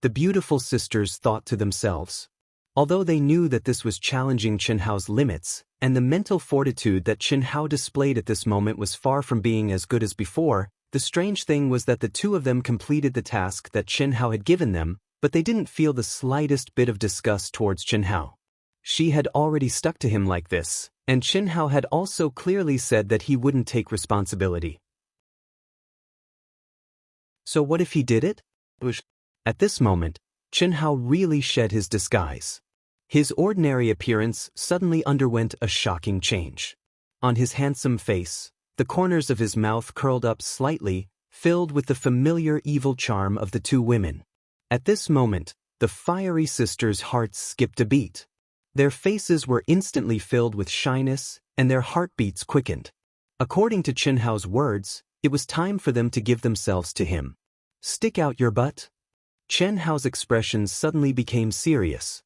The beautiful sisters thought to themselves. Although they knew that this was challenging Chen Hao's limits, and the mental fortitude that Chen Hao displayed at this moment was far from being as good as before, the strange thing was that the two of them completed the task that Chen Hao had given them, but they didn't feel the slightest bit of disgust towards Chen Hao. She had already stuck to him like this, and Chen Hao had also clearly said that he wouldn't take responsibility. So what if he did it? At this moment, Chen Hao really shed his disguise. His ordinary appearance suddenly underwent a shocking change. On his handsome face, the corners of his mouth curled up slightly, filled with the familiar evil charm of the two women. At this moment, the fiery sisters' hearts skipped a beat. Their faces were instantly filled with shyness, and their heartbeats quickened. According to Chen Hao's words, it was time for them to give themselves to him. Stick out your butt? Chen Hao's expression suddenly became serious.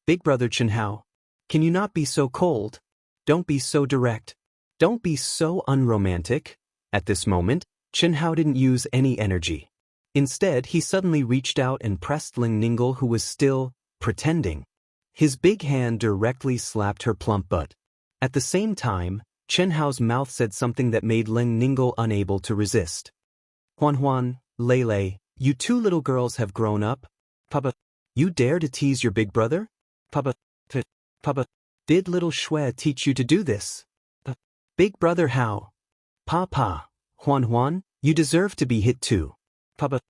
Big brother Chen Hao, can you not be so cold? Don't be so direct. Don't be so unromantic. At this moment, Chen Hao didn't use any energy. Instead, he suddenly reached out and pressed Ling Ningle, who was still pretending. His big hand directly slapped her plump butt. At the same time, Chen Hao's mouth said something that made Ling Ningle unable to resist. Huan Huan, Lei Lei, you two little girls have grown up. Papa, you dare to tease your big brother? Papa, did little Shui teach you to do this? Big brother Hao. Papa, Huan Huan, you deserve to be hit too. Papa,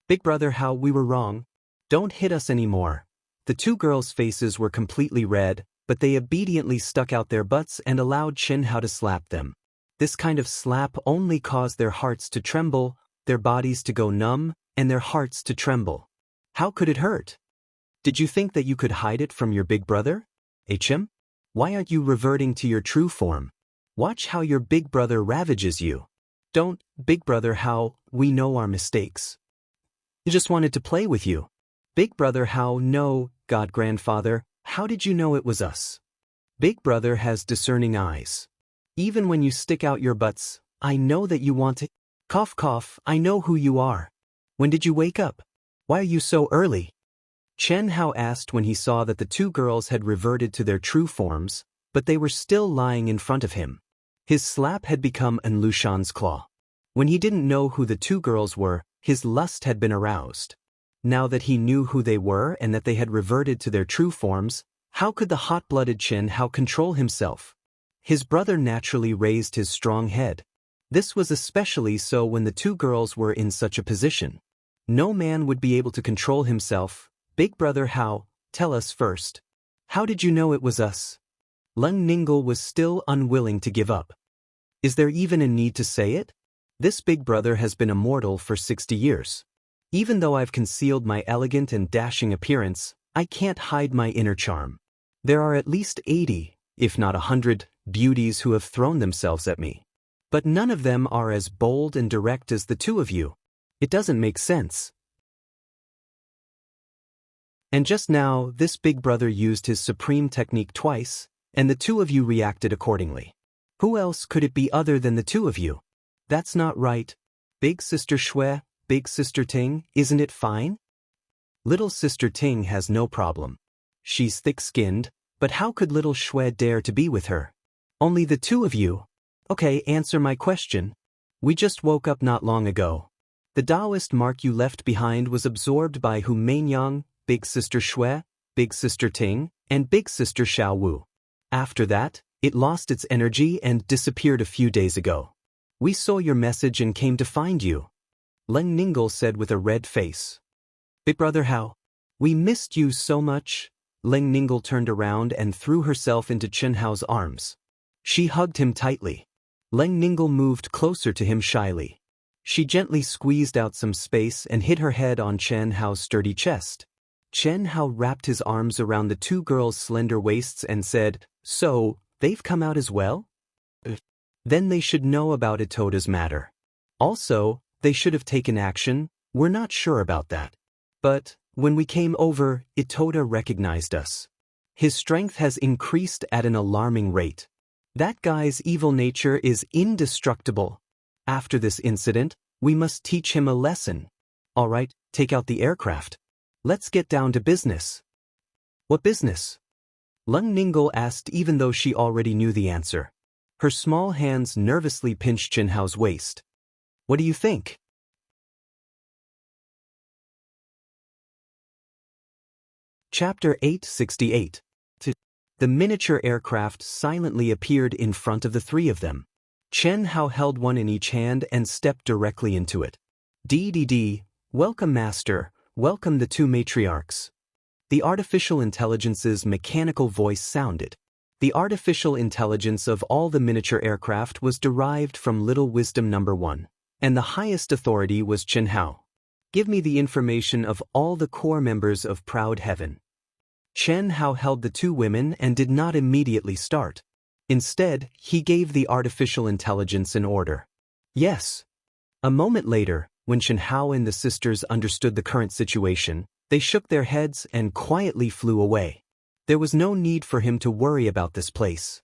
big brother Hao, we were wrong. Don't hit us anymore. The two girls' faces were completely red, but they obediently stuck out their butts and allowed Chen Hao to slap them. This kind of slap only caused their hearts to tremble, their bodies to go numb, and their hearts to tremble. How could it hurt? Did you think that you could hide it from your big brother? Chim? Why aren't you reverting to your true form? Watch how your big brother ravages you. Don't, big brother Hao, we know our mistakes. He just wanted to play with you. Big brother Hao, no, God grandfather, how did you know it was us? Big brother has discerning eyes. Even when you stick out your butts, I know that you want to. Cough cough, I know who you are. When did you wake up? Why are you so early? Chen Hao asked when he saw that the two girls had reverted to their true forms, but they were still lying in front of him. His slap had become an Lushan's claw. When he didn't know who the two girls were, his lust had been aroused. Now that he knew who they were and that they had reverted to their true forms, how could the hot-blooded Chen Hao control himself? His brother naturally raised his strong head. This was especially so when the two girls were in such a position. No man would be able to control himself. Big brother Hao, tell us first. How did you know it was us? Ling Ningle was still unwilling to give up. Is there even a need to say it? This big brother has been immortal for 60 years. Even though I've concealed my elegant and dashing appearance, I can't hide my inner charm. There are at least 80, if not 100, beauties who have thrown themselves at me. But none of them are as bold and direct as the two of you. It doesn't make sense. And just now, this big brother used his supreme technique twice, and the two of you reacted accordingly. Who else could it be other than the two of you? That's not right. Big sister Shui, big sister Ting, isn't it fine? Little sister Ting has no problem. She's thick-skinned, but how could little Shui dare to be with her? Only the two of you. Okay, answer my question. We just woke up not long ago. The Taoist mark you left behind was absorbed by Hu Mainyang, big sister Shui, big sister Ting, and big sister Xiao Wu. After that, it lost its energy and disappeared a few days ago. We saw your message and came to find you. Ling Ningle said with a red face. Big brother Hao, we missed you so much. Ling Ningle turned around and threw herself into Chen Hao's arms. She hugged him tightly. Ling Ningle moved closer to him shyly. She gently squeezed out some space and hit her head on Chen Hao's sturdy chest. Chen Hao wrapped his arms around the two girls' slender waists and said, So, they've come out as well? Then they should know about Itota's matter. Also, they should have taken action. We're not sure about that. But, when we came over, Itota recognized us. His strength has increased at an alarming rate. That guy's evil nature is indestructible. After this incident, we must teach him a lesson. All right, take out the aircraft. Let's get down to business. What business? Ling Ningle asked even though she already knew the answer. Her small hands nervously pinched Chen Hao's waist. What do you think? Chapter 868. The miniature aircraft silently appeared in front of the three of them. Chen Hao held one in each hand and stepped directly into it. DDD, welcome master, welcome the two matriarchs. The artificial intelligence's mechanical voice sounded. The artificial intelligence of all the miniature aircraft was derived from Little Wisdom number 1, and the highest authority was Chen Hao. Give me the information of all the core members of Proud Heaven. Chen Hao held the two women and did not immediately start. Instead, he gave the artificial intelligence an order. Yes. A moment later, when Chen Hao and the sisters understood the current situation, they shook their heads and quietly flew away. There was no need for him to worry about this place.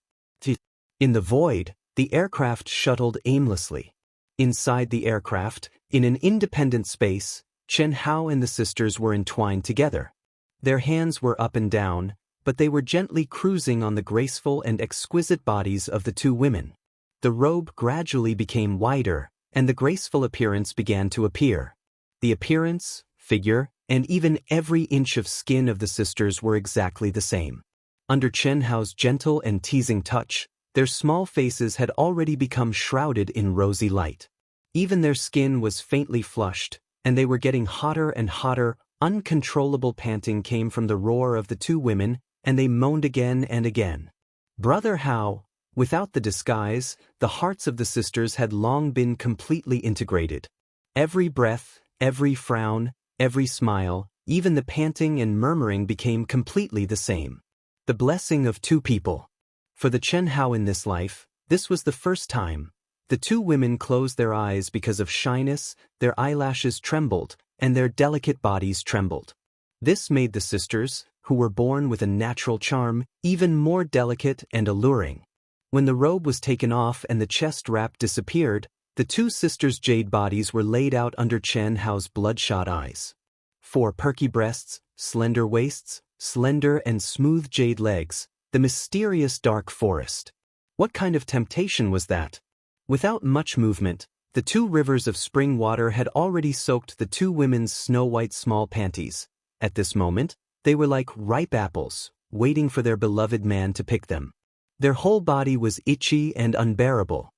In the void, the aircraft shuttled aimlessly. Inside the aircraft, in an independent space, Chen Hao and the sisters were entwined together. Their hands were up and down, but they were gently cruising on the graceful and exquisite bodies of the two women. The robe gradually became wider, and the graceful appearance began to appear. The appearance, figure, and even every inch of skin of the sisters were exactly the same. Under Chen Hao's gentle and teasing touch, their small faces had already become shrouded in rosy light. Even their skin was faintly flushed, and they were getting hotter and hotter. Uncontrollable panting came from the roar of the two women, and they moaned again and again. Brother Hao, without the disguise, the hearts of the sisters had long been completely integrated. Every breath, every frown, every smile, even the panting and murmuring became completely the same. The blessing of two people. For the Chen Hao in this life, this was the first time. The two women closed their eyes because of shyness, their eyelashes trembled, and their delicate bodies trembled. This made the sisters, who were born with a natural charm, even more delicate and alluring. When the robe was taken off and the chest wrap disappeared, the two sisters' jade bodies were laid out under Chen Hao's bloodshot eyes. 4 perky breasts, slender waists, slender and smooth jade legs, the mysterious dark forest. What kind of temptation was that? Without much movement, the 2 rivers of spring water had already soaked the two women's snow-white small panties. At this moment, they were like ripe apples, waiting for their beloved man to pick them. Their whole body was itchy and unbearable.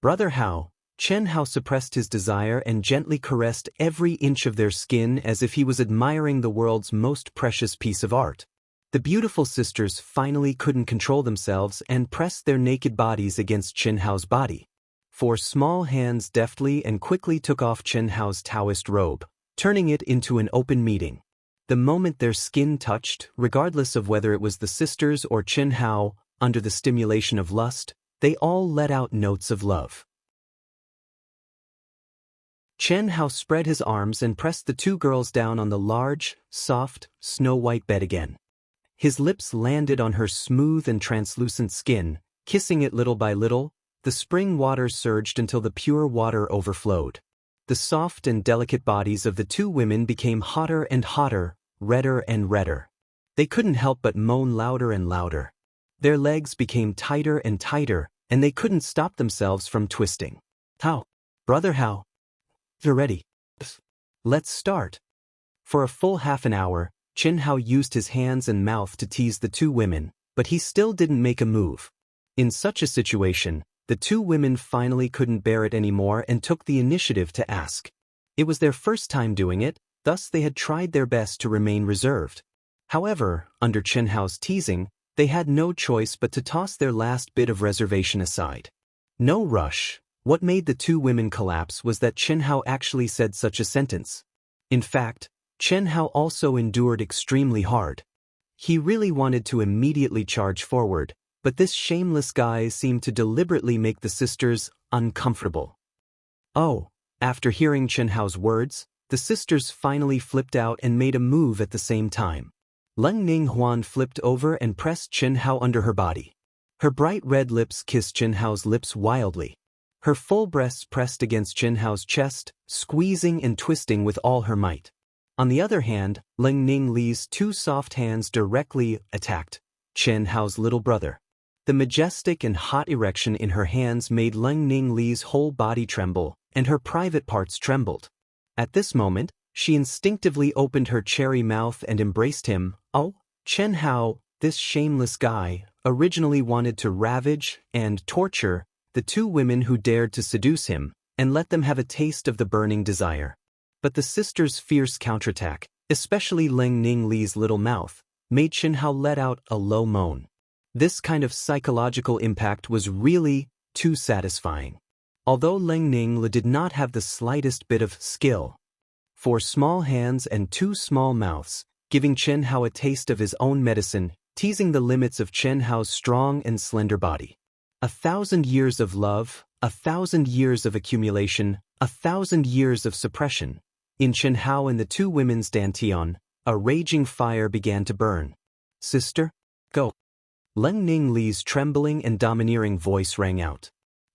Brother Hao, Chen Hao suppressed his desire and gently caressed every inch of their skin as if he was admiring the world's most precious piece of art. The beautiful sisters finally couldn't control themselves and pressed their naked bodies against Chen Hao's body. 4 small hands deftly and quickly took off Chen Hao's Taoist robe, turning it into an open meeting. The moment their skin touched, regardless of whether it was the sisters or Chen Hao, under the stimulation of lust, they all let out notes of love. Chen Hao spread his arms and pressed the 2 girls down on the large, soft, snow-white bed again. His lips landed on her smooth and translucent skin, kissing it little by little. The spring water surged until the pure water overflowed. The soft and delicate bodies of the 2 women became hotter and hotter, redder and redder. They couldn't help but moan louder and louder. Their legs became tighter and tighter, and they couldn't stop themselves from twisting. Hao, brother Hao, you're ready. Let's start. For a full half an hour, Chen Hao used his hands and mouth to tease the 2 women, but he still didn't make a move. In such a situation, the 2 women finally couldn't bear it anymore and took the initiative to ask. It was their first time doing it, thus they had tried their best to remain reserved. However, under Chen Hao's teasing, they had no choice but to toss their last bit of reservation aside. No rush. What made the 2 women collapse was that Chen Hao actually said such a sentence. In fact, Chen Hao also endured extremely hard. He really wanted to immediately charge forward, but this shameless guy seemed to deliberately make the sisters uncomfortable. Oh, after hearing Chen Hao's words, the sisters finally flipped out and made a move at the same time. Leng Ninghuan flipped over and pressed Chen Hao under her body. Her bright red lips kissed Chen Hao's lips wildly. Her full breasts pressed against Chen Hao's chest, squeezing and twisting with all her might. On the other hand, Leng Ningli's 2 soft hands directly attacked Chen Hao's little brother. The majestic and hot erection in her hands made Leng Ningli's whole body tremble, and her private parts trembled. At this moment, she instinctively opened her cherry mouth and embraced him. Oh, Chen Hao, this shameless guy, originally wanted to ravage and torture the 2 women who dared to seduce him, and let them have a taste of the burning desire. But the sisters' fierce counterattack, especially Leng Ning Li's little mouth, made Chen Hao let out a low moan. This kind of psychological impact was really too satisfying. Although Leng Ning Li did not have the slightest bit of skill, 4 small hands and 2 small mouths, giving Chen Hao a taste of his own medicine, teasing the limits of Chen Hao's strong and slender body. 1,000 years of love, 1,000 years of accumulation, 1,000 years of suppression. In Chen Hao and the 2 women's dantian, a raging fire began to burn. "Sister, go." Leng Ning Li's trembling and domineering voice rang out.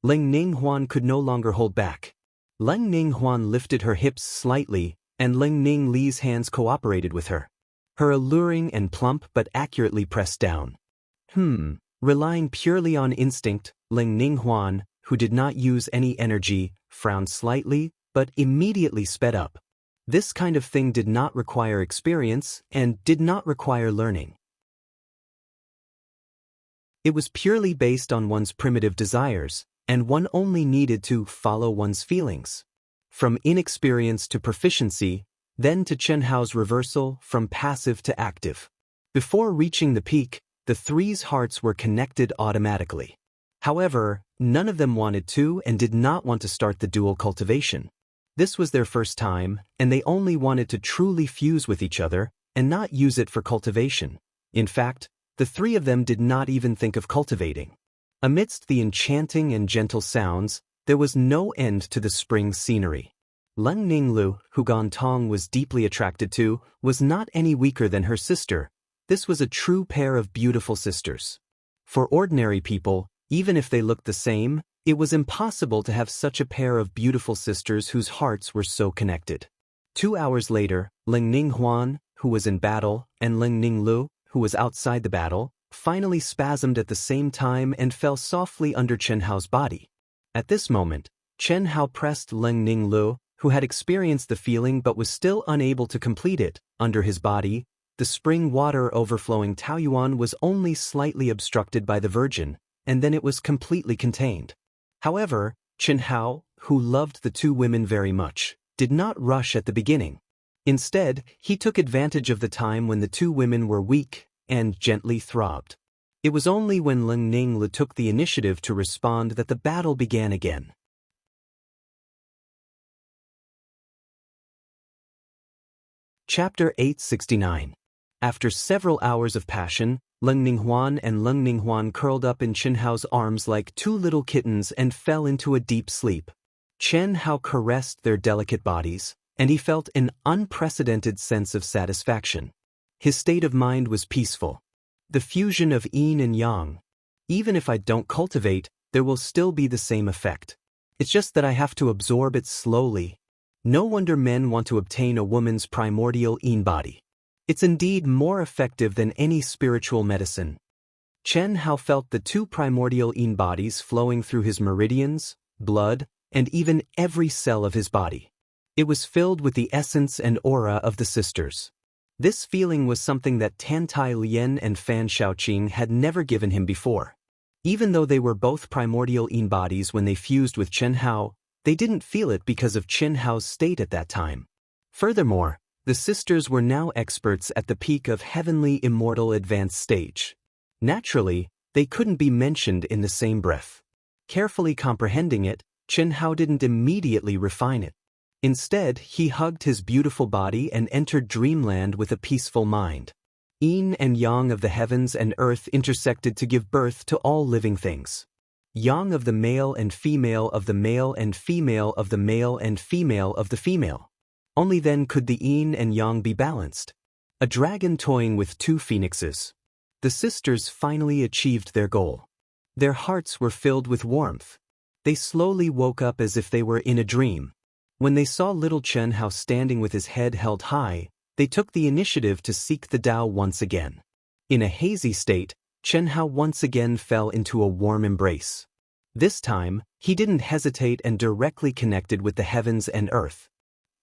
Leng Ning Huan could no longer hold back. Leng Ning Huan lifted her hips slightly, and Leng Ning Li's hands cooperated with her. Her alluring and plump but accurately pressed down. Relying purely on instinct, Leng Ning Huan, who did not use any energy, frowned slightly, but immediately sped up. This kind of thing did not require experience and did not require learning. It was purely based on one's primitive desires, and one only needed to follow one's feelings. From inexperience to proficiency, then to Chen Hao's reversal from passive to active. Before reaching the peak, the 3's hearts were connected automatically. However, none of them wanted to and did not want to start the dual cultivation. This was their first time, and they only wanted to truly fuse with each other and not use it for cultivation. In fact, the 3 of them did not even think of cultivating. Amidst the enchanting and gentle sounds, there was no end to the spring scenery. Leng Ninglu, who Gan Tong was deeply attracted to, was not any weaker than her sister. This was a true pair of beautiful sisters. For ordinary people, even if they looked the same, it was impossible to have such a pair of beautiful sisters whose hearts were so connected. 2 hours later, Leng Ning Huan, who was in battle, and Leng Ninglu, who was outside the battle, finally spasmed at the same time and fell softly under Chen Hao's body. At this moment, Chen Hao pressed Leng Ninglu, who had experienced the feeling but was still unable to complete it, under his body. The spring water overflowing Taoyuan was only slightly obstructed by the Virgin, and then it was completely contained. However, Chen Hao, who loved the 2 women very much, did not rush at the beginning. Instead, he took advantage of the time when the 2 women were weak and gently throbbed. It was only when Leng Ninglu took the initiative to respond that the battle began again. Chapter 869. After several hours of passion, Leng Ninghuan and Leng Ninghuan curled up in Chen Hao's arms like 2 little kittens and fell into a deep sleep. Chen Hao caressed their delicate bodies, and he felt an unprecedented sense of satisfaction. His state of mind was peaceful. The fusion of yin and yang. Even if I don't cultivate, there will still be the same effect. It's just that I have to absorb it slowly. No wonder men want to obtain a woman's primordial yin body. It's indeed more effective than any spiritual medicine. Chen Hao felt the 2 primordial yin bodies flowing through his meridians, blood, and even every cell of his body. It was filled with the essence and aura of the sisters. This feeling was something that Tan Tai Lien and Fan Shaoqing had never given him before. Even though they were both primordial yin bodies when they fused with Chen Hao, they didn't feel it because of Chen Hao's state at that time. Furthermore, the sisters were now experts at the peak of heavenly immortal advanced stage. Naturally, they couldn't be mentioned in the same breath. Carefully comprehending it, Chen Hao didn't immediately refine it. Instead, he hugged his beautiful body and entered dreamland with a peaceful mind. Yin and yang of the heavens and earth intersected to give birth to all living things. Yang of the male and female of the male and female of the male and female of the female. Only then could the yin and yang be balanced. A dragon toying with 2 phoenixes. The sisters finally achieved their goal. Their hearts were filled with warmth. They slowly woke up as if they were in a dream. When they saw little Chen Hao standing with his head held high, they took the initiative to seek the Tao once again. In a hazy state, Chen Hao once again fell into a warm embrace. This time, he didn't hesitate and directly connected with the heavens and earth.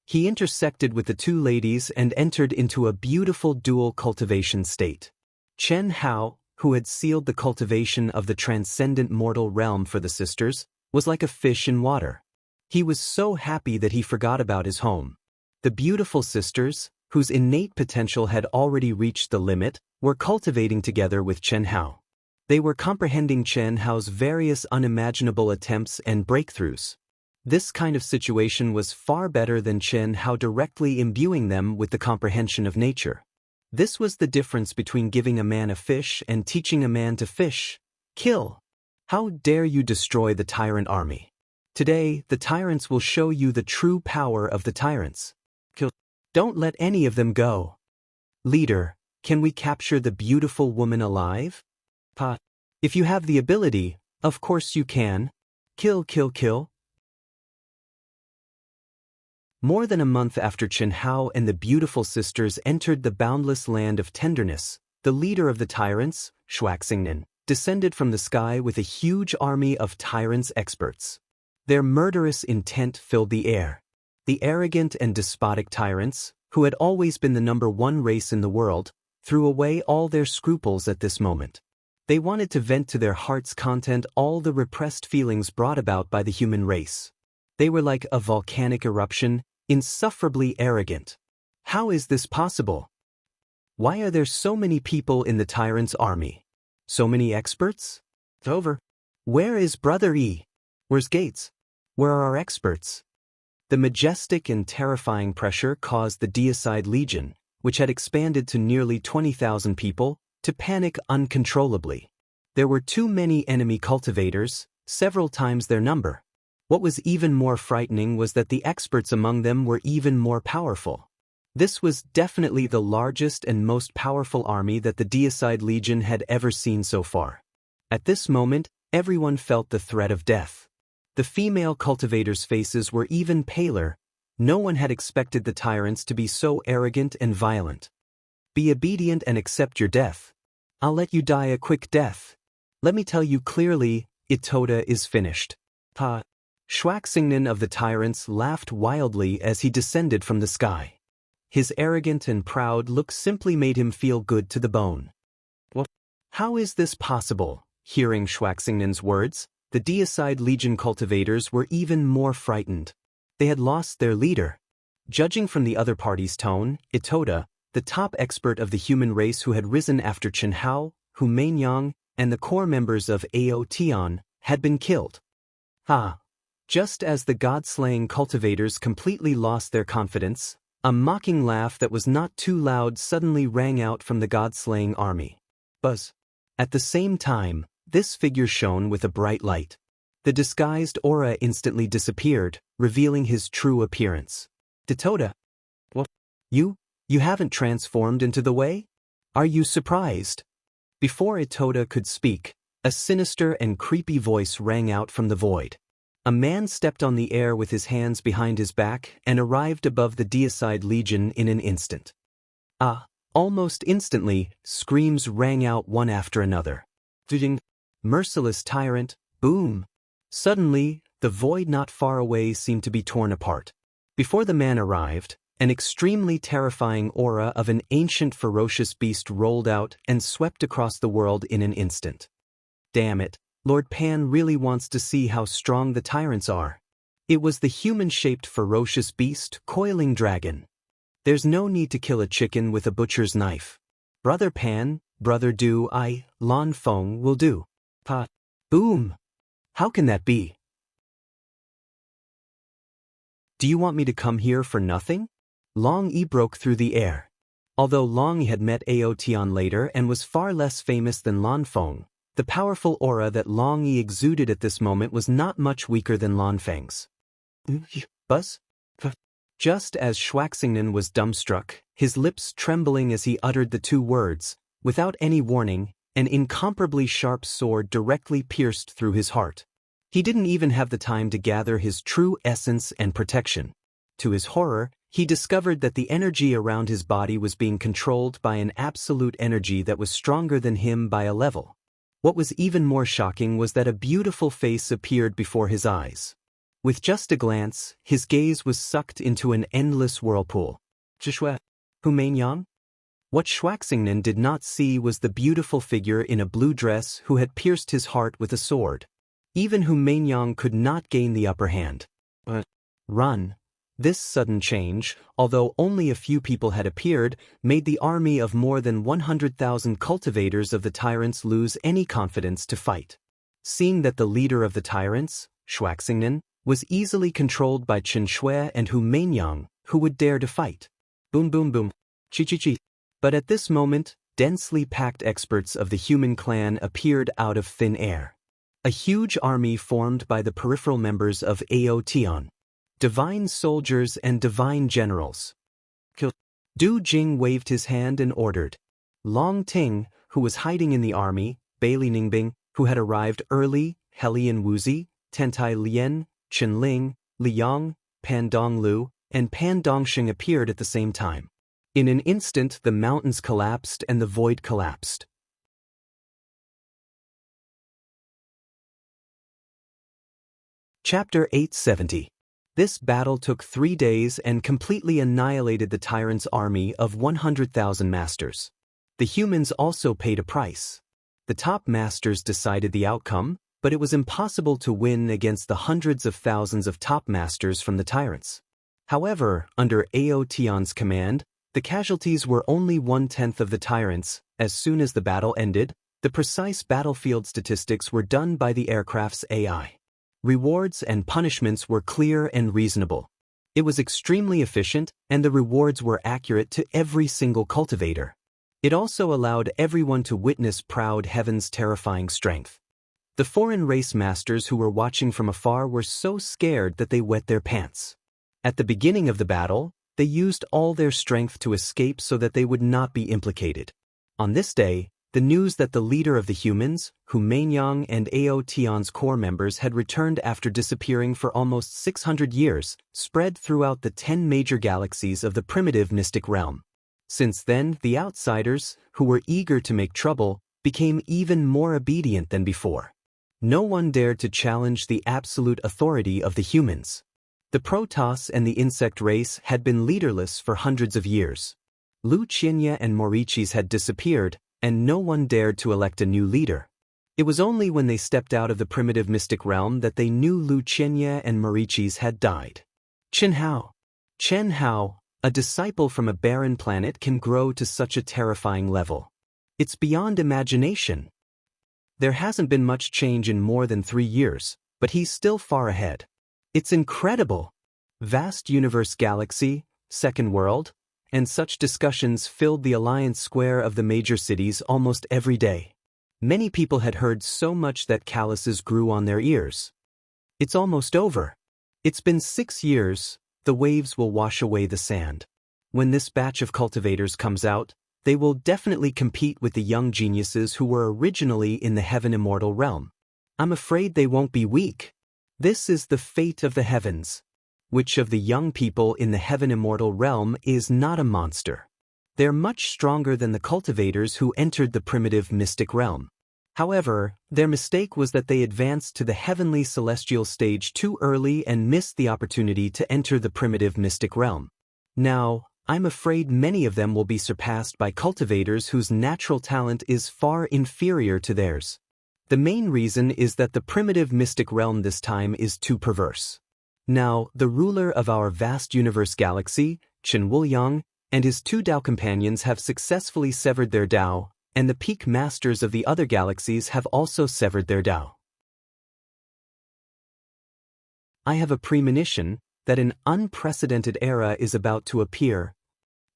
He intersected with the 2 ladies and entered into a beautiful dual cultivation state. Chen Hao, who had sealed the cultivation of the transcendent mortal realm for the sisters, was like a fish in water. He was so happy that he forgot about his home. The beautiful sisters, whose innate potential had already reached the limit, were cultivating together with Chen Hao. They were comprehending Chen Hao's various unimaginable attempts and breakthroughs. This kind of situation was far better than Chen Hao directly imbuing them with the comprehension of nature. This was the difference between giving a man a fish and teaching a man to fish. Kill. How dare you destroy the tyrant army? Today, the tyrants will show you the true power of the tyrants. Kill. Don't let any of them go. Leader, can we capture the beautiful woman alive? Pa. If you have the ability, of course you can. Kill, kill, kill. More than a month after Chen Hao and the beautiful sisters entered the boundless land of tenderness, the leader of the tyrants, Shuaxingnan, descended from the sky with a huge army of tyrants experts. Their murderous intent filled the air. The arrogant and despotic tyrants, who had always been the #1 race in the world, threw away all their scruples at this moment. They wanted to vent to their heart's content all the repressed feelings brought about by the human race. They were like a volcanic eruption, insufferably arrogant. How is this possible? Why are there so many people in the tyrant's army? So many experts? It's over. Where is Brother E? Where's Gates? Where are our experts? The majestic and terrifying pressure caused the Deicide Legion, which had expanded to nearly 20,000 people, to panic uncontrollably. There were too many enemy cultivators, several times their number. What was even more frightening was that the experts among them were even more powerful. This was definitely the largest and most powerful army that the Deicide Legion had ever seen so far. At this moment, everyone felt the threat of death. The female cultivators' faces were even paler. No one had expected the tyrants to be so arrogant and violent. Be obedient and accept your death. I'll let you die a quick death. Let me tell you clearly, Itoda is finished. Pa. Shuaxingnan of the tyrants laughed wildly as he descended from the sky. His arrogant and proud look simply made him feel good to the bone. What? How is this possible? Hearing Shuaxingnan's words, the Deicide Legion cultivators were even more frightened. They had lost their leader. Judging from the other party's tone, Itoda, the top expert of the human race who had risen after Chen Hao, Hu Mainyang, and the core members of Ao Tian, had been killed. Just as the god-slaying cultivators completely lost their confidence, a mocking laugh that was not too loud suddenly rang out from the god-slaying army. Buzz. At the same time, this figure shone with a bright light. The disguised aura instantly disappeared, revealing his true appearance. Itoda. What? You haven't transformed into the way? Are you surprised? Before Itoda could speak, a sinister and creepy voice rang out from the void. A man stepped on the air with his hands behind his back and arrived above the Deicide Legion in an instant. Almost instantly, screams rang out one after another. Merciless tyrant, boom! Suddenly, the void not far away seemed to be torn apart. Before the man arrived, an extremely terrifying aura of an ancient ferocious beast rolled out and swept across the world in an instant. Damn it, Lord Pan really wants to see how strong the tyrants are. It was the human-shaped ferocious beast, Coiling Dragon. There's no need to kill a chicken with a butcher's knife. Brother Pan, Brother Du, Lan Feng will do. Pa. Boom! How can that be? Do you want me to come here for nothing? Long Yi broke through the air. Although Long Yi had met Ao Tian later and was far less famous than Lan Feng, the powerful aura that Long Yi exuded at this moment was not much weaker than Lan Feng's. Buzz? Just as Shuaxingnan was dumbstruck, his lips trembling as he uttered the two words, without any warning, an incomparably sharp sword directly pierced through his heart. He didn't even have the time to gather his true essence and protection. To his horror, he discovered that the energy around his body was being controlled by an absolute energy that was stronger than him by a level. What was even more shocking was that a beautiful face appeared before his eyes. With just a glance, his gaze was sucked into an endless whirlpool. Joshua, Hu Mainyang? What Shuaxingnan did not see was the beautiful figure in a blue dress who had pierced his heart with a sword. Even Hu Mainyang could not gain the upper hand. Run. This sudden change, although only a few people had appeared, made the army of more than 100,000 cultivators of the tyrants lose any confidence to fight. Seeing that the leader of the tyrants, Shuaxingnan, was easily controlled by Chen Shui and Hu Mainyang, who would dare to fight? Boom boom boom. Chi chi chi. But at this moment, densely packed experts of the human clan appeared out of thin air. A huge army formed by the peripheral members of Aotion. Divine soldiers and divine generals. Du Jing waved his hand and ordered. Long Ting, who was hiding in the army, Bailey Ningbing, who had arrived early, Helian Wuzi, Tentai Lien, Chen Ling, Liang, Pan Donglu, and Pan Dongsheng appeared at the same time. In an instant the mountains collapsed and the void collapsed. Chapter 870. This battle took 3 days and completely annihilated the tyrant's army of 100,000 masters. The humans also paid a price. The top masters decided the outcome, but it was impossible to win against the hundreds of thousands of top masters from the tyrants. However, under Aotion's command, the casualties were only 1/10 of the tyrants. As soon as the battle ended, the precise battlefield statistics were done by the aircraft's AI. Rewards and punishments were clear and reasonable. It was extremely efficient, and the rewards were accurate to every single cultivator. It also allowed everyone to witness Proud Heaven's terrifying strength. The foreign race masters who were watching from afar were so scared that they wet their pants. At the beginning of the battle, they used all their strength to escape so that they would not be implicated. On this day, the news that the leader of the humans, Hu Mainyang and Aotion's core members had returned after disappearing for almost 600 years, spread throughout the 10 major galaxies of the primitive mystic realm. Since then, the outsiders, who were eager to make trouble, became even more obedient than before. No one dared to challenge the absolute authority of the humans. The Protoss and the insect race had been leaderless for hundreds of years. Lu Qianye and Morichis had disappeared, and no one dared to elect a new leader. It was only when they stepped out of the primitive mystic realm that they knew Lu Qianye and Morichis had died. Chen Hao, a disciple from a barren planet, can grow to such a terrifying level. It's beyond imagination. There hasn't been much change in more than 3 years, but he's still far ahead. It's incredible. Vast universe galaxy, second world, and such discussions filled the Alliance Square of the major cities almost every day. Many people had heard so much that calluses grew on their ears. It's almost over. It's been 6 years, the waves will wash away the sand. When this batch of cultivators comes out, they will definitely compete with the young geniuses who were originally in the Heaven Immortal realm. I'm afraid they won't be weak. This is the fate of the heavens. Which of the young people in the Heaven Immortal realm is not a monster? They're much stronger than the cultivators who entered the primitive mystic realm. However, their mistake was that they advanced to the heavenly celestial stage too early and missed the opportunity to enter the primitive mystic realm. Now, I'm afraid many of them will be surpassed by cultivators whose natural talent is far inferior to theirs. The main reason is that the primitive mystic realm this time is too perverse. Now, the ruler of our vast universe galaxy, Chen Wuliang, and his 2 Dao companions have successfully severed their Dao, and the peak masters of the other galaxies have also severed their Dao. I have a premonition that an unprecedented era is about to appear.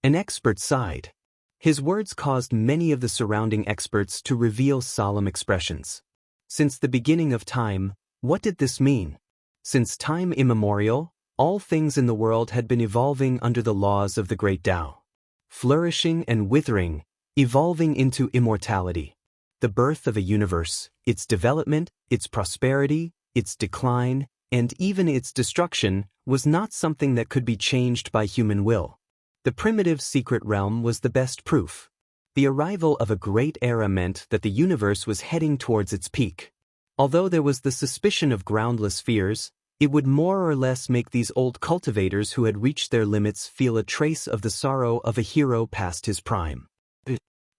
An expert sighed. His words caused many of the surrounding experts to reveal solemn expressions. Since the beginning of time, what did this mean? Since time immemorial, all things in the world had been evolving under the laws of the great Tao. Flourishing and withering, evolving into immortality. The birth of a universe, its development, its prosperity, its decline, and even its destruction, was not something that could be changed by human will. The primitive secret realm was the best proof. The arrival of a great era meant that the universe was heading towards its peak. Although there was the suspicion of groundless fears, it would more or less make these old cultivators who had reached their limits feel a trace of the sorrow of a hero past his prime.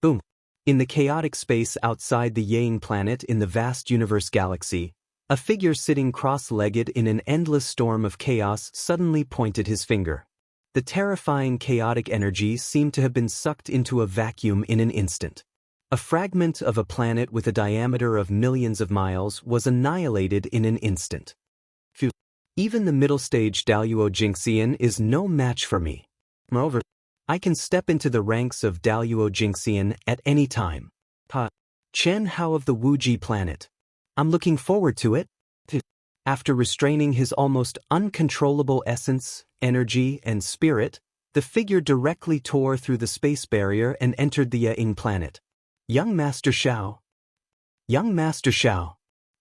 Boom. In the chaotic space outside the Yang planet in the vast universe galaxy, A figure sitting cross-legged in an endless storm of chaos suddenly pointed his finger. The terrifying chaotic energy seemed to have been sucked into a vacuum in an instant. A fragment of a planet with a diameter of millions of miles was annihilated in an instant. Phew. Even the middle-stage Daluo Jinxian is no match for me. Moreover, I can step into the ranks of Daluo Jinxian at any time. Chen Hao of the Wuji planet. I'm looking forward to it. After restraining his almost uncontrollable essence, energy, and spirit, the figure directly tore through the space barrier and entered the Ying planet. Young Master Xiao. Young Master Xiao.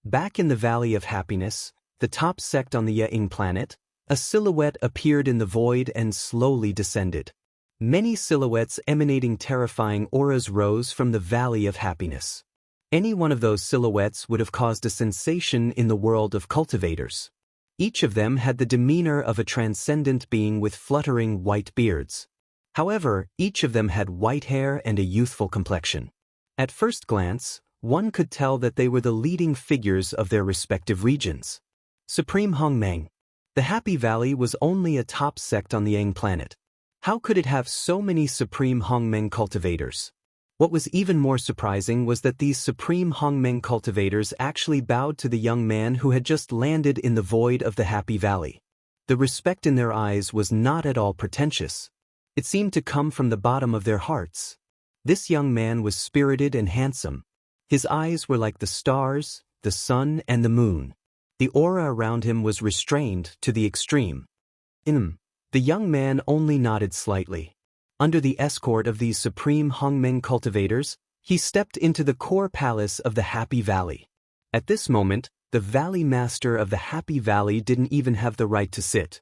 Back in the Valley of Happiness, the top sect on the Ying planet, a silhouette appeared in the void and slowly descended. Many silhouettes emanating terrifying auras rose from the Valley of Happiness. Any one of those silhouettes would have caused a sensation in the world of cultivators. Each of them had the demeanor of a transcendent being with fluttering white beards. However, each of them had white hair and a youthful complexion. At first glance, one could tell that they were the leading figures of their respective regions. Supreme Hongmeng. The Happy Valley was only a top sect on the Yang planet. How could it have so many Supreme Hongmeng cultivators? What was even more surprising was that these Supreme Hongmeng cultivators actually bowed to the young man who had just landed in the void of the Happy Valley. The respect in their eyes was not at all pretentious. It seemed to come from the bottom of their hearts. This young man was spirited and handsome. His eyes were like the stars, the sun, and the moon. The aura around him was restrained to the extreme. The young man only nodded slightly. Under the escort of these Supreme Hongmeng cultivators, he stepped into the core palace of the Happy Valley. At this moment, the Valley Master of the Happy Valley didn't even have the right to sit.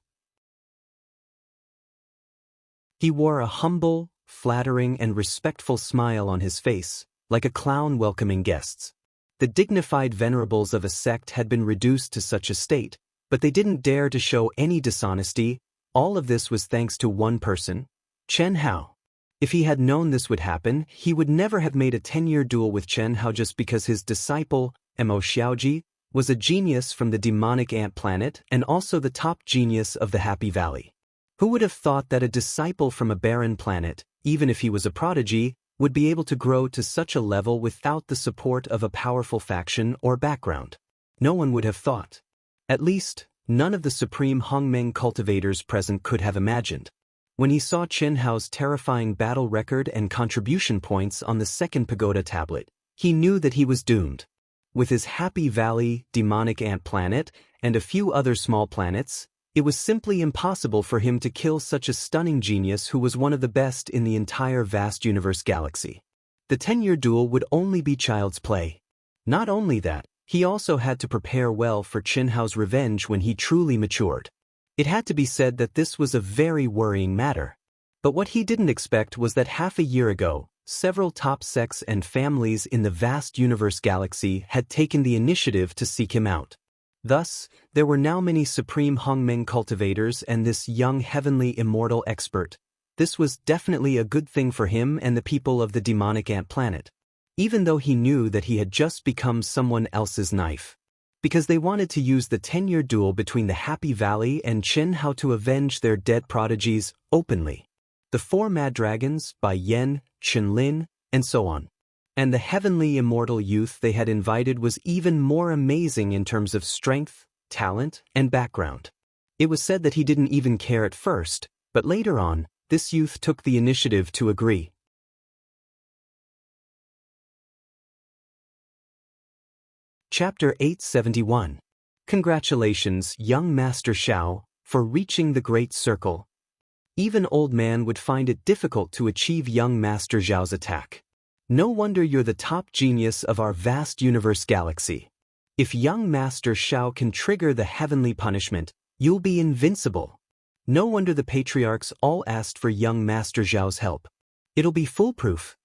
He wore a humble, flattering, and respectful smile on his face, like a clown welcoming guests. The dignified venerables of a sect had been reduced to such a state, but they didn't dare to show any dishonesty. All of this was thanks to one person, Chen Hao. If he had known this would happen, he would never have made a 10-year duel with Chen Hao just because his disciple, Mo Xiaoji, was a genius from the demonic ant planet and also the top genius of the Happy Valley. Who would have thought that a disciple from a barren planet, even if he was a prodigy, would be able to grow to such a level without the support of a powerful faction or background? No one would have thought. At least, none of the Supreme Hongmeng cultivators present could have imagined. When he saw Chen Hao's terrifying battle record and contribution points on the second pagoda tablet, he knew that he was doomed. With his Happy Valley, demonic ant planet, and a few other small planets, it was simply impossible for him to kill such a stunning genius who was one of the best in the entire vast universe galaxy. The 10-year duel would only be child's play. Not only that, he also had to prepare well for Chen Hao's revenge when he truly matured. It had to be said that this was a very worrying matter. But what he didn't expect was that half a year ago, several top sects and families in the vast universe galaxy had taken the initiative to seek him out. Thus, there were now many Supreme Hongmeng cultivators and this young heavenly immortal expert. This was definitely a good thing for him and the people of the demonic ant planet. Even though he knew that he had just become someone else's knife. Because they wanted to use the 10-year duel between the Happy Valley and Chen Hao to avenge their dead prodigies openly. The 4 Mad Dragons by Yen, Chenlin, and so on. And the heavenly immortal youth they had invited was even more amazing in terms of strength, talent, and background. It was said that he didn't even care at first, but later on, this youth took the initiative to agree. Chapter 871. Congratulations, young Master Xiao, for reaching the Great Circle. Even old man would find it difficult to achieve young Master Xiao's attack. No wonder you're the top genius of our vast universe galaxy. If young Master Xiao can trigger the heavenly punishment, you'll be invincible. No wonder the patriarchs all asked for young Master Xiao's help. It'll be foolproof.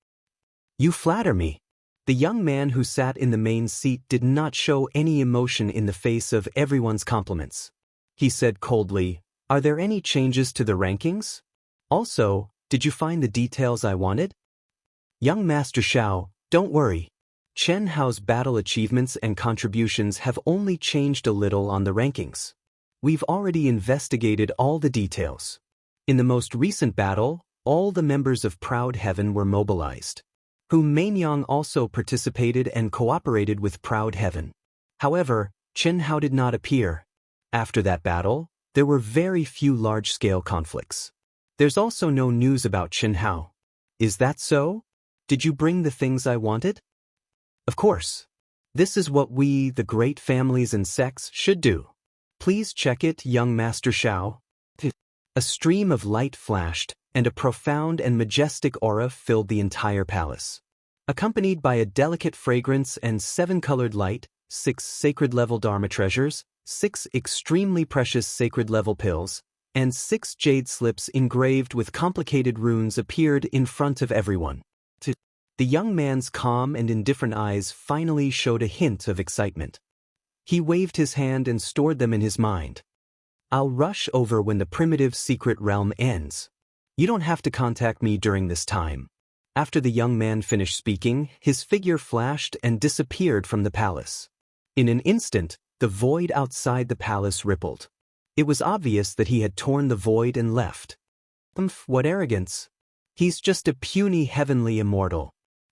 You flatter me. The young man who sat in the main seat did not show any emotion in the face of everyone's compliments. He said coldly, "Are there any changes to the rankings? Also, did you find the details I wanted?" Young Master Xiao, don't worry. Chen Hao's battle achievements and contributions have only changed a little on the rankings. We've already investigated all the details. In the most recent battle, all the members of Proud Heaven were mobilized. Hu Mainyang also participated and cooperated with Proud Heaven. However, Chen Hao did not appear. After that battle, there were very few large-scale conflicts. There's also no news about Chen Hao. Is that so? Did you bring the things I wanted? Of course. This is what we, the great families and sects, should do. Please check it, young Master Shao. A stream of light flashed, and a profound and majestic aura filled the entire palace. Accompanied by a delicate fragrance and 7-colored light, 6 sacred-level Dharma treasures, 6 extremely precious sacred-level pills, and 6 jade slips engraved with complicated runes appeared in front of everyone. The young man's calm and indifferent eyes finally showed a hint of excitement. He waved his hand and stored them in his mind. I'll rush over when the primitive secret realm ends. You don't have to contact me during this time. After the young man finished speaking, his figure flashed and disappeared from the palace. In an instant, the void outside the palace rippled. It was obvious that he had torn the void and left. What arrogance! He's just a puny heavenly immortal.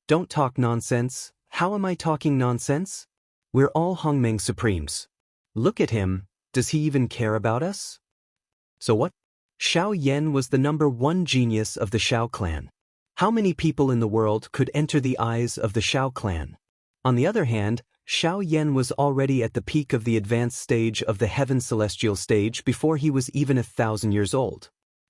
Don't talk nonsense. How am I talking nonsense? We're all Hongmeng Supremes. Look at him. Does he even care about us? So what? Xiao Yan was the #1 genius of the Xiao clan. How many people in the world could enter the eyes of the Xiao clan? On the other hand, Xiao Yan was already at the peak of the advanced stage of the Heaven Celestial stage before he was even 1,000 years old.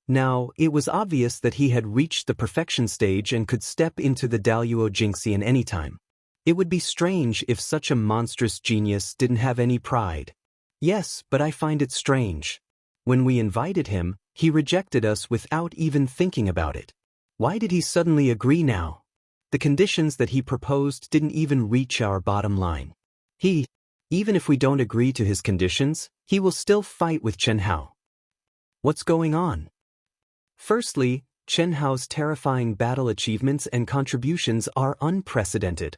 Now, it was obvious that he had reached the perfection stage and could step into the Daluo Jingxian anytime. It would be strange if such a monstrous genius didn't have any pride. Yes, but I find it strange. When we invited him, he rejected us without even thinking about it. Why did he suddenly agree now? The conditions that he proposed didn't even reach our bottom line. Even if we don't agree to his conditions, he will still fight with Chen Hao. What's going on? Firstly, Chen Hao's terrifying battle achievements and contributions are unprecedented.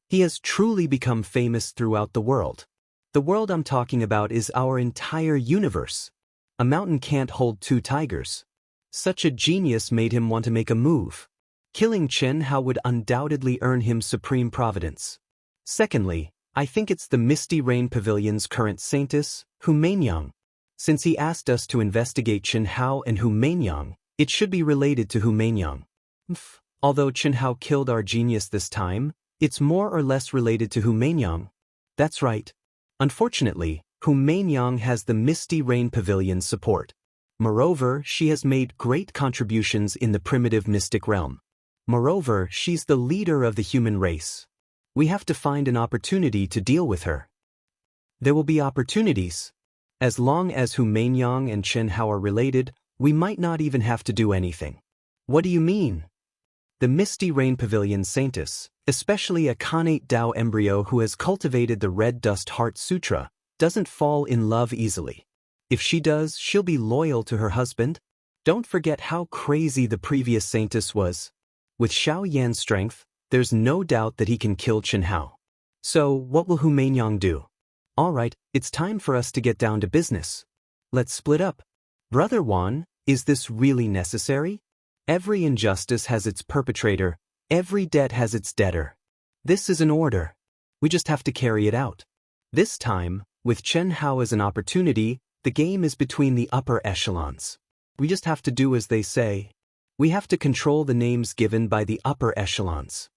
He has truly become famous throughout the world. The world I'm talking about is our entire universe. A mountain can't hold 2 tigers. Such a genius made him want to make a move. Killing Chen Hao would undoubtedly earn him supreme providence. Secondly, I think it's the Misty Rain Pavilion's current saintess, Hu Mainyang. Since he asked us to investigate Chen Hao and Hu Mainyang, it should be related to Hu Mainyang. Although Chen Hao killed our genius this time, it's more or less related to Hu Mainyang. That's right. Unfortunately, Hu Mainyang has the Misty Rain Pavilion's support. Moreover, she has made great contributions in the primitive mystic realm. Moreover, she's the leader of the human race. We have to find an opportunity to deal with her. There will be opportunities. As long as Hu Mainyang and Chen Hao are related, we might not even have to do anything. What do you mean? The Misty Rain Pavilion Saintess, especially a Khanate Dao embryo who has cultivated the Red Dust Heart Sutra, doesn't fall in love easily. If she does, she'll be loyal to her husband. Don't forget how crazy the previous saintess was. With Xiao Yan's strength, there's no doubt that he can kill Chen Hao. So, what will Hu Mainyang do? Alright, it's time for us to get down to business. Let's split up. Brother Wan, is this really necessary? Every injustice has its perpetrator, every debt has its debtor. This is an order. We just have to carry it out. This time, with Chen Hao as an opportunity, the game is between the upper echelons. We just have to do as they say. We have to control the names given by the upper echelons.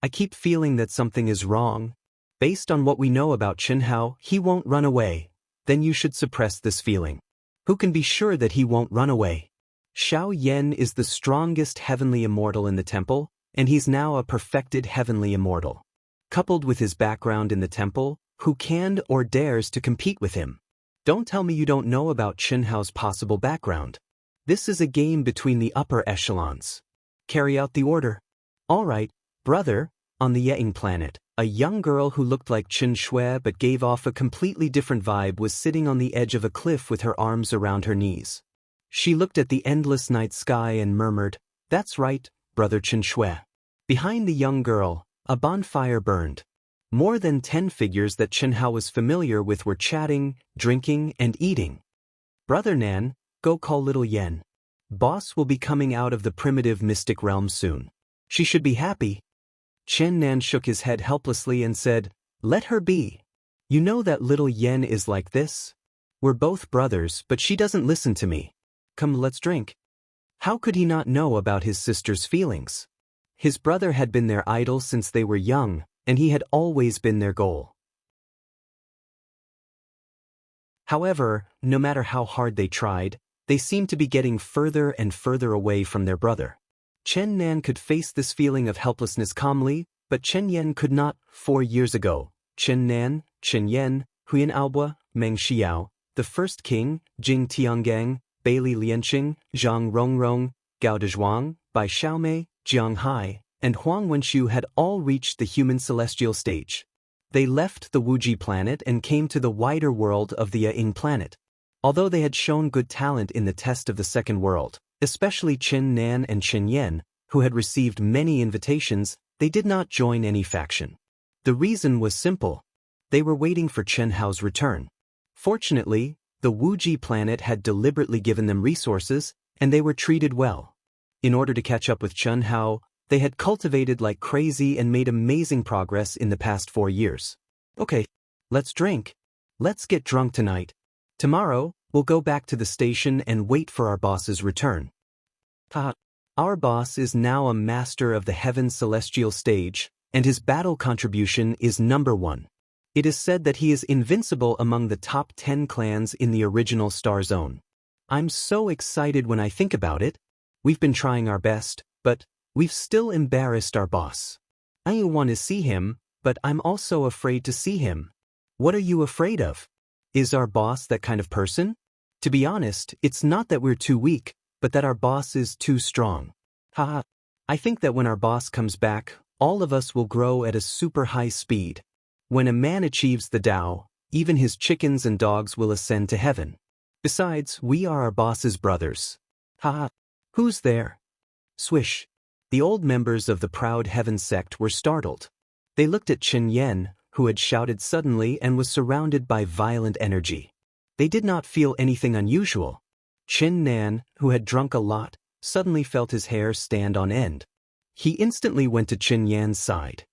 I keep feeling that something is wrong. Based on what we know about Chen Hao, he won't run away. Then you should suppress this feeling. Who can be sure that he won't run away? Xiao Yan is the strongest heavenly immortal in the temple, and he's now a perfected heavenly immortal. Coupled with his background in the temple, who can or dares to compete with him? Don't tell me you don't know about Chen Hao's possible background. This is a game between the upper echelons. Carry out the order. Alright, brother. On the Ying planet, a young girl who looked like Chen Shui but gave off a completely different vibe was sitting on the edge of a cliff with her arms around her knees. She looked at the endless night sky and murmured, "That's right, brother Chen Shui. Behind the young girl, a bonfire burned. More than 10 figures that Chen Hao was familiar with were chatting, drinking, and eating. Brother Nan, go call little Yen. Boss will be coming out of the primitive mystic realm soon. She should be happy. Chen Nan shook his head helplessly and said, let her be. You know that little Yen is like this? We're both brothers, but she doesn't listen to me. Come, let's drink. How could he not know about his sister's feelings? His brother had been their idol since they were young, and he had always been their goal. However, no matter how hard they tried, they seemed to be getting further and further away from their brother. Chen Nan could face this feeling of helplessness calmly, but Chen Yen could not. 4 years ago, Chen Nan, Chen Yen, Huyan Aobua, Meng Xiao, the first king, Jing Tianggang, Bailey Lianqing, Zhang Rongrong, Gao Dezhuang, Bai Xiaomei, Jiang Hai, and Huang Wenxiu had all reached the human celestial stage. They left the Wuji planet and came to the wider world of the Ying planet. Although they had shown good talent in the test of the second world, especially Chen Nan and Chen Yen, who had received many invitations, they did not join any faction. The reason was simple. They were waiting for Chen Hao's return. Fortunately, the Wuji planet had deliberately given them resources, and they were treated well. In order to catch up with Chen Hao, they had cultivated like crazy and made amazing progress in the past 4 years. Okay, let's drink. Let's get drunk tonight. Tomorrow, we'll go back to the station and wait for our boss's return. Our boss is now a master of the heaven celestial stage, and his battle contribution is #1. It is said that he is invincible among the top 10 clans in the original Star Zone. I'm so excited when I think about it. We've been trying our best, but we've still embarrassed our boss. I want to see him, but I'm also afraid to see him. What are you afraid of? Is our boss that kind of person? To be honest, it's not that we're too weak, but that our boss is too strong. I think that when our boss comes back, all of us will grow at a super high speed. When a man achieves the Tao, even his chickens and dogs will ascend to heaven. Besides, we are our boss's brothers. Who's there? Swish. The old members of the proud heaven sect were startled. They looked at Chen Yen, who had shouted suddenly and was surrounded by violent energy. They did not feel anything unusual. Chen Nan, who had drunk a lot, suddenly felt his hair stand on end. He instantly went to Chen Yan's side.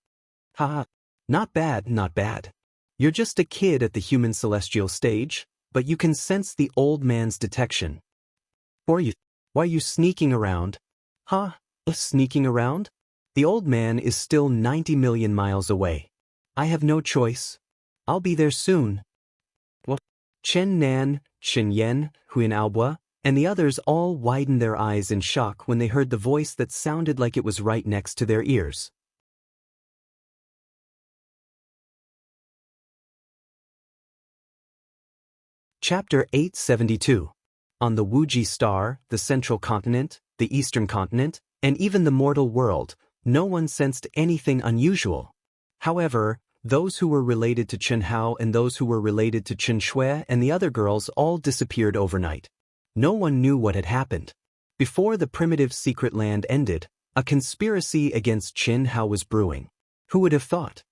Not bad, not bad. You're just a kid at the human celestial stage, but you can sense the old man's detection. Why are you sneaking around? Sneaking around? The old man is still 90 million miles away. I have no choice. I'll be there soon. What? Chen Nan, Chen Yen, Huyan Aobua, and the others all widened their eyes in shock when they heard the voice that sounded like it was right next to their ears. Chapter 872. On the Wuji star, the central continent, the eastern continent, and even the mortal world, no one sensed anything unusual. However, those who were related to Chen Hao and those who were related to Chen Shui and the other girls all disappeared overnight. No one knew what had happened. Before the primitive secret land ended, a conspiracy against Chen Hao was brewing. Who would have thought?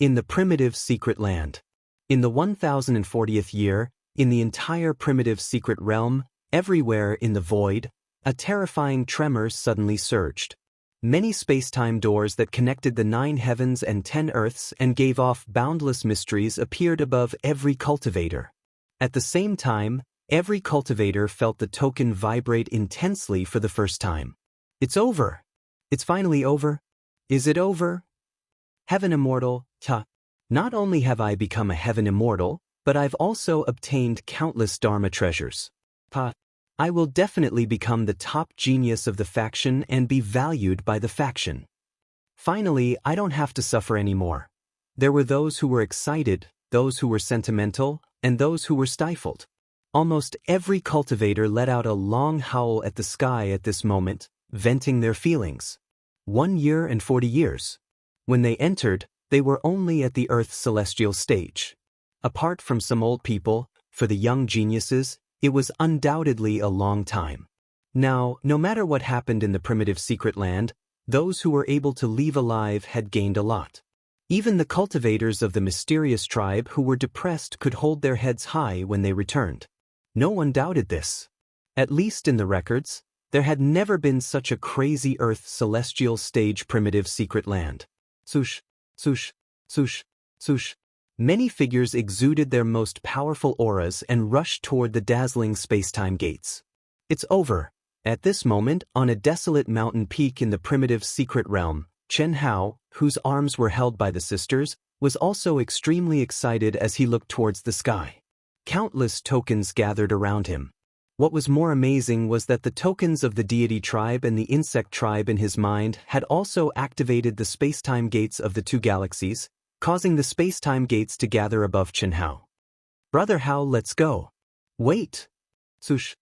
In the primitive secret land. In the 1040th year, in the entire primitive secret realm, everywhere in the void, a terrifying tremor suddenly surged. Many space-time doors that connected the 9 heavens and 10 earths and gave off boundless mysteries appeared above every cultivator. At the same time, every cultivator felt the token vibrate intensely for the first time. It's over. It's finally over. Is it over? Heaven Immortal, Not only have I become a Heaven Immortal, but I've also obtained countless Dharma treasures. I will definitely become the top genius of the faction and be valued by the faction. Finally, I don't have to suffer anymore. There were those who were excited, those who were sentimental, and those who were stifled. Almost every cultivator let out a long howl at the sky at this moment, venting their feelings. 1 year and 40 years. When they entered, they were only at the Earth's celestial stage. Apart from some old people, for the young geniuses, it was undoubtedly a long time. Now, no matter what happened in the primitive secret land, Those who were able to leave alive had gained a lot. Even the cultivators of the mysterious tribe who were depressed could hold their heads high when they returned. No one doubted this. At least in the records, there had never been such a crazy Earth celestial stage primitive secret land. Swoosh, swoosh, swoosh, swoosh. Many figures exuded their most powerful auras and rushed toward the dazzling space-time gates. It's over. At this moment, on a desolate mountain peak in the primitive secret realm, Chen Hao, whose arms were held by the sisters, was also extremely excited as he looked towards the sky. Countless tokens gathered around him. What was more amazing was that the tokens of the deity tribe and the insect tribe in his mind had also activated the space-time gates of the two galaxies, causing the space-time gates to gather above Chen Hao. Brother Hao, let's go. Wait. Swoosh.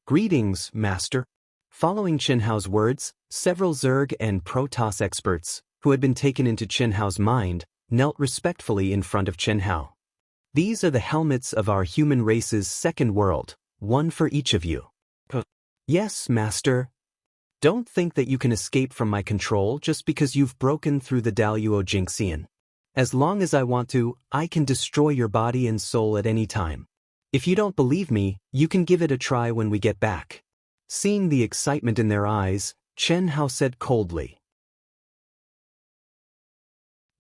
Greetings, Master. Following Chen Hao's words, several Zerg and Protoss experts, who had been taken into Chen Hao's mind, knelt respectfully in front of Chen Hao. These are the helmets of our human race's second world, one for each of you. Yes, Master. Don't think that you can escape from my control just because you've broken through the Daluo Jinxian. As long as I want to, I can destroy your body and soul at any time. If you don't believe me, you can give it a try when we get back. Seeing the excitement in their eyes, Chen Hao said coldly.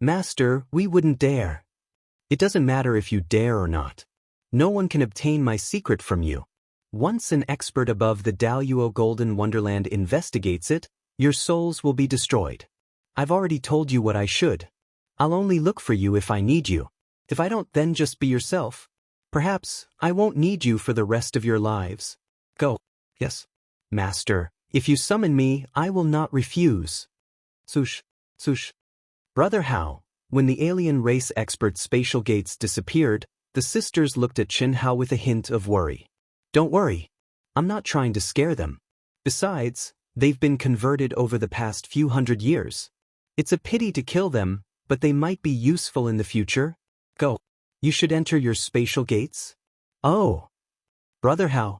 Master, we wouldn't dare. It doesn't matter if you dare or not. No one can obtain my secret from you. Once an expert above the Daluo Golden Wonderland investigates it, your souls will be destroyed. I've already told you what I should. I'll only look for you if I need you. If I don't, then just be yourself. Perhaps I won't need you for the rest of your lives. Go. Yes. Master, if you summon me, I will not refuse. Swoosh, swoosh. Brother Hao, when the alien race expert spatial gates disappeared, the sisters looked at Chen Hao with a hint of worry. Don't worry. I'm not trying to scare them. Besides, they've been converted over the past few hundred years. It's a pity to kill them, but they might be useful in the future. Go. You should enter your spatial gates? Oh. Brother Hao.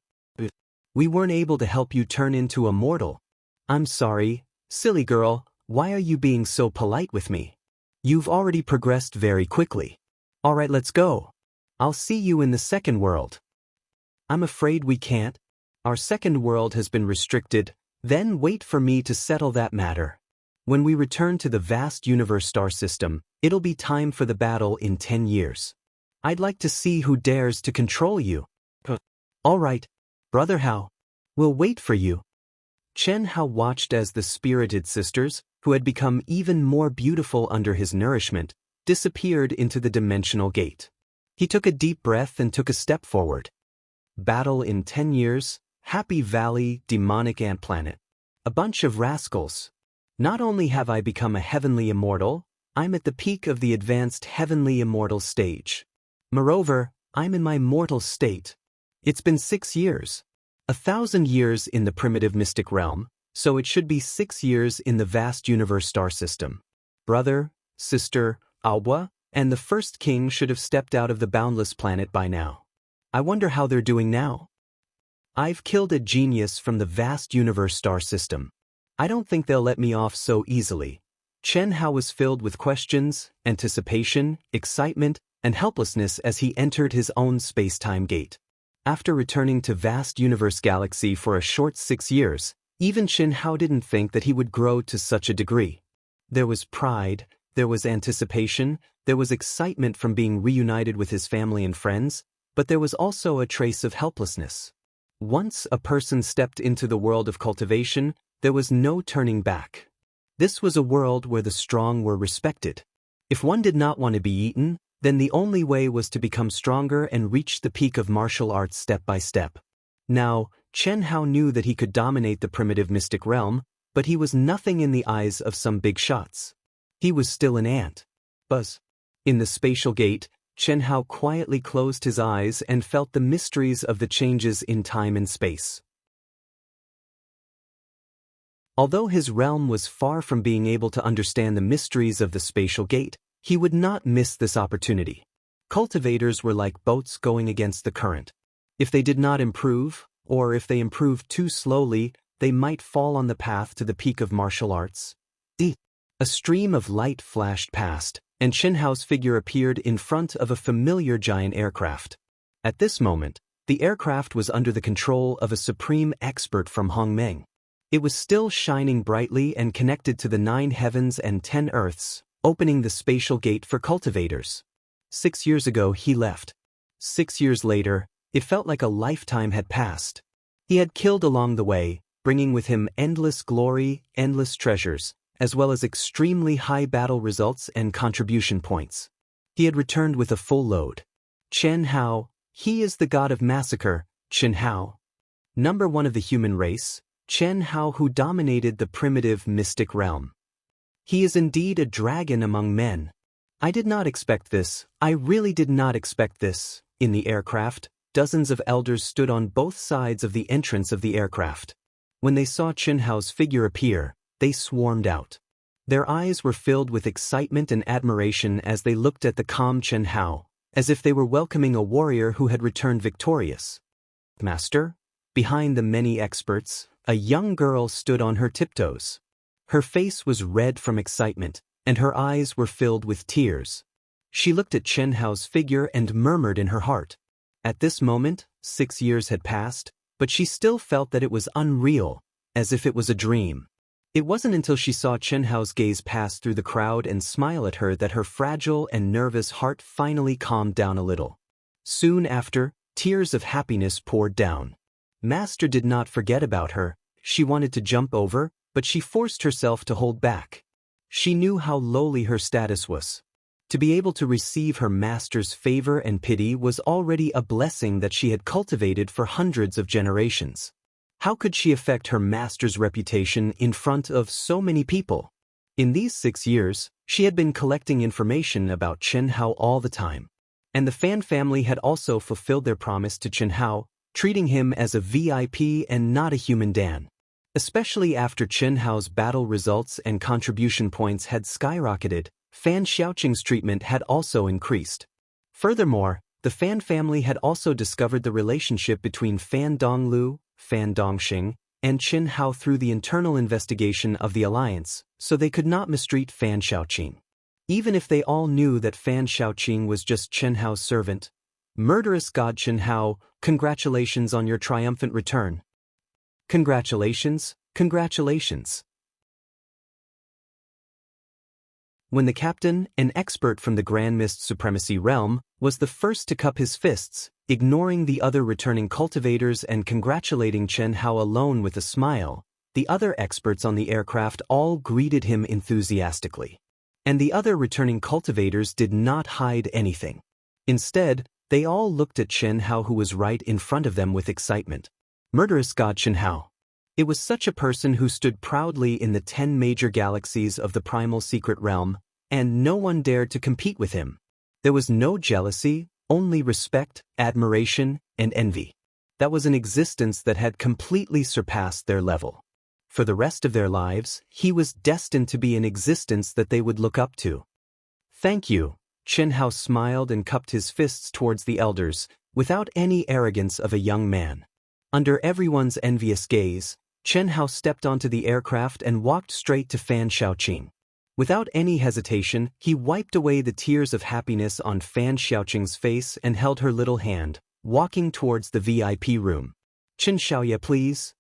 We weren't able to help you turn into a mortal. I'm sorry, silly girl, why are you being so polite with me? You've already progressed very quickly. Alright, let's go. I'll see you in the second world. I'm afraid we can't. Our second world has been restricted, then wait for me to settle that matter. When we return to the vast universe star system, it'll be time for the battle in 10 years. I'd like to see who dares to control you. All right, Brother Hao. We'll wait for you. Chen Hao watched as the spirited sisters, who had become even more beautiful under his nourishment, disappeared into the dimensional gate. He took a deep breath and took a step forward. Battle in 10 years, Happy Valley, demonic ant planet. A bunch of rascals. Not only have I become a heavenly immortal, I'm at the peak of the advanced heavenly immortal stage. Moreover, I'm in my mortal state. It's been 6 years. 1,000 years in the primitive mystic realm, so it should be 6 years in the vast universe star system. Brother, sister, Awa, and the first king should have stepped out of the boundless planet by now. I wonder how they're doing now. I've killed a genius from the vast universe star system. I don't think they'll let me off so easily. Chen Hao was filled with questions, anticipation, excitement, and helplessness as he entered his own space-time gate. After returning to vast universe galaxy for a short 6 years, even Chen Hao didn't think that he would grow to such a degree. There was pride, there was anticipation, there was excitement from being reunited with his family and friends, but there was also a trace of helplessness. Once a person stepped into the world of cultivation, there was no turning back. This was a world where the strong were respected. If one did not want to be eaten, then the only way was to become stronger and reach the peak of martial arts step by step. Now, Chen Hao knew that he could dominate the primitive mystic realm, but he was nothing in the eyes of some big shots. He was still an ant. Buzz. In the spatial gate, Chen Hao quietly closed his eyes and felt the mysteries of the changes in time and space. Although his realm was far from being able to understand the mysteries of the spatial gate, he would not miss this opportunity. Cultivators were like boats going against the current. If they did not improve, or if they improved too slowly, they might fall on the path to the peak of martial arts. A stream of light flashed past, and Chen Hao's figure appeared in front of a familiar giant aircraft. At this moment, the aircraft was under the control of a supreme expert from Hongmeng. It was still shining brightly and connected to the 9 heavens and 10 earths, opening the spatial gate for cultivators. 6 years ago he left. 6 years later, it felt like a lifetime had passed. He had killed along the way, bringing with him endless glory, endless treasures, as well as extremely high battle results and contribution points. He had returned with a full load. Chen Hao, he is the god of massacre, Chen Hao. Number 1 of the human race, Chen Hao, who dominated the primitive mystic realm. He is indeed a dragon among men. I did not expect this, I really did not expect this. In the aircraft, dozens of elders stood on both sides of the entrance of the aircraft. When they saw Chen Hao's figure appear, they swarmed out. Their eyes were filled with excitement and admiration as they looked at the calm Chen Hao, as if they were welcoming a warrior who had returned victorious. Master? Behind the many experts, a young girl stood on her tiptoes. Her face was red from excitement, and her eyes were filled with tears. She looked at Chen Hao's figure and murmured in her heart. At this moment, 6 years had passed, but she still felt that it was unreal, as if it was a dream. It wasn't until she saw Chen Hao's gaze pass through the crowd and smile at her that her fragile and nervous heart finally calmed down a little. Soon after, tears of happiness poured down. Master did not forget about her. She wanted to jump over, but she forced herself to hold back. She knew how lowly her status was. To be able to receive her master's favor and pity was already a blessing that she had cultivated for hundreds of generations. How could she affect her master's reputation in front of so many people? In these 6 years, she had been collecting information about Chen Hao all the time. And the Fan family had also fulfilled their promise to Chen Hao, treating him as a VIP and not a human Dan. Especially after Chen Hao's battle results and contribution points had skyrocketed, Fan Xiaoqing's treatment had also increased. Furthermore, the Fan family had also discovered the relationship between Fan Donglu, Fan Dongxing, and Chen Hao through the internal investigation of the alliance, so they could not mistreat Fan Xiaoqing. Even if they all knew that Fan Xiaoqing was just Chen Hao's servant. Murderous god Chen Hao, congratulations on your triumphant return. Congratulations, congratulations. When the captain, an expert from the Grand Mist Supremacy realm, was the first to cup his fists, ignoring the other returning cultivators and congratulating Chen Hao alone with a smile, the other experts on the aircraft all greeted him enthusiastically. And the other returning cultivators did not hide anything. Instead, they all looked at Chen Hao, who was right in front of them, with excitement. Murderous god Chen Hao. It was such a person who stood proudly in the 10 major galaxies of the primal secret realm, and no one dared to compete with him. There was no jealousy, only respect, admiration, and envy. That was an existence that had completely surpassed their level. For the rest of their lives, he was destined to be an existence that they would look up to. Thank you. Chen Hao smiled and cupped his fists towards the elders, without any arrogance of a young man. Under everyone's envious gaze, Chen Hao stepped onto the aircraft and walked straight to Fan Xiaoqing. Without any hesitation, he wiped away the tears of happiness on Fan Xiaoqing's face and held her little hand, walking towards the VIP room. Chen Xiaoye, please.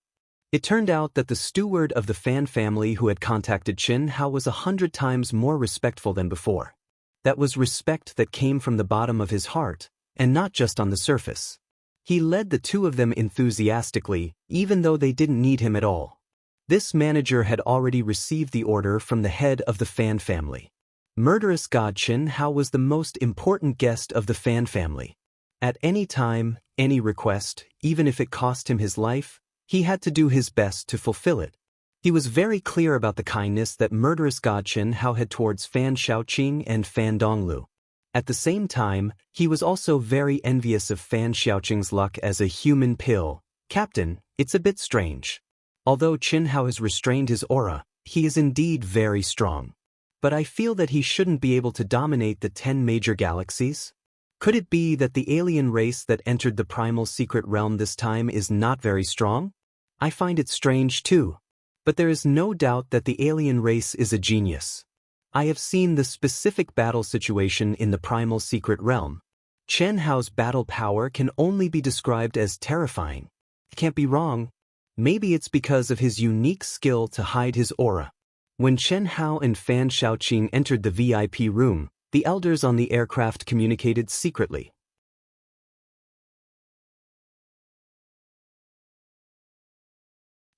It turned out that the steward of the Fan family who had contacted Chen Hao was 100 times more respectful than before. That was respect that came from the bottom of his heart, and not just on the surface. He led the two of them enthusiastically, even though they didn't need him at all. This manager had already received the order from the head of the Fan family. Murderous god Chen Hao was the most important guest of the Fan family. At any time, any request, even if it cost him his life, he had to do his best to fulfill it. He was very clear about the kindness that murderous god Chen Hao had towards Fan Xiaoqing and Fan Donglu. At the same time, he was also very envious of Fan Xiaoqing's luck as a human pill. Captain, it's a bit strange. Although Chen Hao has restrained his aura, he is indeed very strong. But I feel that he shouldn't be able to dominate the 10 major galaxies. Could it be that the alien race that entered the primal secret realm this time is not very strong? I find it strange too. But there is no doubt that the alien race is a genius. I have seen the specific battle situation in the primal secret realm. Chen Hao's battle power can only be described as terrifying. It can't be wrong. Maybe it's because of his unique skill to hide his aura. When Chen Hao and Fan Shaoqing entered the VIP room, the elders on the aircraft communicated secretly.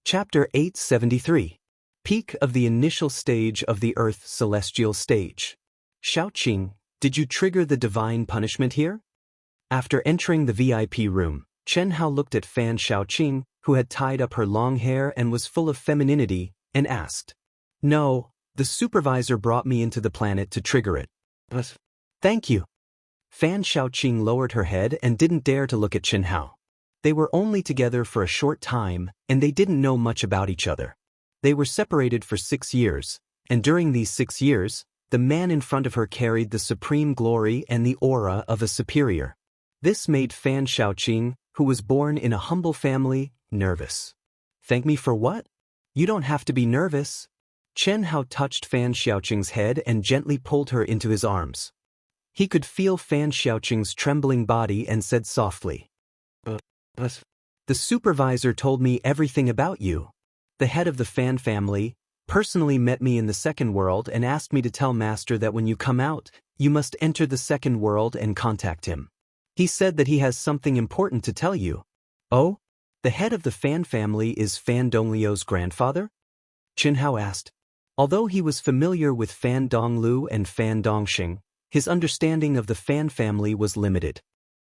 Chapter 873. Peak of the initial stage of the Earth celestial stage. Shaoqing, did you trigger the divine punishment here? After entering the VIP room, Chen Hao looked at Fan Shaoqing, who had tied up her long hair and was full of femininity, and asked. No, the supervisor brought me into the planet to trigger it. Thank you. Fan Shaoqing lowered her head and didn't dare to look at Chen Hao. They were only together for a short time, and they didn't know much about each other. They were separated for 6 years, and during these 6 years, the man in front of her carried the supreme glory and the aura of a superior. This made Fan Shaoqing, who was born in a humble family, nervous. Thank me for what? You don't have to be nervous. Chen Hao touched Fan Shaoqing's head and gently pulled her into his arms. He could feel Fan Shaoqing's trembling body and said softly. The supervisor told me everything about you. The head of the Fan family personally met me in the second world and asked me to tell Master that when you come out, you must enter the second world and contact him. He said that he has something important to tell you. Oh? The head of the Fan family is Fan Dongliu's grandfather? Chen Hao asked. Although he was familiar with Fan Donglu and Fan Dongxing, his understanding of the Fan family was limited.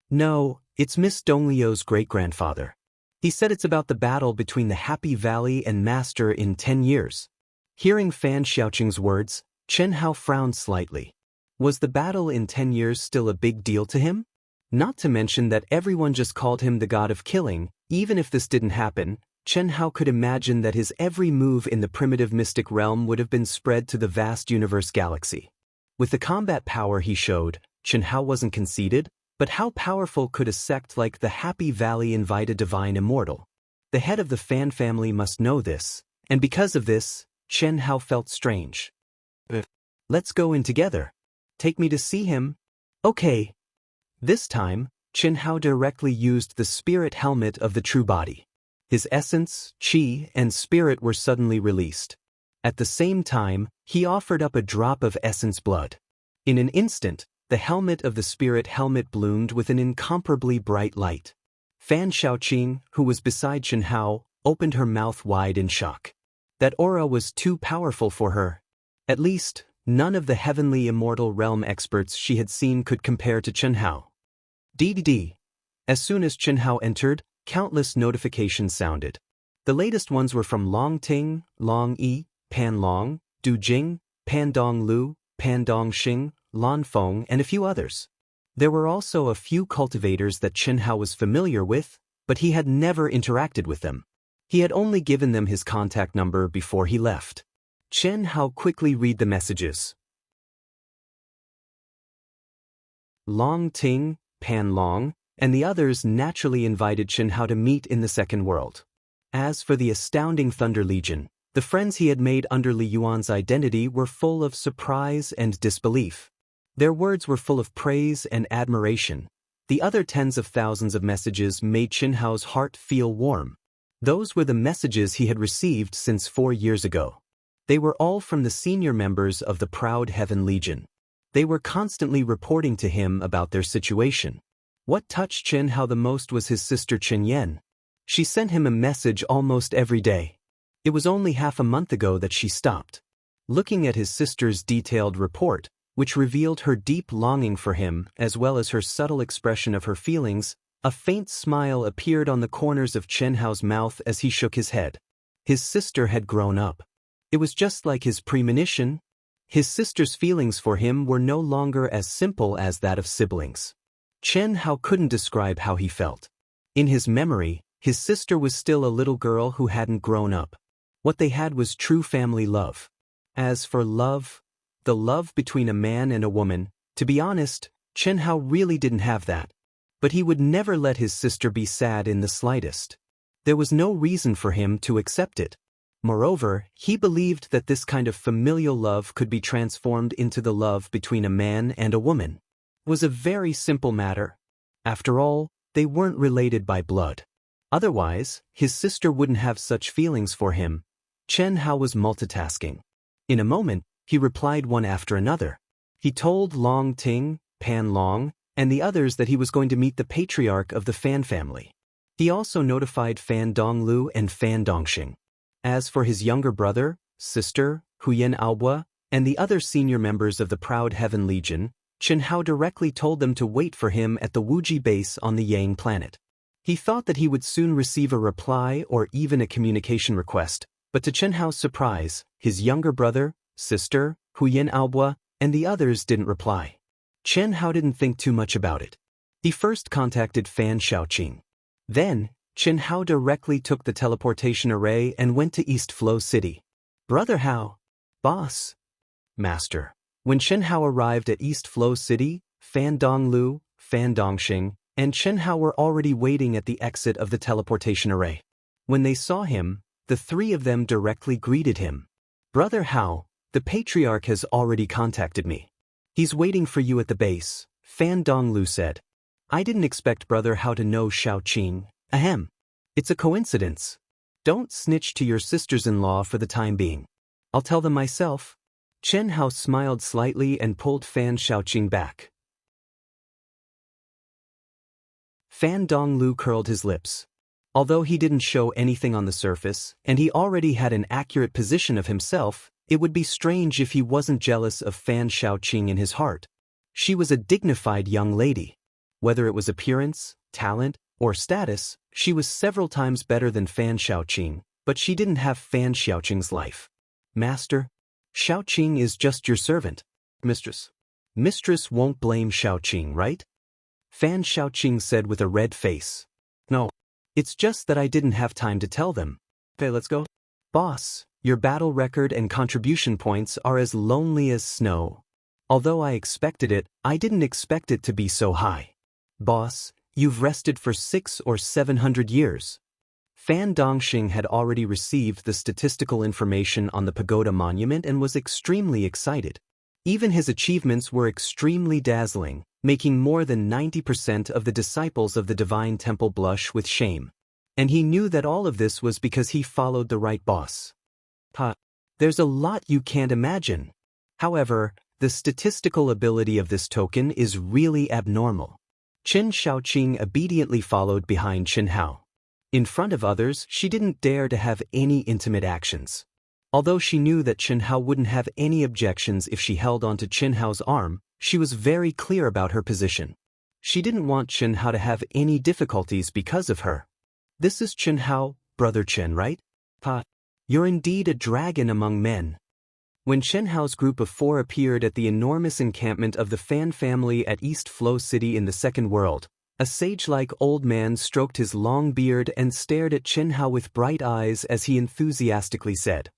No, it's Miss Dongliu's great-grandfather. He said it's about the battle between the Happy Valley and Master in 10 years. Hearing Fan Shaoqing's words, Chen Hao frowned slightly. Was the battle in 10 years still a big deal to him? Not to mention that everyone just called him the god of killing. Even if this didn't happen, Chen Hao could imagine that his every move in the primitive mystic realm would have been spread to the vast universe galaxy. With the combat power he showed, Chen Hao wasn't conceited, but how powerful could a sect like the Happy Valley invite a divine immortal? The head of the Fan family must know this, and because of this, Chen Hao felt strange. Let's go in together. Take me to see him. Okay. This time, Chen Hao directly used the spirit helmet of the true body. His essence, qi, and spirit were suddenly released. At the same time, he offered up a drop of essence blood. In an instant, the helmet of the spirit helmet bloomed with an incomparably bright light. Fan Shaoqing, who was beside Chen Hao, opened her mouth wide in shock. That aura was too powerful for her. At least, none of the heavenly immortal realm experts she had seen could compare to Chen Hao. DDD. As soon as Chen Hao entered, countless notifications sounded. The latest ones were from Long Ting, Long Yi, Pan Long, Du Jing, Pan Dong Lu, Pan Dong Xing, Lan Feng, and a few others. There were also a few cultivators that Chen Hao was familiar with, but he had never interacted with them. He had only given them his contact number before he left. Chen Hao quickly read the messages. Long Ting, Pan Long, and the others naturally invited Chen Hao to meet in the second world. As for the astounding Thunder Legion, the friends he had made under Li Yuan's identity were full of surprise and disbelief. Their words were full of praise and admiration. The other tens of thousands of messages made Chen Hao's heart feel warm. Those were the messages he had received since 4 years ago. They were all from the senior members of the Proud Heaven Legion. They were constantly reporting to him about their situation. What touched Chen Hao the most was his sister Chen Yan. She sent him a message almost every day. It was only half a month ago that she stopped. Looking at his sister's detailed report, which revealed her deep longing for him as well as her subtle expression of her feelings, a faint smile appeared on the corners of Chen Hao's mouth as he shook his head. His sister had grown up. It was just like his premonition. His sister's feelings for him were no longer as simple as that of siblings. Chen Hao couldn't describe how he felt. In his memory, his sister was still a little girl who hadn't grown up. What they had was true family love. As for love, the love between a man and a woman, to be honest, Chen Hao really didn't have that. But he would never let his sister be sad in the slightest. There was no reason for him to accept it. Moreover, he believed that this kind of familial love could be transformed into the love between a man and a woman. It was a very simple matter. After all, they weren't related by blood. Otherwise, his sister wouldn't have such feelings for him. Chen Hao was multitasking. In a moment, he replied one after another. He told Long Ting, Pan Long, and the others that he was going to meet the patriarch of the Fan family. He also notified Fan Donglu and Fan Dongxing. As for his younger brother, sister, Huyen Aoba, and the other senior members of the Proud Heaven Legion, Chen Hao directly told them to wait for him at the Wuji base on the Yang planet. He thought that he would soon receive a reply or even a communication request, but to Chen Hao's surprise, his younger brother, sister, Huyen Aoba, and the others didn't reply. Chen Hao didn't think too much about it. He first contacted Fan Shaoqing. Then, Chen Hao directly took the teleportation array and went to East Flow City. Brother Hao. Boss. Master. When Chen Hao arrived at East Flow City, Fan Donglu, Fan Dongxing, and Chen Hao were already waiting at the exit of the teleportation array. When they saw him, the three of them directly greeted him. Brother Hao, the patriarch has already contacted me. He's waiting for you at the base, Fan Donglu said. I didn't expect Brother Hao to know Shaoqing. Ahem. It's a coincidence. Don't snitch to your sisters-in-law for the time being. I'll tell them myself. Chen Hao smiled slightly and pulled Fan Shaoqing back. Fan Donglu curled his lips. Although he didn't show anything on the surface, and he already had an accurate position of himself, it would be strange if he wasn't jealous of Fan Shaoqing in his heart. She was a dignified young lady. Whether it was appearance, talent, or status, she was several times better than Fan Shaoqing, but she didn't have Fan Shaoqing's life. Master, Shaoqing is just your servant. Mistress. Mistress won't blame Shaoqing, right? Fan Shaoqing said with a red face. No. It's just that I didn't have time to tell them. Okay, let's go. Boss, your battle record and contribution points are as lonely as snow. Although I expected it, I didn't expect it to be so high. Boss, you've rested for 600 or 700 years. Fan Dongxing had already received the statistical information on the pagoda monument and was extremely excited. Even his achievements were extremely dazzling, making more than 90% of the disciples of the Divine Temple blush with shame. And he knew that all of this was because he followed the right boss. There's a lot you can't imagine. However, the statistical ability of this token is really abnormal. Chen Shaoqing obediently followed behind Chen Hao. In front of others, she didn't dare to have any intimate actions. Although she knew that Chen Hao wouldn't have any objections if she held onto Chen Hao's arm, she was very clear about her position. She didn't want Chen Hao to have any difficulties because of her. This is Chen Hao, Brother Chen, right? You're indeed a dragon among men. When Chen Hao's group of 4 appeared at the enormous encampment of the Fan family at East Flow City in the Second World, a sage-like old man stroked his long beard and stared at Chen Hao with bright eyes as he enthusiastically said.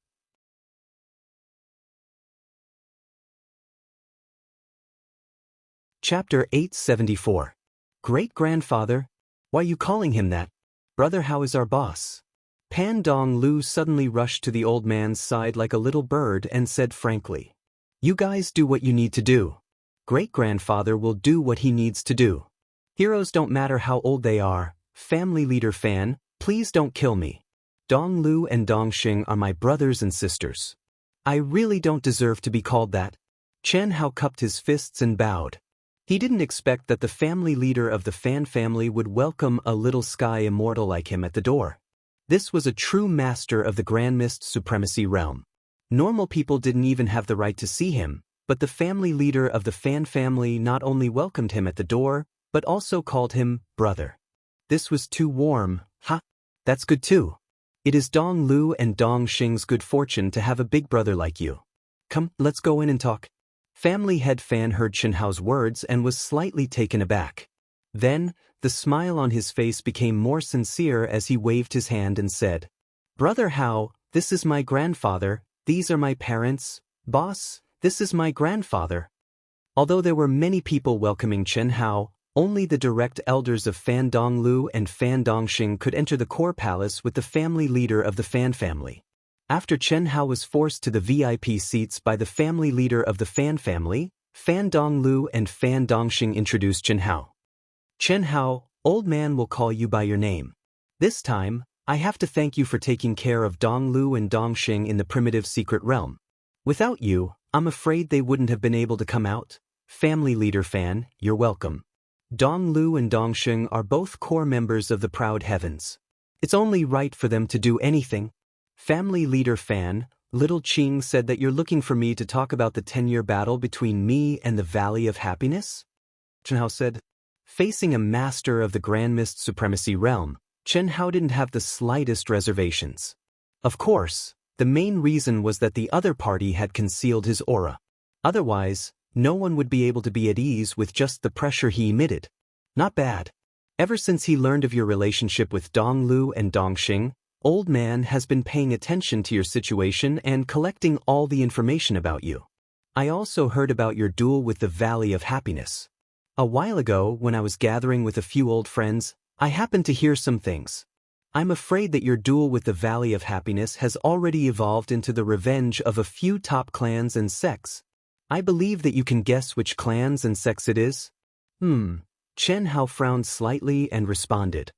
Chapter 874. Great-grandfather? Why you calling him that? Brother Hao is our boss. Pan Dong Lu suddenly rushed to the old man's side like a little bird and said frankly, You guys do what you need to do. Great-grandfather will do what he needs to do. Heroes don't matter how old they are. Family leader Fan, please don't kill me. Dong Lu and Dong Xing are my brothers and sisters. I really don't deserve to be called that. Chen Hao cupped his fists and bowed. He didn't expect that the family leader of the Fan family would welcome a little sky immortal like him at the door. This was a true master of the Grand Mist Supremacy realm. Normal people didn't even have the right to see him, but the family leader of the Fan family not only welcomed him at the door, but also called him brother. This was too warm. That's good too. It is Dong Lu and Dong Xing's good fortune to have a big brother like you. Come, let's go in and talk. Family head Fan heard Chen Hao's words and was slightly taken aback. Then, the smile on his face became more sincere as he waved his hand and said, Brother Hao, this is my grandfather, these are my parents, boss, this is my grandfather. Although there were many people welcoming Chen Hao, only the direct elders of Fan Donglu and Fan Dongxing could enter the core palace with the family leader of the Fan family. After Chen Hao was forced to the VIP seats by the family leader of the Fan family, Fan Donglu and Fan Dongxing introduced Chen Hao. Chen Hao, old man will call you by your name. This time, I have to thank you for taking care of Donglu and Dongxing in the primitive secret realm. Without you, I'm afraid they wouldn't have been able to come out. Family leader Fan, you're welcome. Donglu and Dongxing are both core members of the Proud Heavens. It's only right for them to do anything. Family leader Fan, Little Qing said that you're looking for me to talk about the 10-year battle between me and the Valley of Happiness? Chen Hao said. Facing a master of the Grand Mist Supremacy realm, Chen Hao didn't have the slightest reservations. Of course, the main reason was that the other party had concealed his aura. Otherwise, no one would be able to be at ease with just the pressure he emitted. Not bad. Ever since he learned of your relationship with Donglu and Dongxing, Old Man has been paying attention to your situation and collecting all the information about you. I also heard about your duel with the Valley of Happiness. A while ago, when I was gathering with a few old friends, I happened to hear some things. I'm afraid that your duel with the Valley of Happiness has already evolved into the revenge of a few top clans and sects. I believe that you can guess which clans and sects it is. Chen Hao frowned slightly and responded.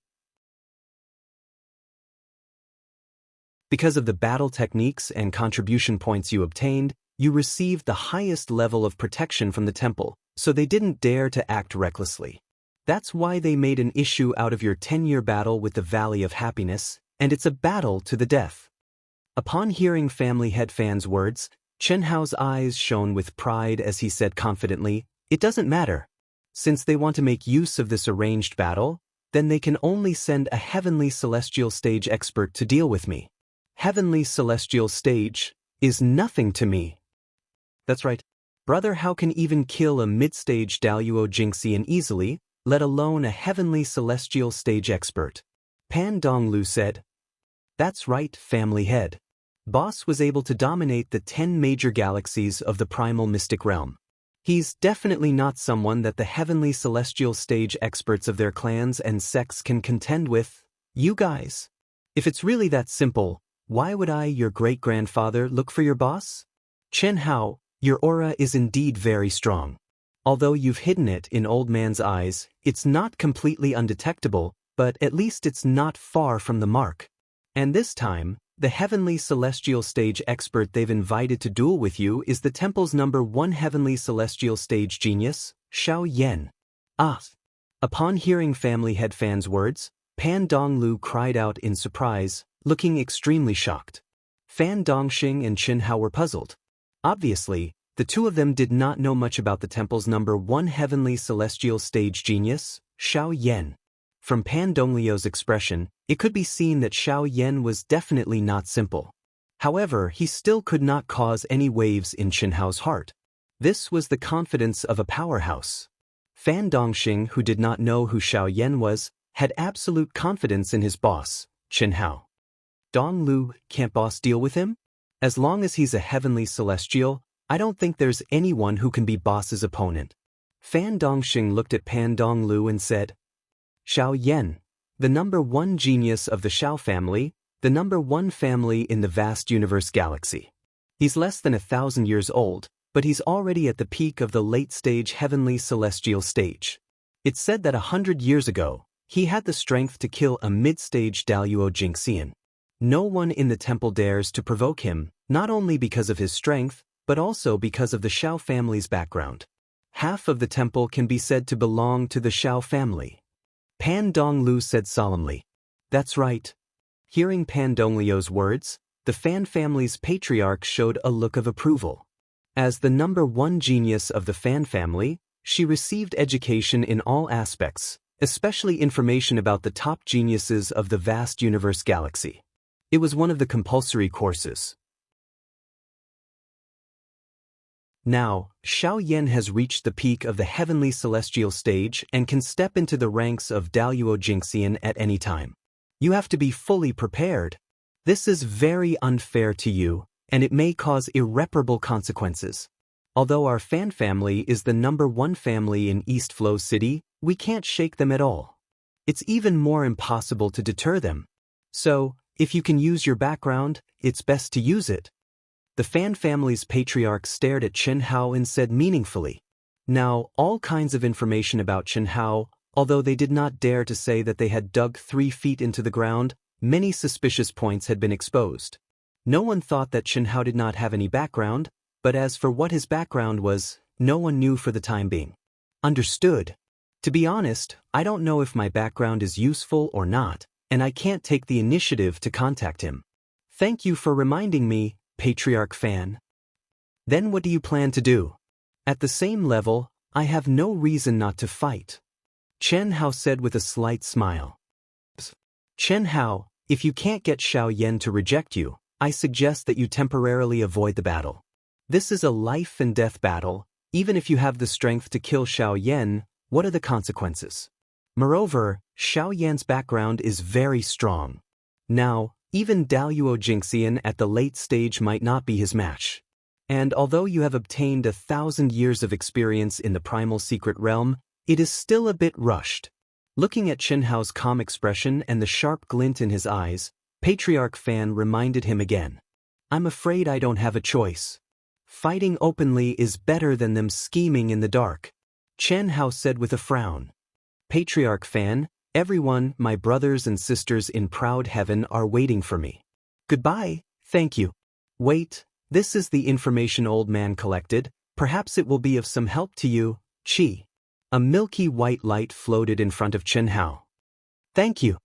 Because of the battle techniques and contribution points you obtained, you received the highest level of protection from the temple, so they didn't dare to act recklessly. That's why they made an issue out of your 10-year battle with the Valley of Happiness, and it's a battle to the death. Upon hearing Family Head Fan's words, Chen Hao's eyes shone with pride as he said confidently, "It doesn't matter. Since they want to make use of this arranged battle, then they can only send a Heavenly Celestial Stage expert to deal with me. Heavenly Celestial Stage is nothing to me." That's right. Brother, how can even kill a mid-stage Daluo Jingxian easily, let alone a Heavenly Celestial Stage expert? Pan Donglu said. That's right, Family Head. Boss was able to dominate the 10 major galaxies of the primal mystic realm. He's definitely not someone that the Heavenly Celestial Stage experts of their clans and sects can contend with. You guys. If it's really that simple, why would I, your great-grandfather, look for your boss? Chen Hao, your aura is indeed very strong. Although you've hidden it in Old Man's eyes, it's not completely undetectable, but at least it's not far from the mark. And this time, the Heavenly Celestial Stage expert they've invited to duel with you is the temple's #1 Heavenly Celestial Stage genius, Xiao Yan. Ah! Upon hearing Family Head Fan's words, Pan Donglu cried out in surprise, looking extremely shocked. Fan Dongxing and Chen Hao were puzzled. Obviously, the two of them did not know much about the temple's #1 Heavenly Celestial Stage genius, Xiao Yan. From Pan Donglio's expression, it could be seen that Xiao Yan was definitely not simple. However, he still could not cause any waves in Chen Hao's heart. This was the confidence of a powerhouse. Fan Dongxing, who did not know who Xiao Yan was, had absolute confidence in his boss, Chen Hao. Donglu, can't boss deal with him? As long as he's a Heavenly Celestial, I don't think there's anyone who can be boss's opponent. Fan Dongxing looked at Pan Donglu and said, Xiao Yan, the #1 genius of the Xiao family, the #1 family in the vast universe galaxy. He's less than 1,000 years old, but he's already at the peak of the late-stage Heavenly Celestial Stage. It's said that 100 years ago, he had the strength to kill a mid-stage Daluo Jingxian. No one in the temple dares to provoke him, not only because of his strength, but also because of the Xiao family's background. Half of the temple can be said to belong to the Xiao family. Pan Donglu said solemnly. That's right. Hearing Pan Donglio's words, the Fan family's patriarch showed a look of approval. As the #1 genius of the Fan family, she received education in all aspects, especially information about the top geniuses of the vast universe galaxy. It was one of the compulsory courses. Now, Xiao Yan has reached the peak of the Heavenly Celestial Stage and can step into the ranks of Daluo Jingxian at any time. You have to be fully prepared. This is very unfair to you, and it may cause irreparable consequences. Although our Fan family is the #1 family in East Flow City, we can't shake them at all. It's even more impossible to deter them. So, If you can use your background, it's best to use it. The Fan family's patriarch stared at Chen Hao and said meaningfully. Now, all kinds of information about Chen Hao, although they did not dare to say that they had dug 3 feet into the ground, many suspicious points had been exposed. No one thought that Chen Hao did not have any background, but as for what his background was, no one knew for the time being. Understood. To be honest, I don't know if my background is useful or not, and I can't take the initiative to contact him. Thank you for reminding me, Patriarch Fan. Then what do you plan to do? At the same level, I have no reason not to fight. Chen Hao said with a slight smile. Chen Hao, if you can't get Xiao Yan to reject you, I suggest that you temporarily avoid the battle. This is a life and death battle. Even if you have the strength to kill Xiao Yan, what are the consequences? Moreover, Xiao Yan's background is very strong. Now, even Daluo Jinxian at the late stage might not be his match. And although you have obtained 1,000 years of experience in the primal secret realm, it is still a bit rushed. Looking at Chen Hao's calm expression and the sharp glint in his eyes, Patriarch Fan reminded him again. I'm afraid I don't have a choice. Fighting openly is better than them scheming in the dark, Chen Hao said with a frown. Patriarch Fan, everyone, my brothers and sisters in proud heaven are waiting for me. Goodbye, thank you. Wait, this is the information old man collected, perhaps it will be of some help to you, Qi. A milky white light floated in front of Chen Hao. Thank you.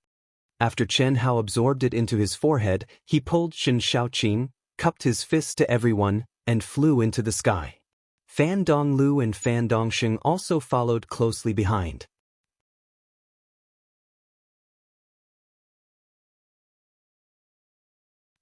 After Chen Hao absorbed it into his forehead, he pulled Shen Shaoqing, cupped his fist to everyone, and flew into the sky. Fan Donglu and Fan Dongxing also followed closely behind.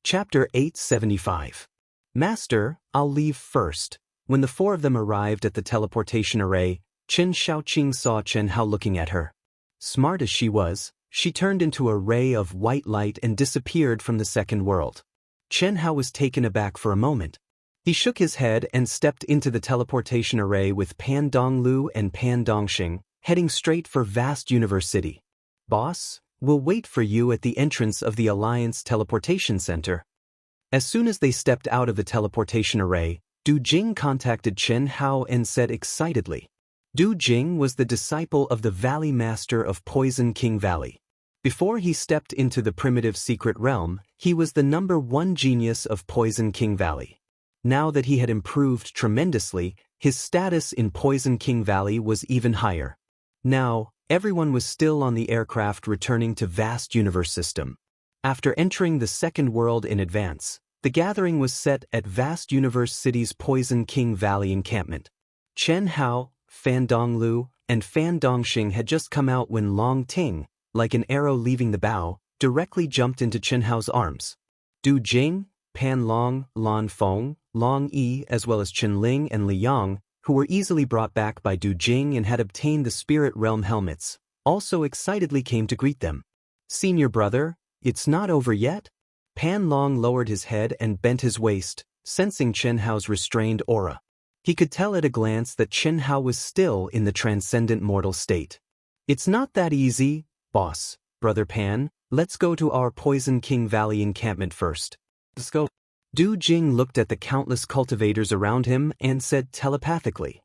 Chapter 875. Master, I'll leave first. When the 4 of them arrived at the teleportation array, Chen Shaoqing saw Chen Hao looking at her. Smart as she was, she turned into a ray of white light and disappeared from the second world. Chen Hao was taken aback for a moment. He shook his head and stepped into the teleportation array with Pan Donglu and Pan Dongxing, heading straight for Vast Universe City. Boss, we'll wait for you at the entrance of the Alliance Teleportation Center. As soon as they stepped out of the teleportation array, Du Jing contacted Chen Hao and said excitedly. Du Jing was the disciple of the Valley Master of Poison King Valley. Before he stepped into the primitive secret realm, he was the #1 genius of Poison King Valley. Now that he had improved tremendously, his status in Poison King Valley was even higher. Now, everyone was still on the aircraft returning to Vast Universe System. After entering the second world in advance, the gathering was set at Vast Universe City's Poison King Valley encampment. Chen Hao, Fan Donglu, and Fan Dongxing had just come out when Long Ting, like an arrow leaving the bow, directly jumped into Chen Hao's arms. Du Jing, Pan Long, Lan Feng, Long Yi, as well as Chen Ling and Li Yang, who were easily brought back by Du Jing and had obtained the Spirit Realm helmets, also excitedly came to greet them. Senior brother, it's not over yet? Pan Long lowered his head and bent his waist, sensing Chen Hao's restrained aura. He could tell at a glance that Chen Hao was still in the transcendent mortal state. It's not that easy, boss, brother Pan. Let's go to our Poison King Valley encampment first. Let's go. Du Jing looked at the countless cultivators around him and said telepathically.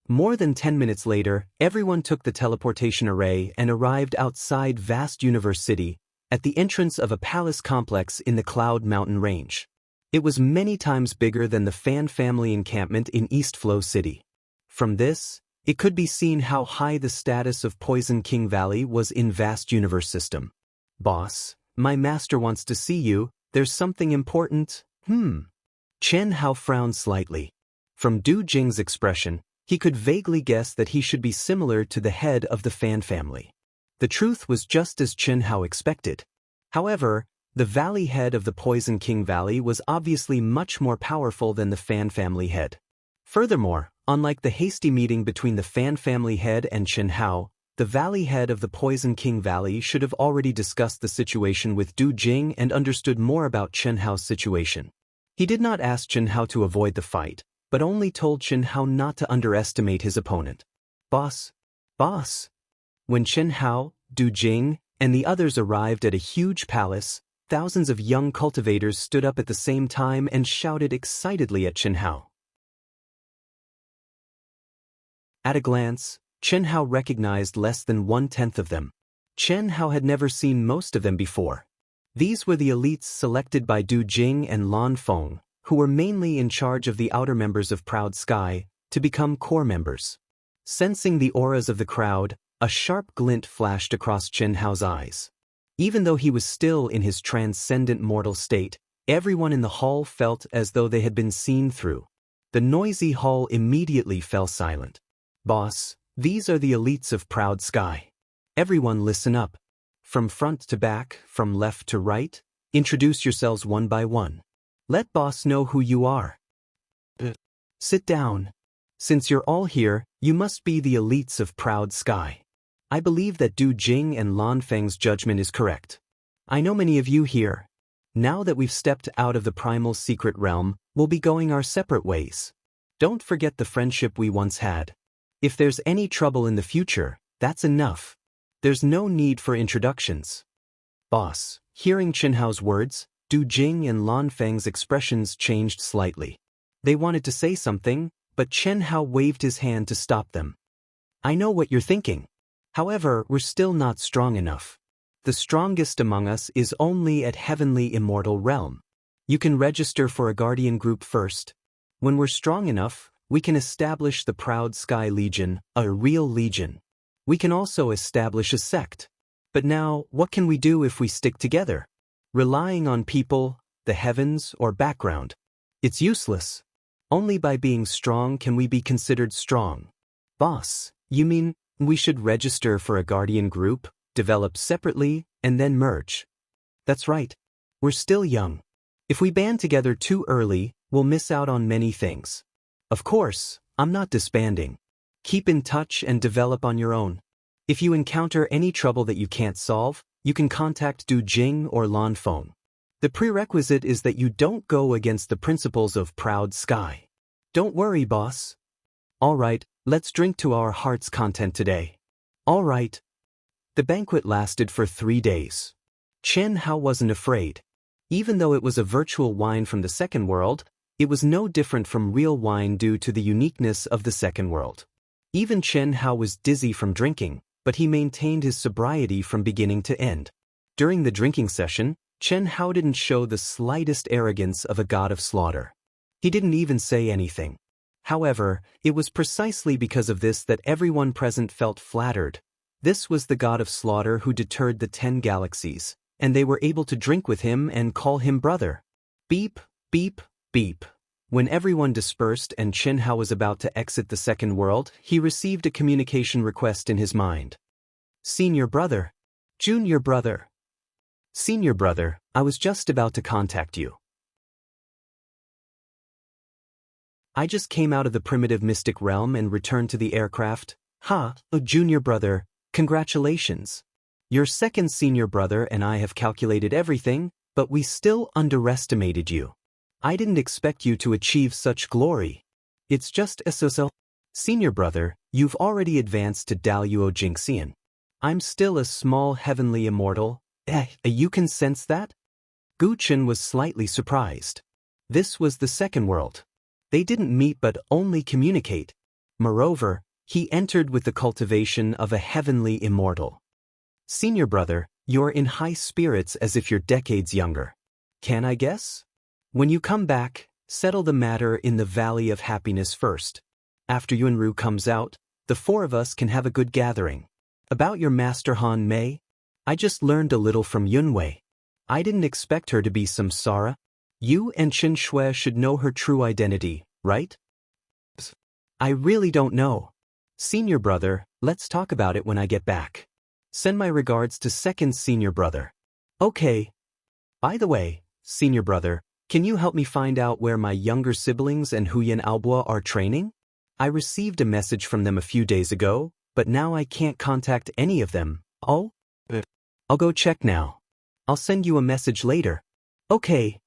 More than 10 minutes later, everyone took the teleportation array and arrived outside Vast Universe City, at the entrance of a palace complex in the Cloud Mountain Range. It was many times bigger than the Fan family encampment in East Flow City. From this, it could be seen how high the status of Poison King Valley was in Vast Universe System. Boss, my master wants to see you. There's something important. Chen Hao frowned slightly. From Du Jing's expression, he could vaguely guess that he should be similar to the head of the Fan family. The truth was just as Chen Hao expected. However, the valley head of the Poison King Valley was obviously much more powerful than the Fan family head. Furthermore, unlike the hasty meeting between the Fan family head and Chen Hao, the valley head of the Poison King Valley should have already discussed the situation with Du Jing and understood more about Chen Hao's situation. He did not ask Chen Hao to avoid the fight, but only told Chen Hao not to underestimate his opponent. Boss. When Chen Hao, Du Jing, and the others arrived at a huge palace. Thousands of young cultivators stood up at the same time and shouted excitedly at Chen Hao. At a glance, Chen Hao recognized less than 1/10 of them. Chen Hao had never seen most of them before. These were the elites selected by Du Jing and Lan Feng, who were mainly in charge of the outer members of Proud Sky, to become core members. Sensing the auras of the crowd, a sharp glint flashed across Chen Hao's eyes. Even though he was still in his transcendent mortal state, everyone in the hall felt as though they had been seen through. The noisy hall immediately fell silent. "Boss, these are the elites of Proud Sky. Everyone listen up. From front to back, from left to right, introduce yourselves one by one. Let boss know who you are. Sit down. Since you're all here, you must be the elites of Proud Sky. I believe that Du Jing and Lan Feng's judgment is correct. I know many of you here. Now that we've stepped out of the primal secret realm, we'll be going our separate ways. Don't forget the friendship we once had. If there's any trouble in the future, that's enough. There's no need for introductions." Boss, hearing Chen Hao's words, Du Jing and Lan Feng's expressions changed slightly. They wanted to say something, but Chen Hao waved his hand to stop them. "I know what you're thinking. However, we're still not strong enough. The strongest among us is only at Heavenly Immortal Realm. You can register for a guardian group first. When we're strong enough, we can establish the Proud Sky Legion, a real legion. We can also establish a sect. But now, what can we do if we stick together? Relying on people, the heavens, or background? It's useless. Only by being strong can we be considered strong." "Boss, you mean we should register for a guardian group, develop separately, and then merge?" "That's right. We're still young. If we band together too early, we'll miss out on many things. Of course, I'm not disbanding. Keep in touch and develop on your own. If you encounter any trouble that you can't solve, you can contact Du Jing or Lan Feng. The prerequisite is that you don't go against the principles of Proud Sky. Don't worry, boss. All right, let's drink to our heart's content today." "All right." The banquet lasted for 3 days. Chen Hao wasn't afraid. Even though it was a virtual wine from the second world, it was no different from real wine due to the uniqueness of the second world. Even Chen Hao was dizzy from drinking, but he maintained his sobriety from beginning to end. During the drinking session, Chen Hao didn't show the slightest arrogance of a god of slaughter. He didn't even say anything. However, it was precisely because of this that everyone present felt flattered. This was the god of slaughter who deterred the 10 galaxies, and they were able to drink with him and call him brother. Beep, beep, beep. When everyone dispersed and Chen Hao was about to exit the second world, he received a communication request in his mind. "Senior brother. Junior brother. Senior brother, I was just about to contact you. I just came out of the primitive mystic realm and returned to the aircraft. Junior brother, congratulations. Your second senior brother and I have calculated everything, but we still underestimated you. I didn't expect you to achieve such glory. It's just so. Senior brother, you've already advanced to Daluo Jinxian. I'm still a small heavenly immortal. You can sense that?" Gu Chen was slightly surprised. This was the second world. They didn't meet but only communicate. Moreover, he entered with the cultivation of a heavenly immortal. "Senior brother, you're in high spirits as if you're decades younger. Can I guess? When you come back, settle the matter in the Valley of Happiness first. After Yunru comes out, the 4 of us can have a good gathering. About your master Han Mei, I just learned a little from Yunwei. I didn't expect her to be samsara. You and Chen Shui should know her true identity, right?" "I really don't know. Senior brother, let's talk about it when I get back. Send my regards to second senior brother." "Okay. By the way, senior brother, can you help me find out where my younger siblings and Huyan Albua are training? I received a message from them a few days ago, but now I can't contact any of them." "Oh? I'll go check now. I'll send you a message later." "Okay."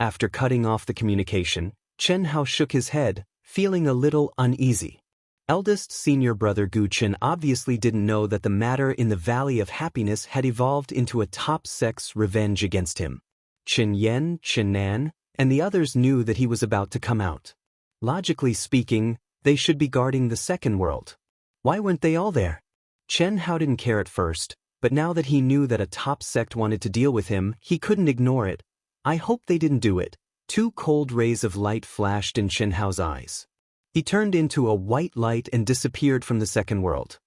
After cutting off the communication, Chen Hao shook his head, feeling a little uneasy. Eldest senior brother Gu Chen obviously didn't know that the matter in the Valley of Happiness had evolved into a top-sex revenge against him. Chen Yen, Chen Nan, and the others knew that he was about to come out. Logically speaking, they should be guarding the second world. Why weren't they all there? Chen Hao didn't care at first, but now that he knew that a top sect wanted to deal with him, he couldn't ignore it. I hope they didn't do it. 2 cold rays of light flashed in Chen Hao's eyes. He turned into a white light and disappeared from the second world.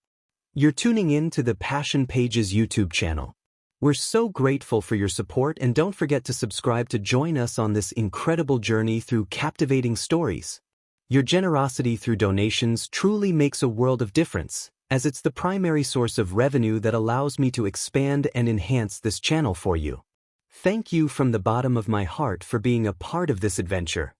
You're tuning in to the Passion Pages YouTube channel. We're so grateful for your support, and don't forget to subscribe to join us on this incredible journey through captivating stories. Your generosity through donations truly makes a world of difference, as it's the primary source of revenue that allows me to expand and enhance this channel for you. Thank you from the bottom of my heart for being a part of this adventure.